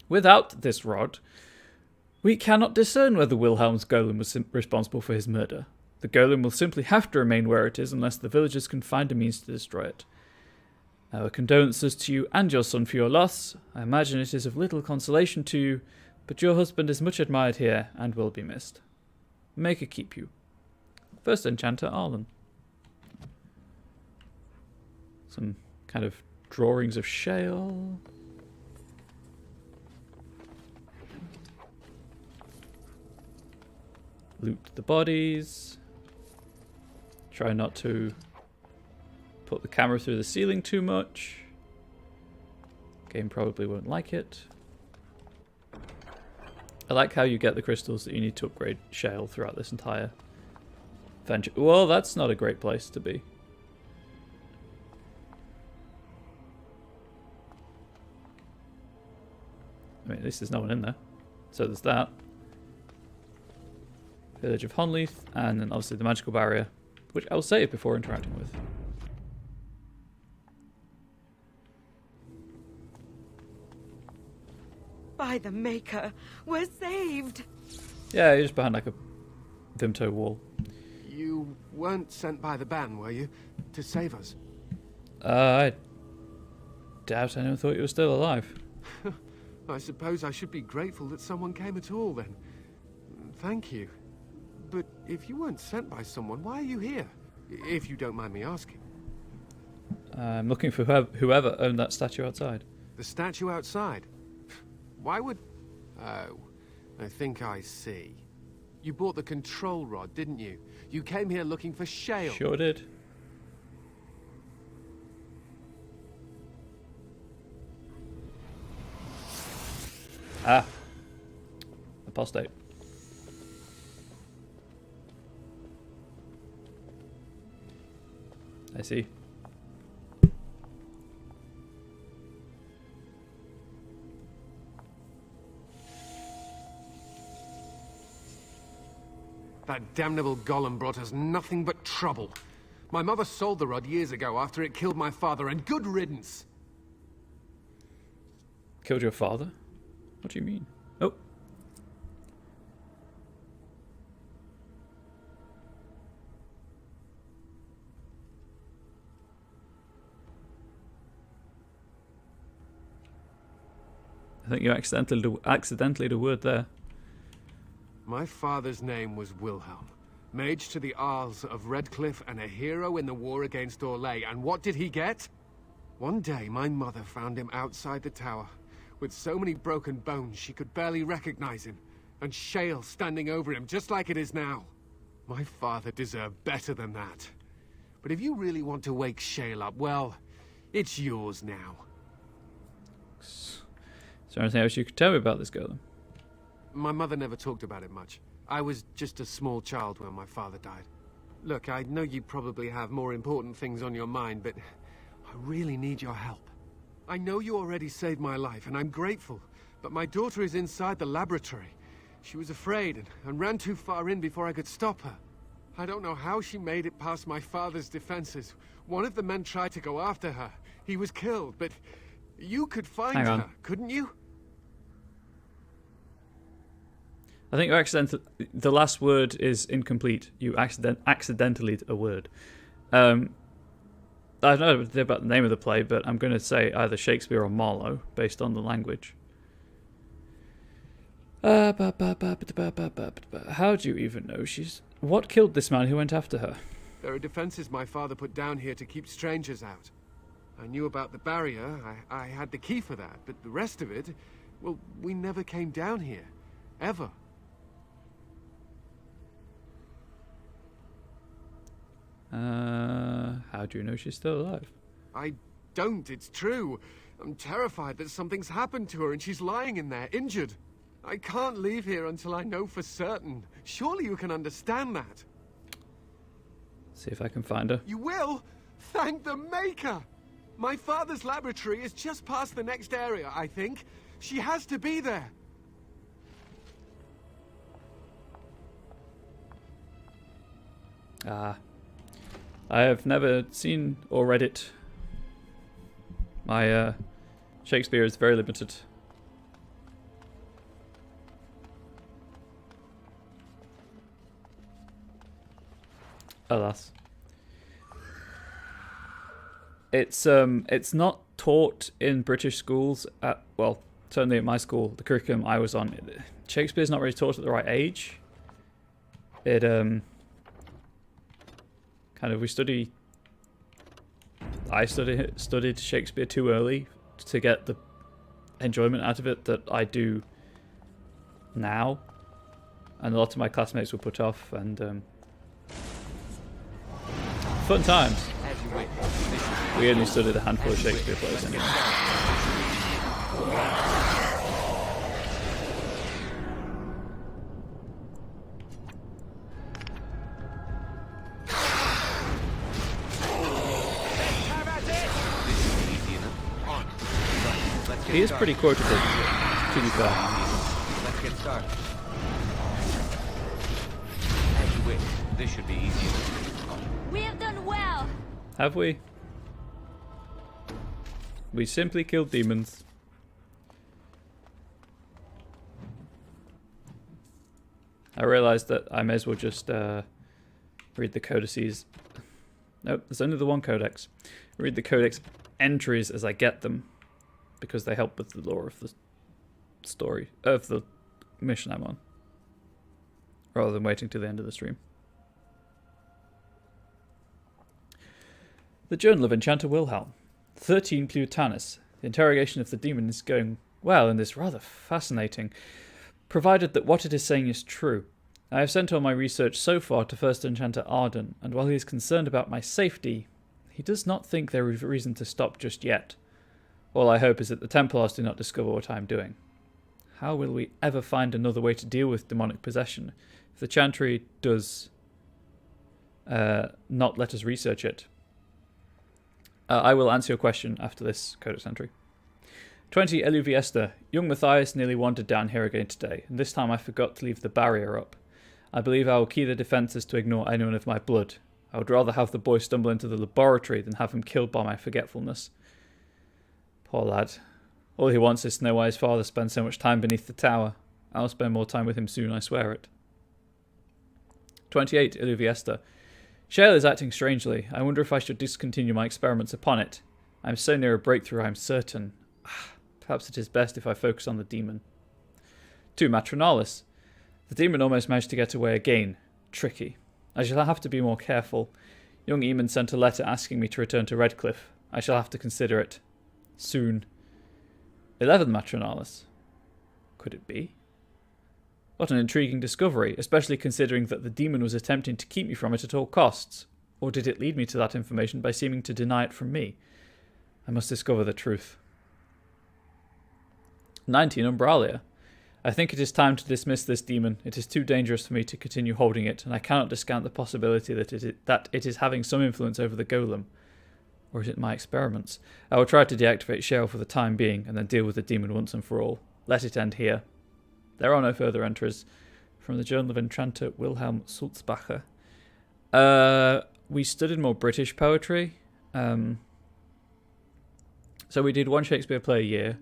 Without this rod, we cannot discern whether Wilhelm's golem was responsible for his murder. The golem will simply have to remain where it is unless the villagers can find a means to destroy it. Our condolences to you and your son for your loss. I imagine it is of little consolation to you, but your husband is much admired here and will be missed. May it keep you. First Enchanter Arlen. Some kind of drawings of shale. Loot the bodies. Try not to put the camera through the ceiling too much. Game probably won't like it. I like how you get the crystals that you need to upgrade shale throughout this entire venture. Well, that's not a great place to be. I mean, at least there's no one in there. So there's that. Village of Honleith, and then obviously the magical barrier, which I'll save before interacting with. By the Maker, we're saved! Yeah, you're just behind like a Vimto wall. You weren't sent by the ban, were you? To save us? I doubt anyone thought you were still alive. I suppose I should be grateful that someone came at all, then. Thank you. But if you weren't sent by someone, why are you here? If you don't mind me asking. I'm looking for whoever owned that statue outside. The statue outside? Why would... Oh, I think I see. You bought the control rod, didn't you? You came here looking for shale. Sure did. Ah. Apostate. I see. That damnable golem brought us nothing but trouble. My mother sold the rod years ago after it killed my father, and good riddance. Killed your father? What do you mean? Oh. I think you accidentally the word there. My father's name was Wilhelm, Mage to the Isles of Redcliffe and a hero in the war against Orlais. And what did he get? One day, my mother found him outside the tower, with so many broken bones she could barely recognize him, and shale standing over him just like it is now. My father deserved better than that. But if you really want to wake shale up, well, it's yours now. Is there anything else you could tell me about this golem? My mother never talked about it much. I was just a small child when my father died. Look, I know you probably have more important things on your mind, but I really need your help. I know you already saved my life, and I'm grateful, but my daughter is inside the laboratory. She was afraid and ran too far in before I could stop her. I don't know how she made it past my father's defenses. One of the men tried to go after her. He was killed, but you could find Hang on. her, couldn't you? I think you the last word is incomplete. You accidentally a word. I don't know about the name of the play, but I'm going to say either Shakespeare or Marlowe, based on the language. How do you even know she's... What killed this man who went after her? There are defenses my father put down here to keep strangers out. I knew about the barrier, I had the key for that, but the rest of it... Well, we never came down here. Ever. How do you know she's still alive? I don't, it's true. I'm terrified that something's happened to her and she's lying in there, injured. I can't leave here until I know for certain. Surely you can understand that. See if I can find her. You will? Thank the Maker! My father's laboratory is just past the next area, I think. She has to be there. I have never seen or read it. My Shakespeare is very limited. Alas. It's not taught in British schools at, well, certainly at my school, the curriculum I was on. Shakespeare's not really taught at the right age. It kind of I studied Shakespeare too early to get the enjoyment out of it that I do now, and a lot of my classmates were put off, and fun times. We only studied a handful of Shakespeare plays anyway. He is pretty quotable, to be fair. Let's get started. As you wish. This should be easy enough. We have done well. Have we? We simply killed demons. I realised that I may as well just read the codices. Nope, there's only the one codex. Read the codex entries as I get them, because they help with the lore of the story, of the mission I'm on, rather than waiting to the end of the stream. The Journal of Enchanter Wilhelm. 13 Plutanus. The interrogation of the demon is going well and is rather fascinating, provided that what it is saying is true. I have sent all my research so far to First Enchanter Arden, and while he is concerned about my safety, he does not think there is reason to stop just yet. All I hope is that the Templars do not discover what I am doing. How will we ever find another way to deal with demonic possession if the Chantry does not let us research it? I will answer your question after this codex entry. 20 Eluviesta. Young Matthias nearly wandered down here again today, and this time I forgot to leave the barrier up. I believe I will key the defences to ignore anyone of my blood. I would rather have the boy stumble into the laboratory than have him killed by my forgetfulness. Poor lad. All he wants is to know why his father spends so much time beneath the tower. I'll spend more time with him soon, I swear it. 28 Eluviesta. Shale is acting strangely. I wonder if I should discontinue my experiments upon it. I am so near a breakthrough, I am certain. Perhaps it is best if I focus on the demon. 2 Matronalis. The demon almost managed to get away again. Tricky. I shall have to be more careful. Young Eamon sent a letter asking me to return to Redcliffe. I shall have to consider it. Soon. 11 Matronalis. Could it be? What an intriguing discovery, especially considering that the demon was attempting to keep me from it at all costs. Or did it lead me to that information by seeming to deny it from me? I must discover the truth. 19 Umbralia. I think it is time to dismiss this demon. It is too dangerous for me to continue holding it, and I cannot discount the possibility that it is having some influence over the golem. Or is it my experiments? I will try to deactivate Shell for the time being and then deal with the demon once and for all. Let it end here. There are no further entries. From the Journal of Enchanter Wilhelm Sulzbacher. We studied more British poetry. So we did one Shakespeare play a year.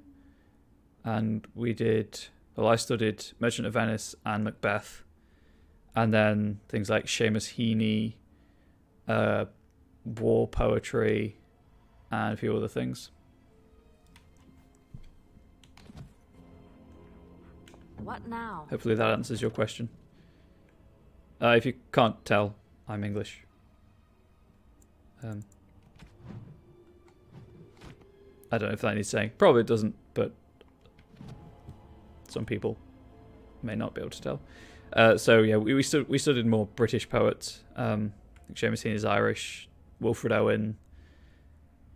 And we did... Well, I studied Merchant of Venice and Macbeth. And then things like Seamus Heaney, war poetry, and a few other things. What now? Hopefully that answers your question. If you can't tell, I'm English. I don't know if that needs saying. Probably it doesn't, but some people may not be able to tell. So yeah, we studied more British poets. Seamus Heaney is Irish. Wilfred Owen.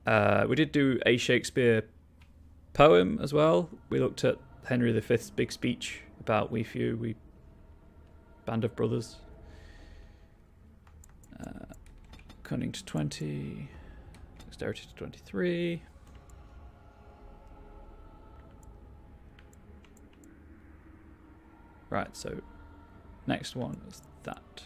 We did do a Shakespeare poem as well. We looked at Henry V's big speech about we few, band of brothers. Cunning to 20, dexterity to 23. Right, so next one is that.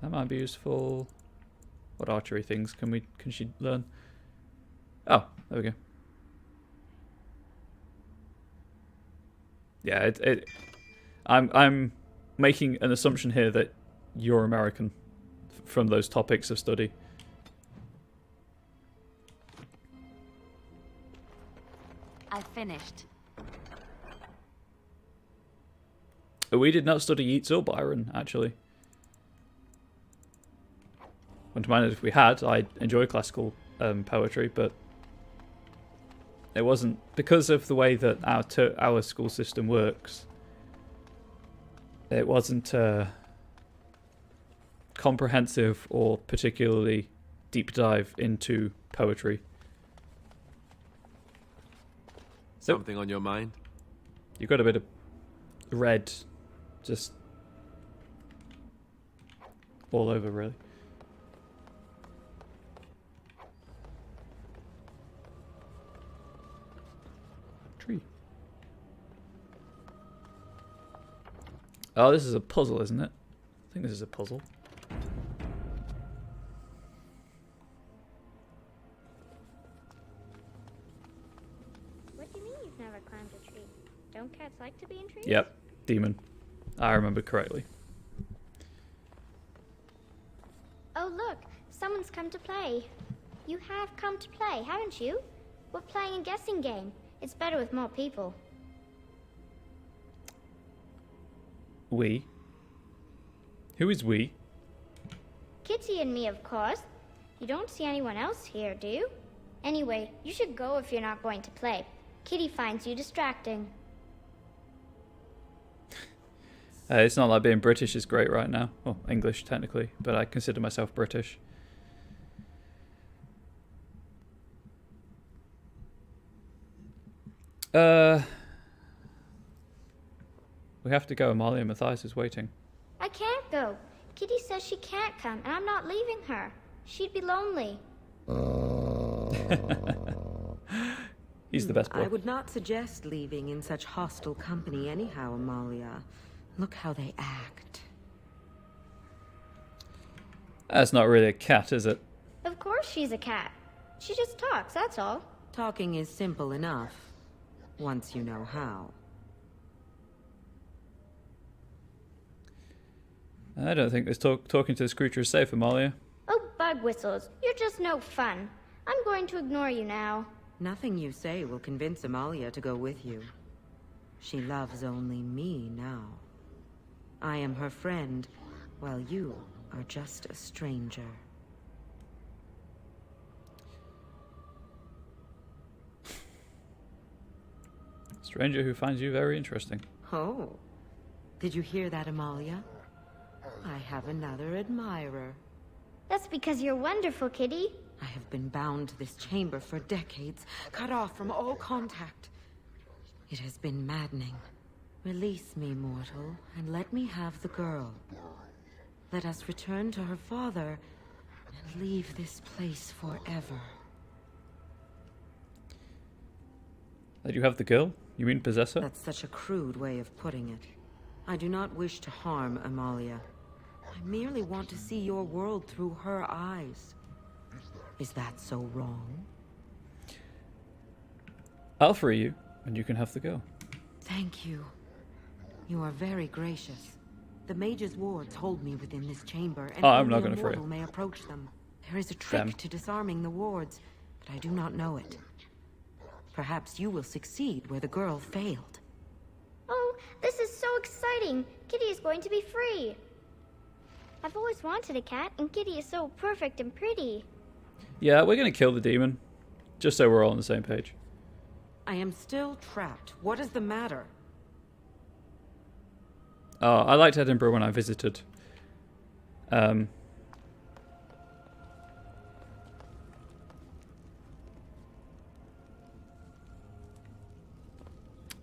That might be useful. What archery things can she learn? Oh, there we go. Yeah, I'm making an assumption here that you're American from those topics of study. I finished. We did not study Yeats or Byron, actually. Wouldn't mind if we had. I enjoy classical poetry, but it wasn't because of the way that our school system works. It wasn't comprehensive or particularly deep dive into poetry. Something on your mind? You got a bit of red, just all over, really. Tree. Oh, this is a puzzle, isn't it? I think this is a puzzle. What do you mean you've never climbed a tree? Don't cats like to be in trees? Yep, demon. I remember correctly. Oh, look, someone's come to play. You have come to play, haven't you? We're playing a guessing game. It's better with more people. We? Who is we? Kitty and me, of course. You don't see anyone else here, do you? Anyway, you should go if you're not going to play. Kitty finds you distracting. It's not like being British is great right now. Well, English, technically, but I consider myself British. We have to go. Amalia Matthias is waiting. I can't go. Kitty says she can't come, and I'm not leaving her. She'd be lonely. He's the best boy. I would not suggest leaving in such hostile company anyhow, Amalia. Look how they act. That's not really a cat, is it? Of course she's a cat. She just talks, that's all. Talking is simple enough, once you know how. I don't think this talking to this creature is safe, Amalia. Oh, bug whistles. You're just no fun. I'm going to ignore you now. Nothing you say will convince Amalia to go with you. She loves only me now. I am her friend, while you are just a stranger. Stranger who finds you very interesting. Oh, did you hear that, Amalia? I have another admirer. That's because you're wonderful, Kitty. I have been bound to this chamber for decades, cut off from all contact. It has been maddening. Release me, mortal, and let me have the girl. Let us return to her father and leave this place forever. Let you have the girl? You mean possess her? That's such a crude way of putting it. I do not wish to harm Amalia. I merely want to see your world through her eyes. Is that so wrong? I'll free you, and you can have the girl. Thank you. You are very gracious. The mage's wards hold me within this chamber, and I'm not only gonna a free mortal may approach them. There is a trick Damn. to disarming the wards, but I do not know it. Perhaps you will succeed where the girl failed. Oh, this is so exciting! Kitty is going to be free! I've always wanted a cat, and Kitty is so perfect and pretty. Yeah, we're gonna kill the demon. Just so we're all on the same page. I am still trapped. What is the matter? Oh, I liked Edinburgh when I visited.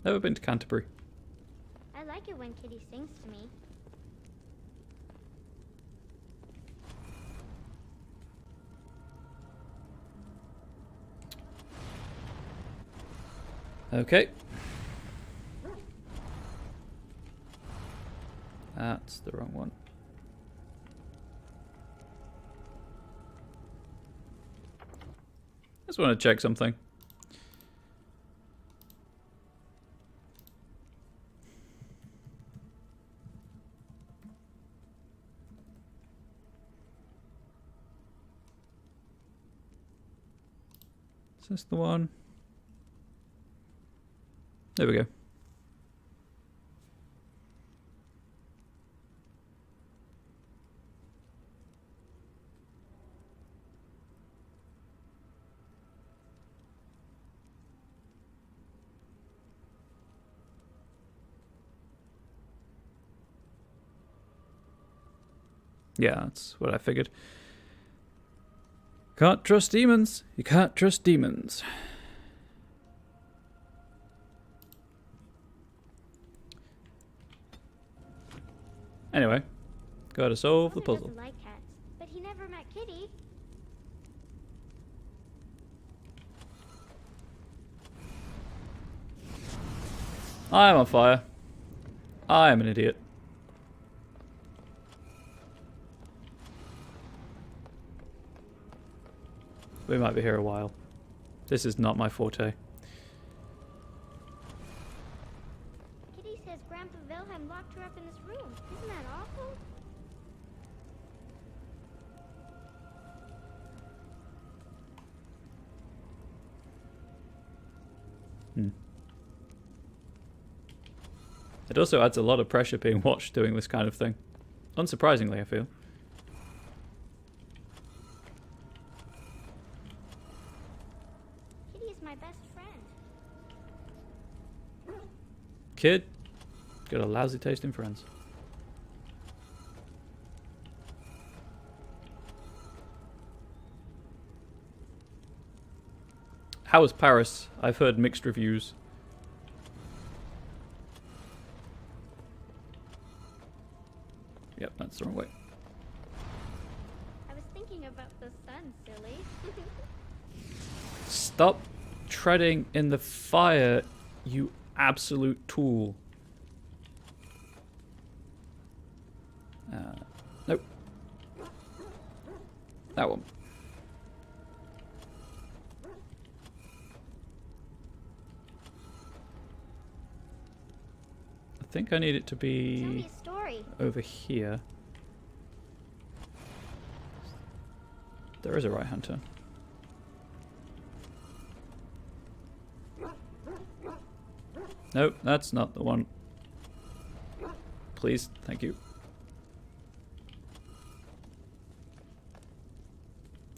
Never been to Canterbury. I like it when Kitty sings to me. Okay. That's the wrong one. Just want to check something. Is this the one? There we go. Yeah, that's what I figured. Can't trust demons. You can't trust demons. Anyway, gotta solve the puzzle. Doesn't like cats, but he never met Kitty. I am on fire. I am an idiot. We might be here a while. This is not my forte. Kitty says Grandpa Wilhelm locked her up in this room. Isn't that awful? It also adds a lot of pressure being watched doing this kind of thing. Unsurprisingly, I feel. Kitty is my best friend. Kid, got a lousy taste in friends. How was Paris? I've heard mixed reviews. Yep, that's the wrong way. I was thinking about the sun, silly. Stop treading in the fire, you absolute tool. Nope. That one. I think I need it to Tell me be a story. over here. There is a right hand turn. Nope, that's not the one. Please, thank you.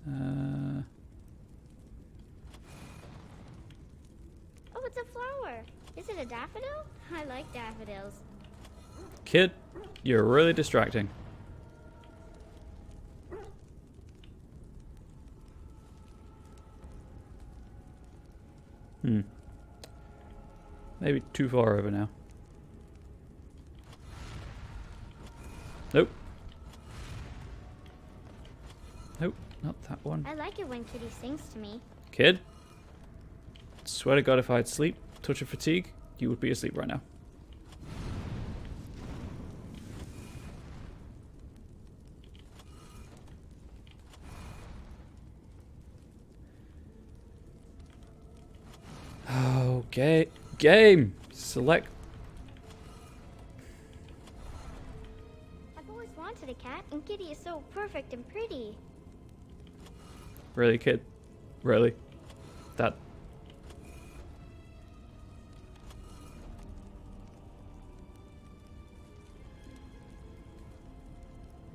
Oh, it's a flower. Is it a daffodil? I like daffodils. Kid, you're really distracting. Maybe too far over now. Nope. Nope, not that one. I like it when Kitty sings to me. Kid? Swear to God, if I had sleep, touch of fatigue, you would be asleep right now. Okay. Game! Select. I've always wanted a cat, and Kitty is so perfect and pretty. Really, kid? Really? That...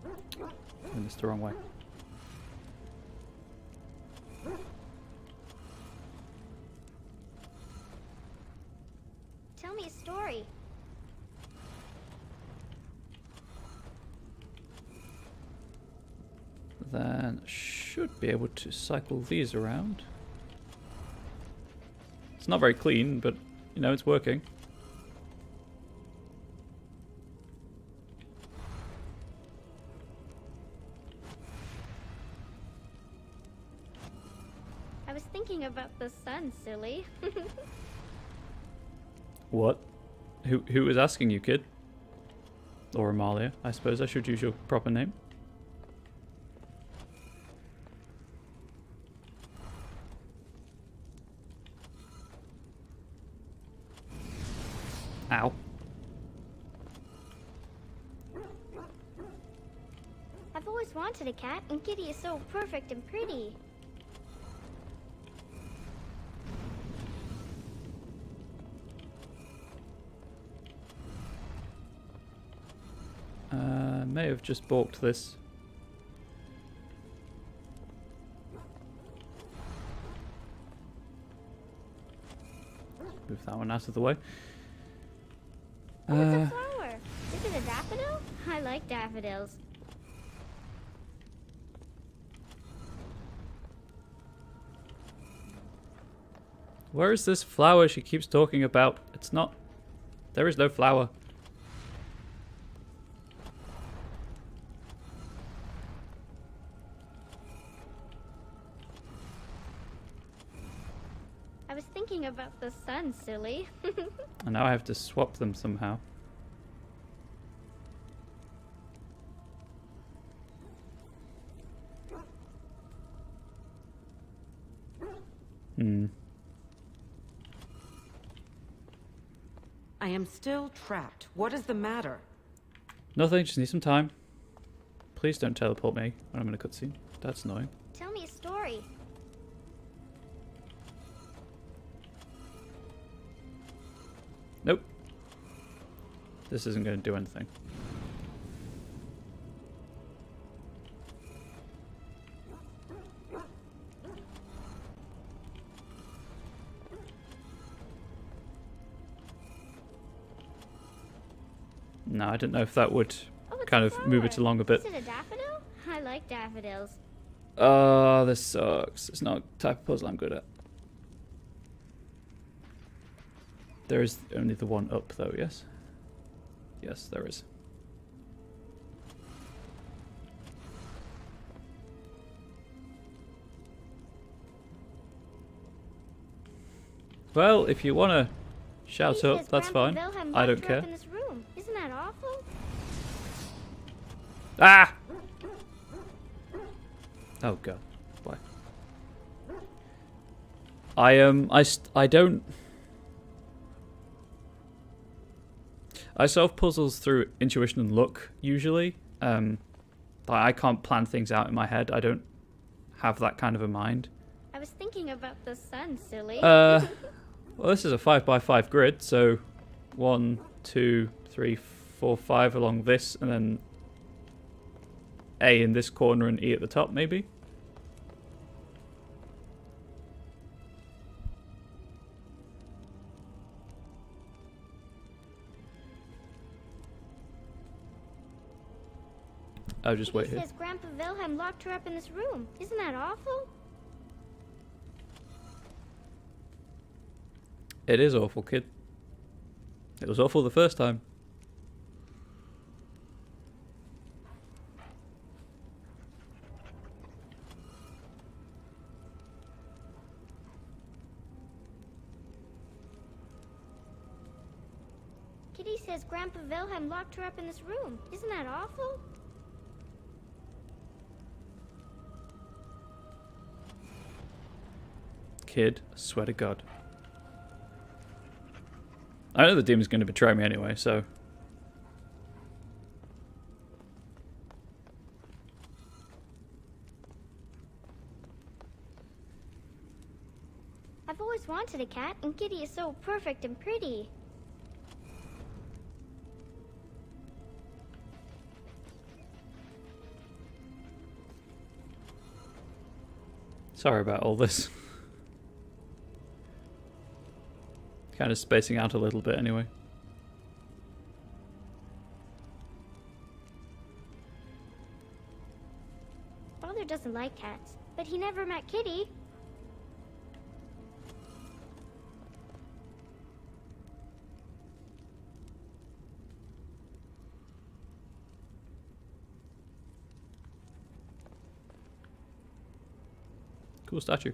I missed the wrong way. Tell me a story. Then should be able to cycle these around. It's not very clean, but you know, it's working. I was thinking about the sun, silly. What? Who was asking you, kid? Or Amalia, I suppose I should use your proper name. Ow. I've always wanted a cat, and Kitty is so perfect and pretty. May have just balked this. Move that one out of the way. Oh, it's a flower. Is it a daffodil? I like daffodils. Where is this flower she keeps talking about? It's not... There is no flower. I was thinking about the sun, silly. And now I have to swap them somehow. I am still trapped. What is the matter? Nothing, just need some time. Please don't teleport me when I'm in a cutscene. That's annoying. Tell me a story. Nope. This isn't going to do anything. No, I didn't know if that would kind of move it along a bit. Is it a daffodil? I like daffodils. Oh, this sucks. It's not a type of puzzle I'm good at. There is only the one up though, yes? Yes, there is. Well, if you want to shout up, that's fine. I don't care. Isn't that awful? Ah! Oh god, why? I don't... I solve puzzles through intuition and luck, usually. I can't plan things out in my head. I don't have that kind of a mind. I was thinking about the sun, silly. Well, this is a 5x5 grid, so 1, 2, 3, 4, 5 along this, and then A in this corner and E at the top, maybe? I'll just wait here. It says Grandpa Wilhelm locked her up in this room. Isn't that awful? It is awful, kid. It was awful the first time. Kitty says Grandpa Wilhelm locked her up in this room. Isn't that awful? Kid, I swear to God. I know the demon's going to betray me anyway, so... I've always wanted a cat, and Kitty is so perfect and pretty. Sorry about all this. Kind of spacing out a little bit anyway. Father doesn't like cats, but he never met Kitty. Cool statue.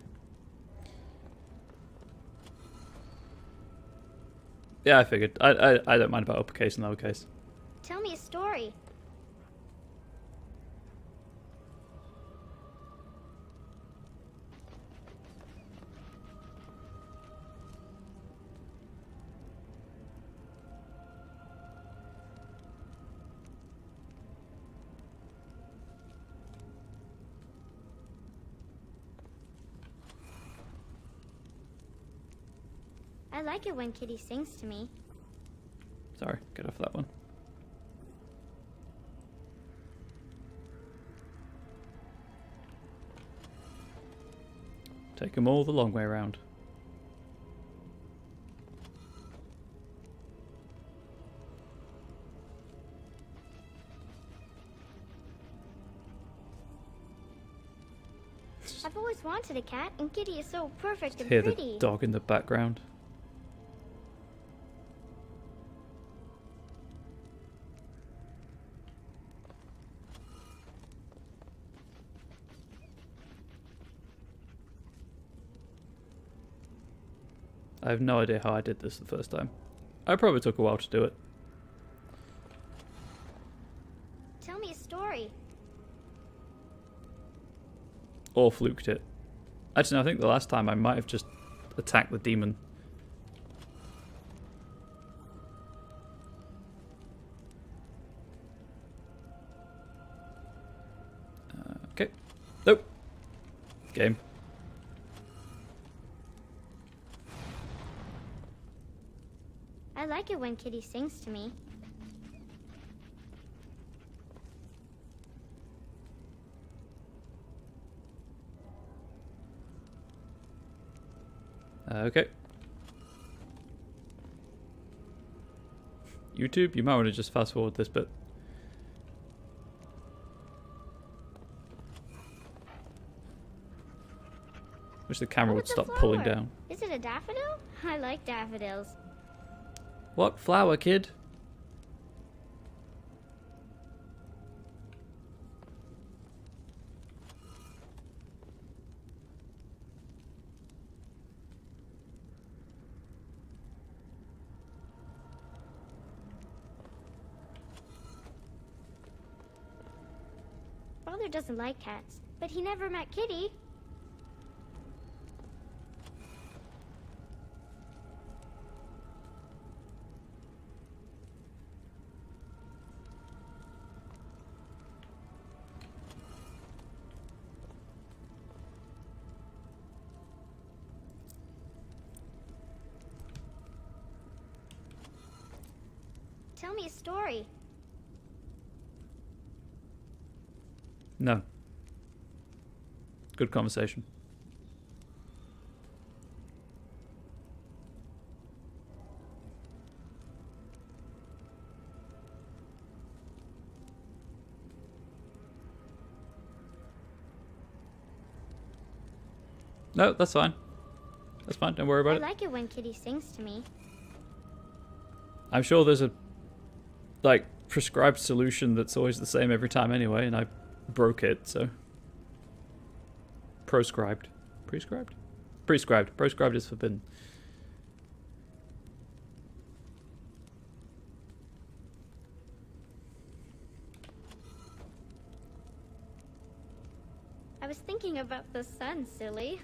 Yeah, I figured. I don't mind about uppercase and lowercase. Tell me a story. I like it when Kitty sings to me. Sorry, get off that one. Take them all the long way around. I've always wanted a cat, and Kitty is so perfect and Hear pretty. the dog in the background. I have no idea how I did this the first time. I probably took a while to do it. Tell me a story. Or fluked it. Actually, no, I think the last time I might have just attacked the demon. Okay. Nope. Game. I like it when Kitty sings to me. Okay. YouTube, you might want to just fast forward this bit. Wish the camera would stop pulling down. Is it a daffodil? I like daffodils. What flower, kid? Father doesn't like cats, but he never met Kitty. Tell me a story. No. Good conversation. No, that's fine. That's fine. Don't worry about it. I like it when Kitty sings to me. I'm sure there's a like prescribed solution that's always the same every time anyway, and I broke it, so proscribed. Prescribed? Prescribed. Proscribed is forbidden. I was thinking about the sun, silly.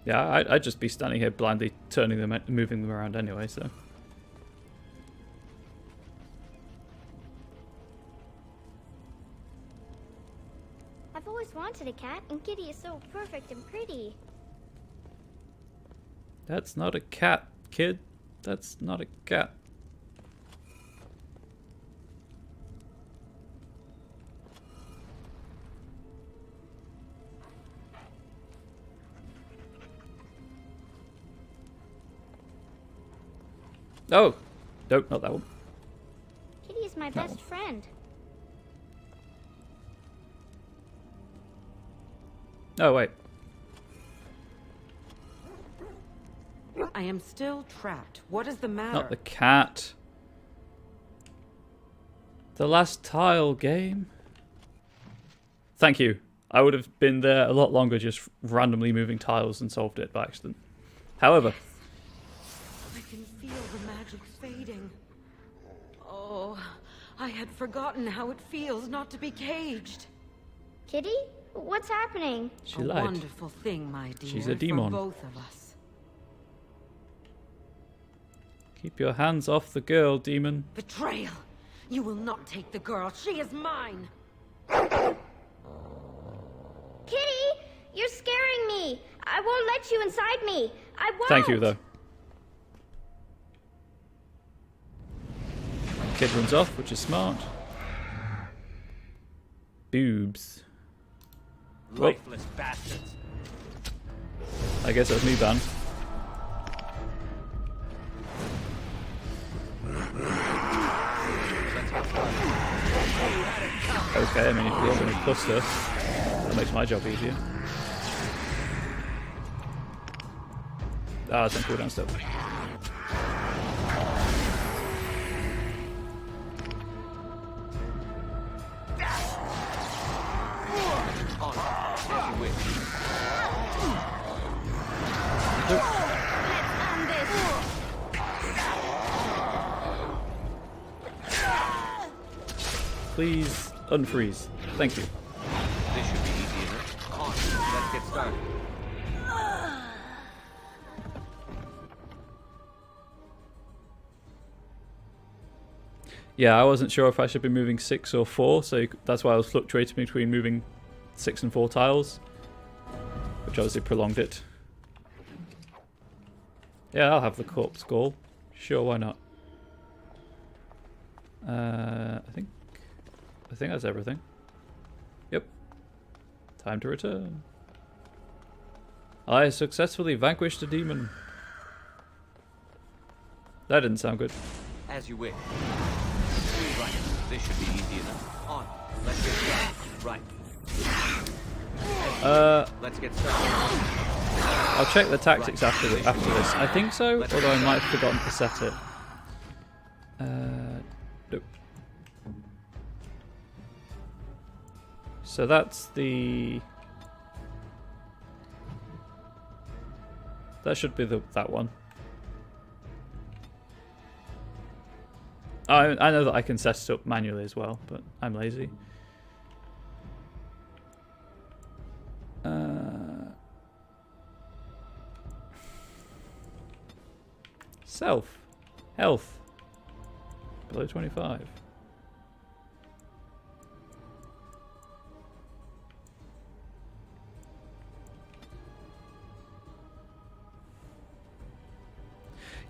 Yeah, I'd just be standing here blindly turning them, moving them around anyway, so. I've always wanted a cat, and Kitty is so perfect and pretty. That's not a cat, kid. That's not a cat. Oh! Nope, not that one. Kitty is my best friend. Oh, wait. I am still trapped. What is the matter? Not the cat. The last tile game. Thank you. I would have been there a lot longer just randomly moving tiles and solved it by accident. However... I can feel the magic fading. Oh, I had forgotten how it feels not to be caged. Kitty? What's happening? She a lied. wonderful thing, my dear. She's a demon. For both of us. Keep your hands off the girl, demon. Betrayal! You will not take the girl. She is mine. Kitty! You're scaring me! I won't let you inside me! I won't! Thank you, though. Kid runs off, which is smart. Boobs. Lifeless bastards. I guess that's me banned. Okay, I mean, if you're going to cluster, that makes my job easier. Ah, it's on cooldown still. Please unfreeze. Thank you. This should be easy enough. On, let's get started. Yeah, I wasn't sure if I should be moving 6 or 4, so that's why I was fluctuating between moving 6 and 4 tiles, which obviously prolonged it. Yeah, I'll have the corpse gall. Sure, why not? I think that's everything. Yep. Time to return. I successfully vanquished a demon. That didn't sound good. As you wish. Right, this should be easy enough. On, let's get started. Right. Let's get started. I'll check the tactics after this. I think so, although I might have forgotten to set it. Nope. So that's the... That should be that one. I know that I can set it up manually as well, but I'm lazy. Self. Health. Below 25.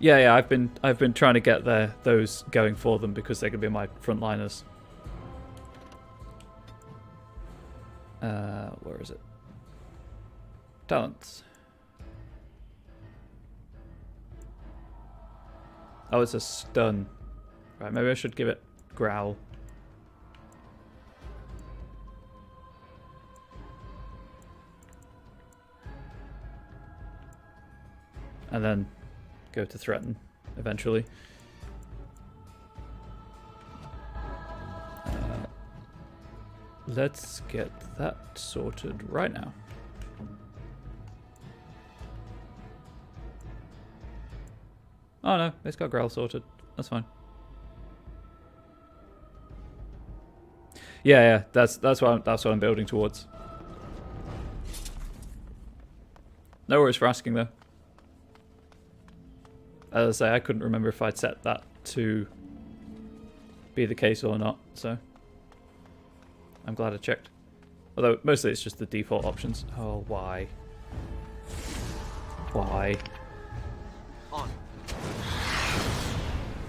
Yeah, I've been trying to get those going for them because they're gonna be my frontliners. Where is it? Talents. Oh, it's a stun. Right, maybe I should give it growl. And then go to threaten eventually. Let's get that sorted right now. Oh no, it's got growl sorted. That's fine. Yeah, that's what I'm building towards. No worries for asking though. As I say, I couldn't remember if I'd set that to be the case or not, so I'm glad I checked. Although mostly it's just the default options. Oh, why? Why?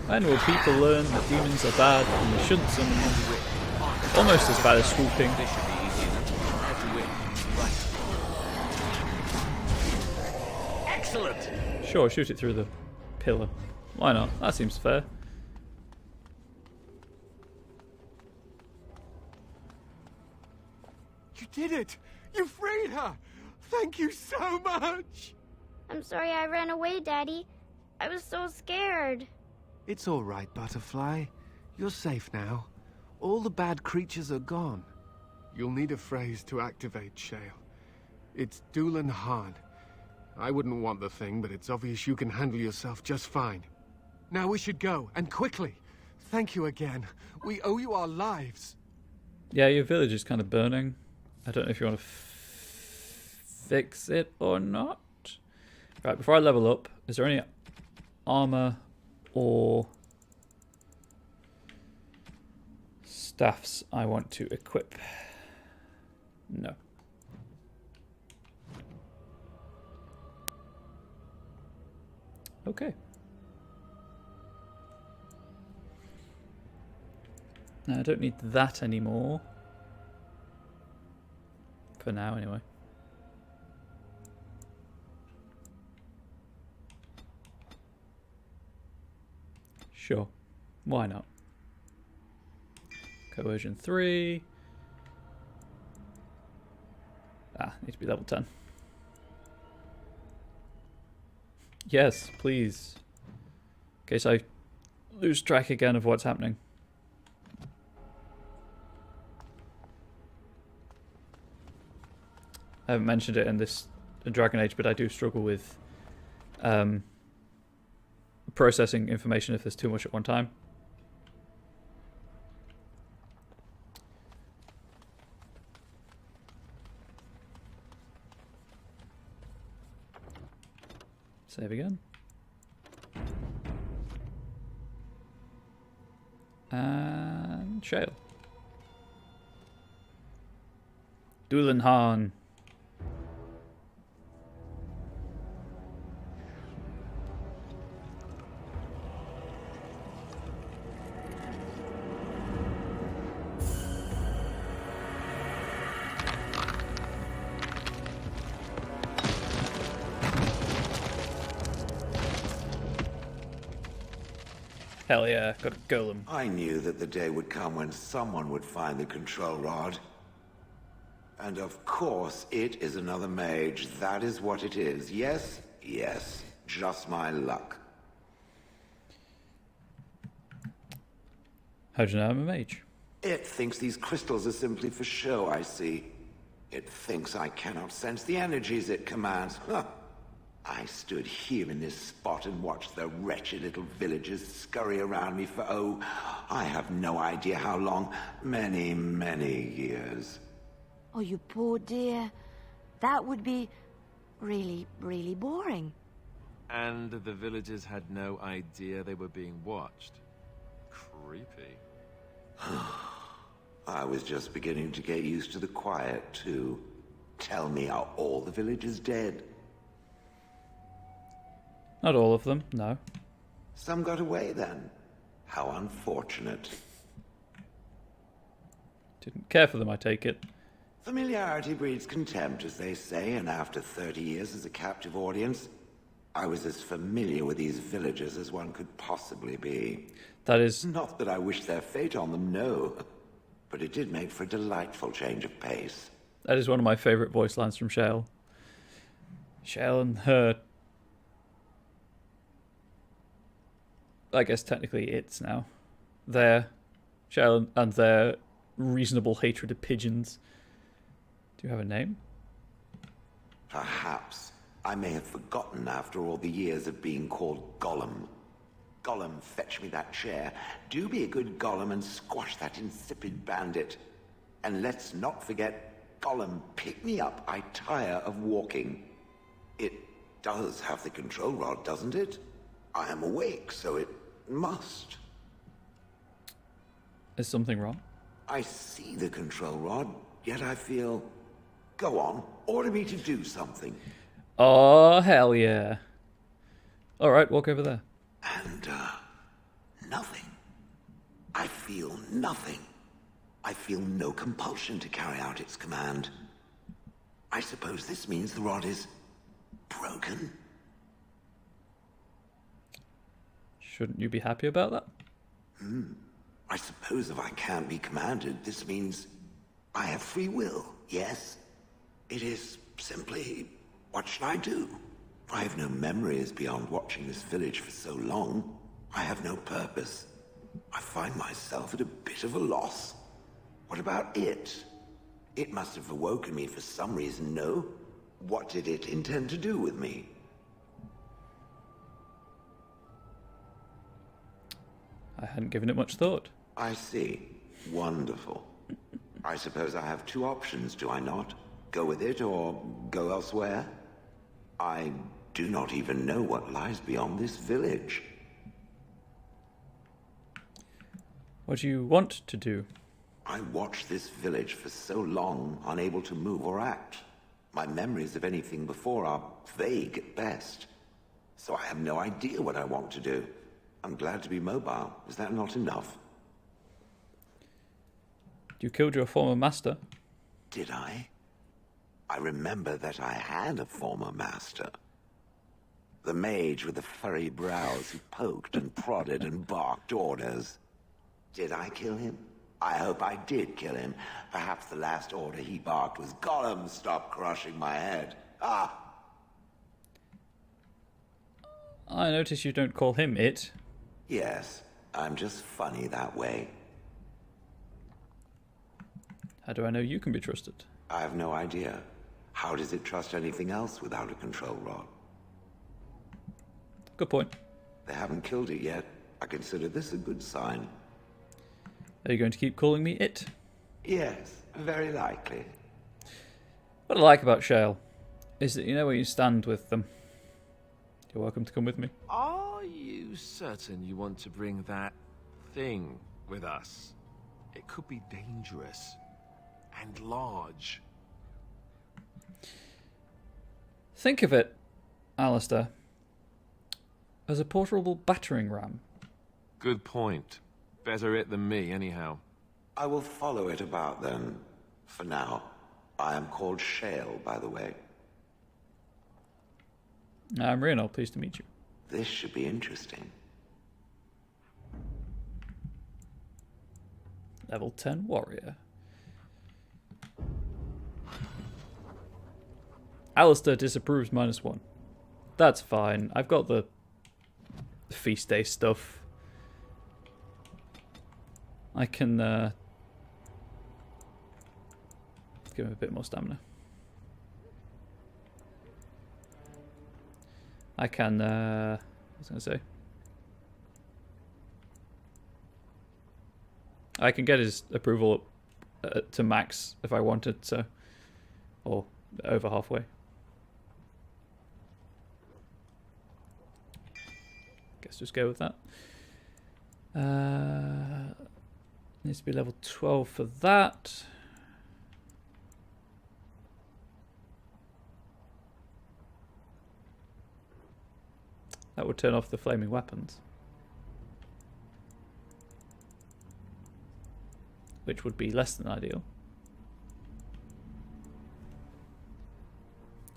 When will people learn that demons are bad and they shouldn't summon them? Almost as bad as swooping. This should be easy enough. How to win. Right. Excellent! Sure, shoot it through the pillar. Why not? That seems fair. You did it! You freed her! Thank you so much! I'm sorry I ran away, Daddy. I was so scared. It's all right, Butterfly. You're safe now. All the bad creatures are gone. You'll need a phrase to activate Shale. It's Doolan Han. I wouldn't want the thing, but it's obvious you can handle yourself just fine. Now we should go, and quickly. Thank you again. We owe you our lives. Yeah, your village is kind of burning. I don't know if you want to fix it or not. Right, before I level up, is there any armor or staffs I want to equip? No. Okay. No, I don't need that anymore. For now, anyway. Sure. Why not? Coercion 3. Need to be level 10. Yes, please. In case I lose track again of what's happening. I haven't mentioned it in this Dragon Age, but I do struggle with processing information if there's too much at one time. Save again. And Shale. Doolan Han. Hell yeah, got a golem. I knew that the day would come when someone would find the control rod. And of course, it is another mage. That is what it is. Yes, yes. Just my luck. How do you know I'm a mage? It thinks these crystals are simply for show, I see. It thinks I cannot sense the energies it commands. Huh. I stood here in this spot and watched the wretched little villagers scurry around me for, oh, I have no idea how long. Many, many years. Oh, you poor dear. That would be really, really boring. And the villagers had no idea they were being watched. Creepy. I was just beginning to get used to the quiet, too. Tell me, are all the villagers dead? Not all of them, no. Some got away then. How unfortunate. Didn't care for them, I take it. Familiarity breeds contempt, as they say, and after 30 years as a captive audience, I was as familiar with these villagers as one could possibly be. That is... Not that I wish their fate on them, no. But it did make for a delightful change of pace. That is one of my favourite voice lines from Shale. Shale and her... I guess technically it's now. Their... Shale and their reasonable hatred of pigeons. Do you have a name? Perhaps. I may have forgotten after all the years of being called Gollum. Gollum, fetch me that chair. Do be a good Gollum and squash that insipid bandit. And let's not forget, Gollum, pick me up. I tire of walking. It does have the control rod, doesn't it? I am awake, so it must. Is something wrong? I see the control rod, yet I feel... Go on, order me to do something. Oh, hell yeah. Alright, walk over there. And, nothing. I feel nothing. I feel no compulsion to carry out its command. I suppose this means the rod is... broken? Shouldn't you be happy about that? I suppose if I can't be commanded, this means I have free will, yes? It is simply, what shall I do? I have no memories beyond watching this village for so long. I have no purpose. I find myself at a bit of a loss. What about it? It must have awoken me for some reason, no? What did it intend to do with me? I hadn't given it much thought. I see. Wonderful. I suppose I have two options, do I not? Go with it or go elsewhere? I do not even know what lies beyond this village. What do you want to do? I watched this village for so long, unable to move or act. My memories of anything before are vague at best. So I have no idea what I want to do. I'm glad to be mobile. Is that not enough? You killed your former master. Did I? I remember that I had a former master. The mage with the furry brows who poked and prodded and barked orders. Did I kill him? I hope I did kill him. Perhaps the last order he barked was, Gollum, stop crushing my head. Ah! I notice you don't call him it. Yes, I'm just funny that way. How do I know you can be trusted? I have no idea. How does it trust anything else without a control rod? Good point. They haven't killed it yet. I consider this a good sign. Are you going to keep calling me it? Yes, very likely. What I like about Shale is that you know where you stand with them. You're welcome to come with me. Are you certain you want to bring that thing with us? It could be dangerous and large. Think of it, Alistair, as a portable battering ram. Good point. Better it than me, anyhow. I will follow it about then. For now. I am called Shale, by the way. I'm Reno, pleased to meet you. This should be interesting. Level 10 warrior. Alistair disapproves -1. That's fine. I've got the feast day stuff. I can give him a bit more stamina. I can, what was I going to say? I can get his approval to max if I wanted, so, or over halfway. Guess just go with that. Needs to be level 12 for that. That would turn off the flaming weapons. Which would be less than ideal.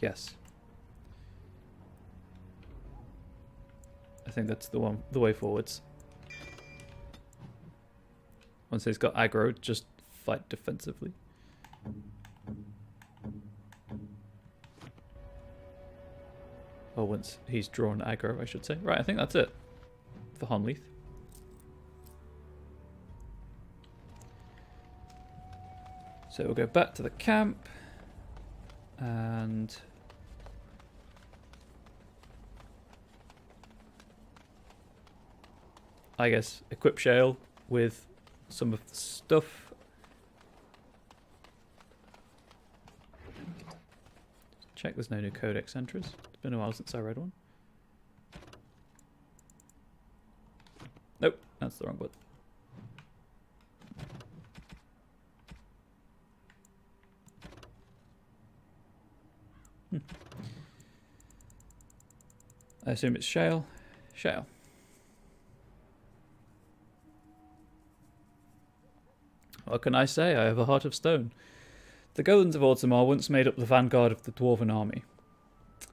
Yes. I think that's the way forwards. Once he's got aggro, just fight defensively. Or once he's drawn aggro, I should say. Right, I think that's it for Honleith. So we'll go back to the camp and I guess, equip Shale with some of the stuff. Check there's no new codex entries. It's been a while since I read one. Nope, that's the wrong button. I assume it's Shale. Shale. What can I say? I have a heart of stone. The golems of Orzammar once made up the vanguard of the dwarven army,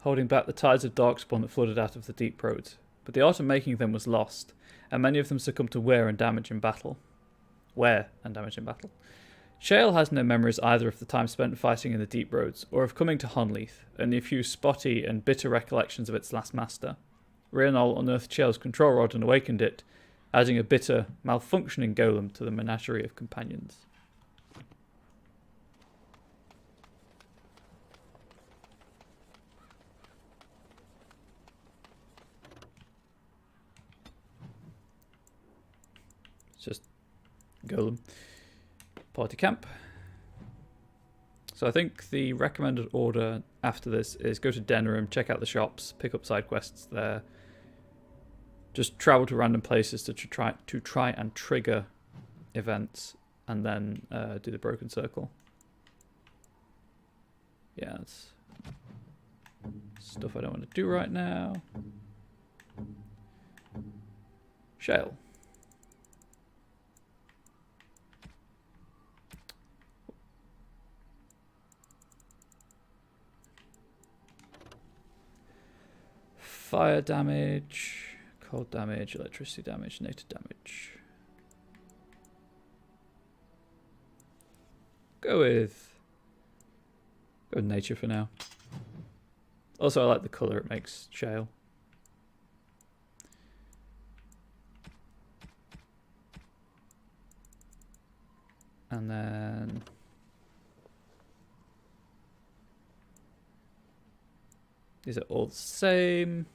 holding back the tides of darkspawn that flooded out of the deep roads. But the art of making them was lost, and many of them succumbed to wear and damage in battle. Shale has no memories either of the time spent fighting in the deep roads, or of coming to Honleith, only a few spotty and bitter recollections of its last master. Rhiannon unearthed Shale's control rod and awakened it, adding a bitter, malfunctioning golem to the menagerie of companions. It's just golem. Party camp. So I think the recommended order after this is go to Denerim, check out the shops, pick up side quests there. Just travel to random places to try and trigger events, and then do the broken circle. Yeah, that's stuff I don't want to do right now. Shale. Fire damage, cold damage, electricity damage, native damage. Go with nature for now. Also, I like the colour it makes Shale. And then these are all the same.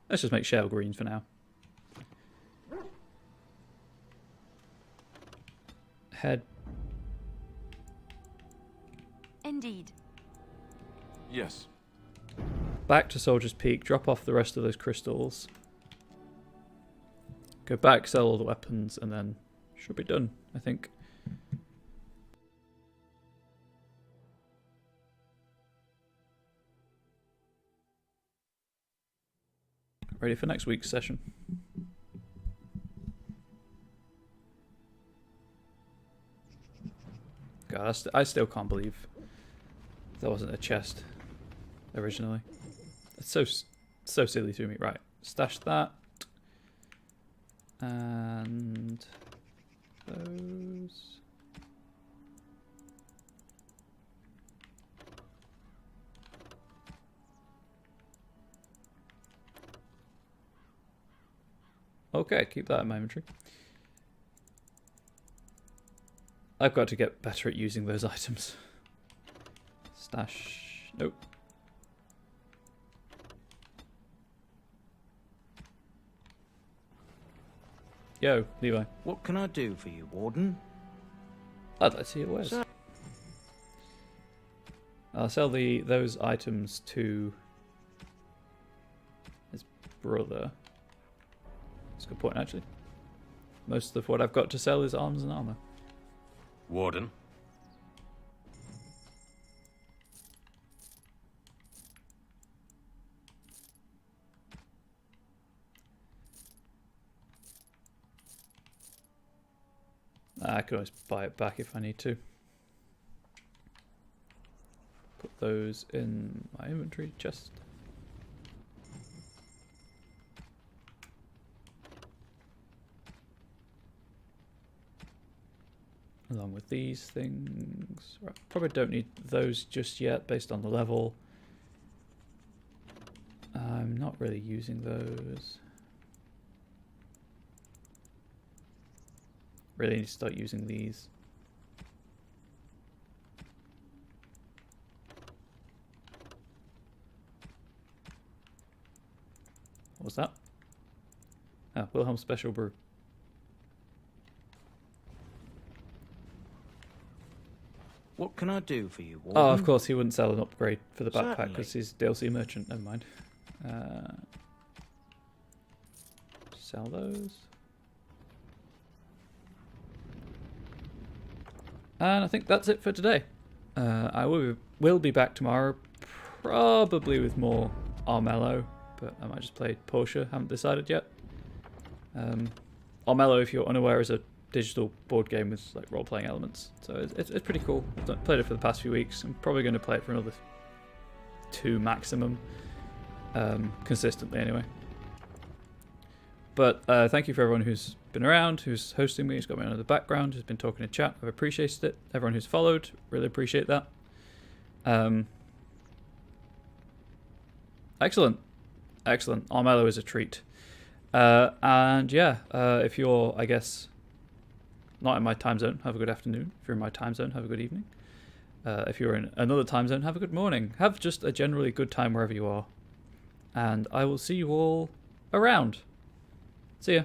Let's just make Shale green for now. Head. Indeed. Yes. Back to Soldier's Peak, drop off the rest of those crystals. Go back, sell all the weapons, and then should be done, I think. Ready for next week's session. God, I still can't believe there wasn't a chest originally. It's so silly to me. Right, stash that. And those. Okay, keep that in my inventory. I've got to get better at using those items. Stash. Nope. Yo, Levi. What can I do for you, Warden? I'd like to see your wares. I'll sell those items to his brother. That's a good point, actually. Most of what I've got to sell is arms and armor. Warden. I could always buy it back if I need to. Put those in my inventory chest. Along with these things. Right, probably don't need those just yet based on the level. I'm not really using those. Really need to start using these. What's that? Oh, Wilhelm Special Brew. What can I do for you, Warden? Oh, of course, he wouldn't sell an upgrade for the backpack Certainly. because he's DLC merchant. Never mind. Sell those. And I think that's it for today. I will be back tomorrow, probably with more Armello, but I might just play Porsche. Haven't decided yet. Armello, if you're unaware, is a digital board game with like role-playing elements, so it's pretty cool. I've played it for the past few weeks. I'm probably going to play it for another 2 maximum, consistently anyway. But thank you for everyone who's been around, who's hosting me, who's got me on in the background, who's been talking in chat. I've appreciated it. Everyone who's followed, really appreciate that. Excellent. Armello is a treat. And yeah, if you're, I guess, not in my time zone, have a good afternoon. If you're in my time zone, have a good evening. If you're in another time zone, have a good morning. Have just a generally good time wherever you are. And I will see you all around. See ya.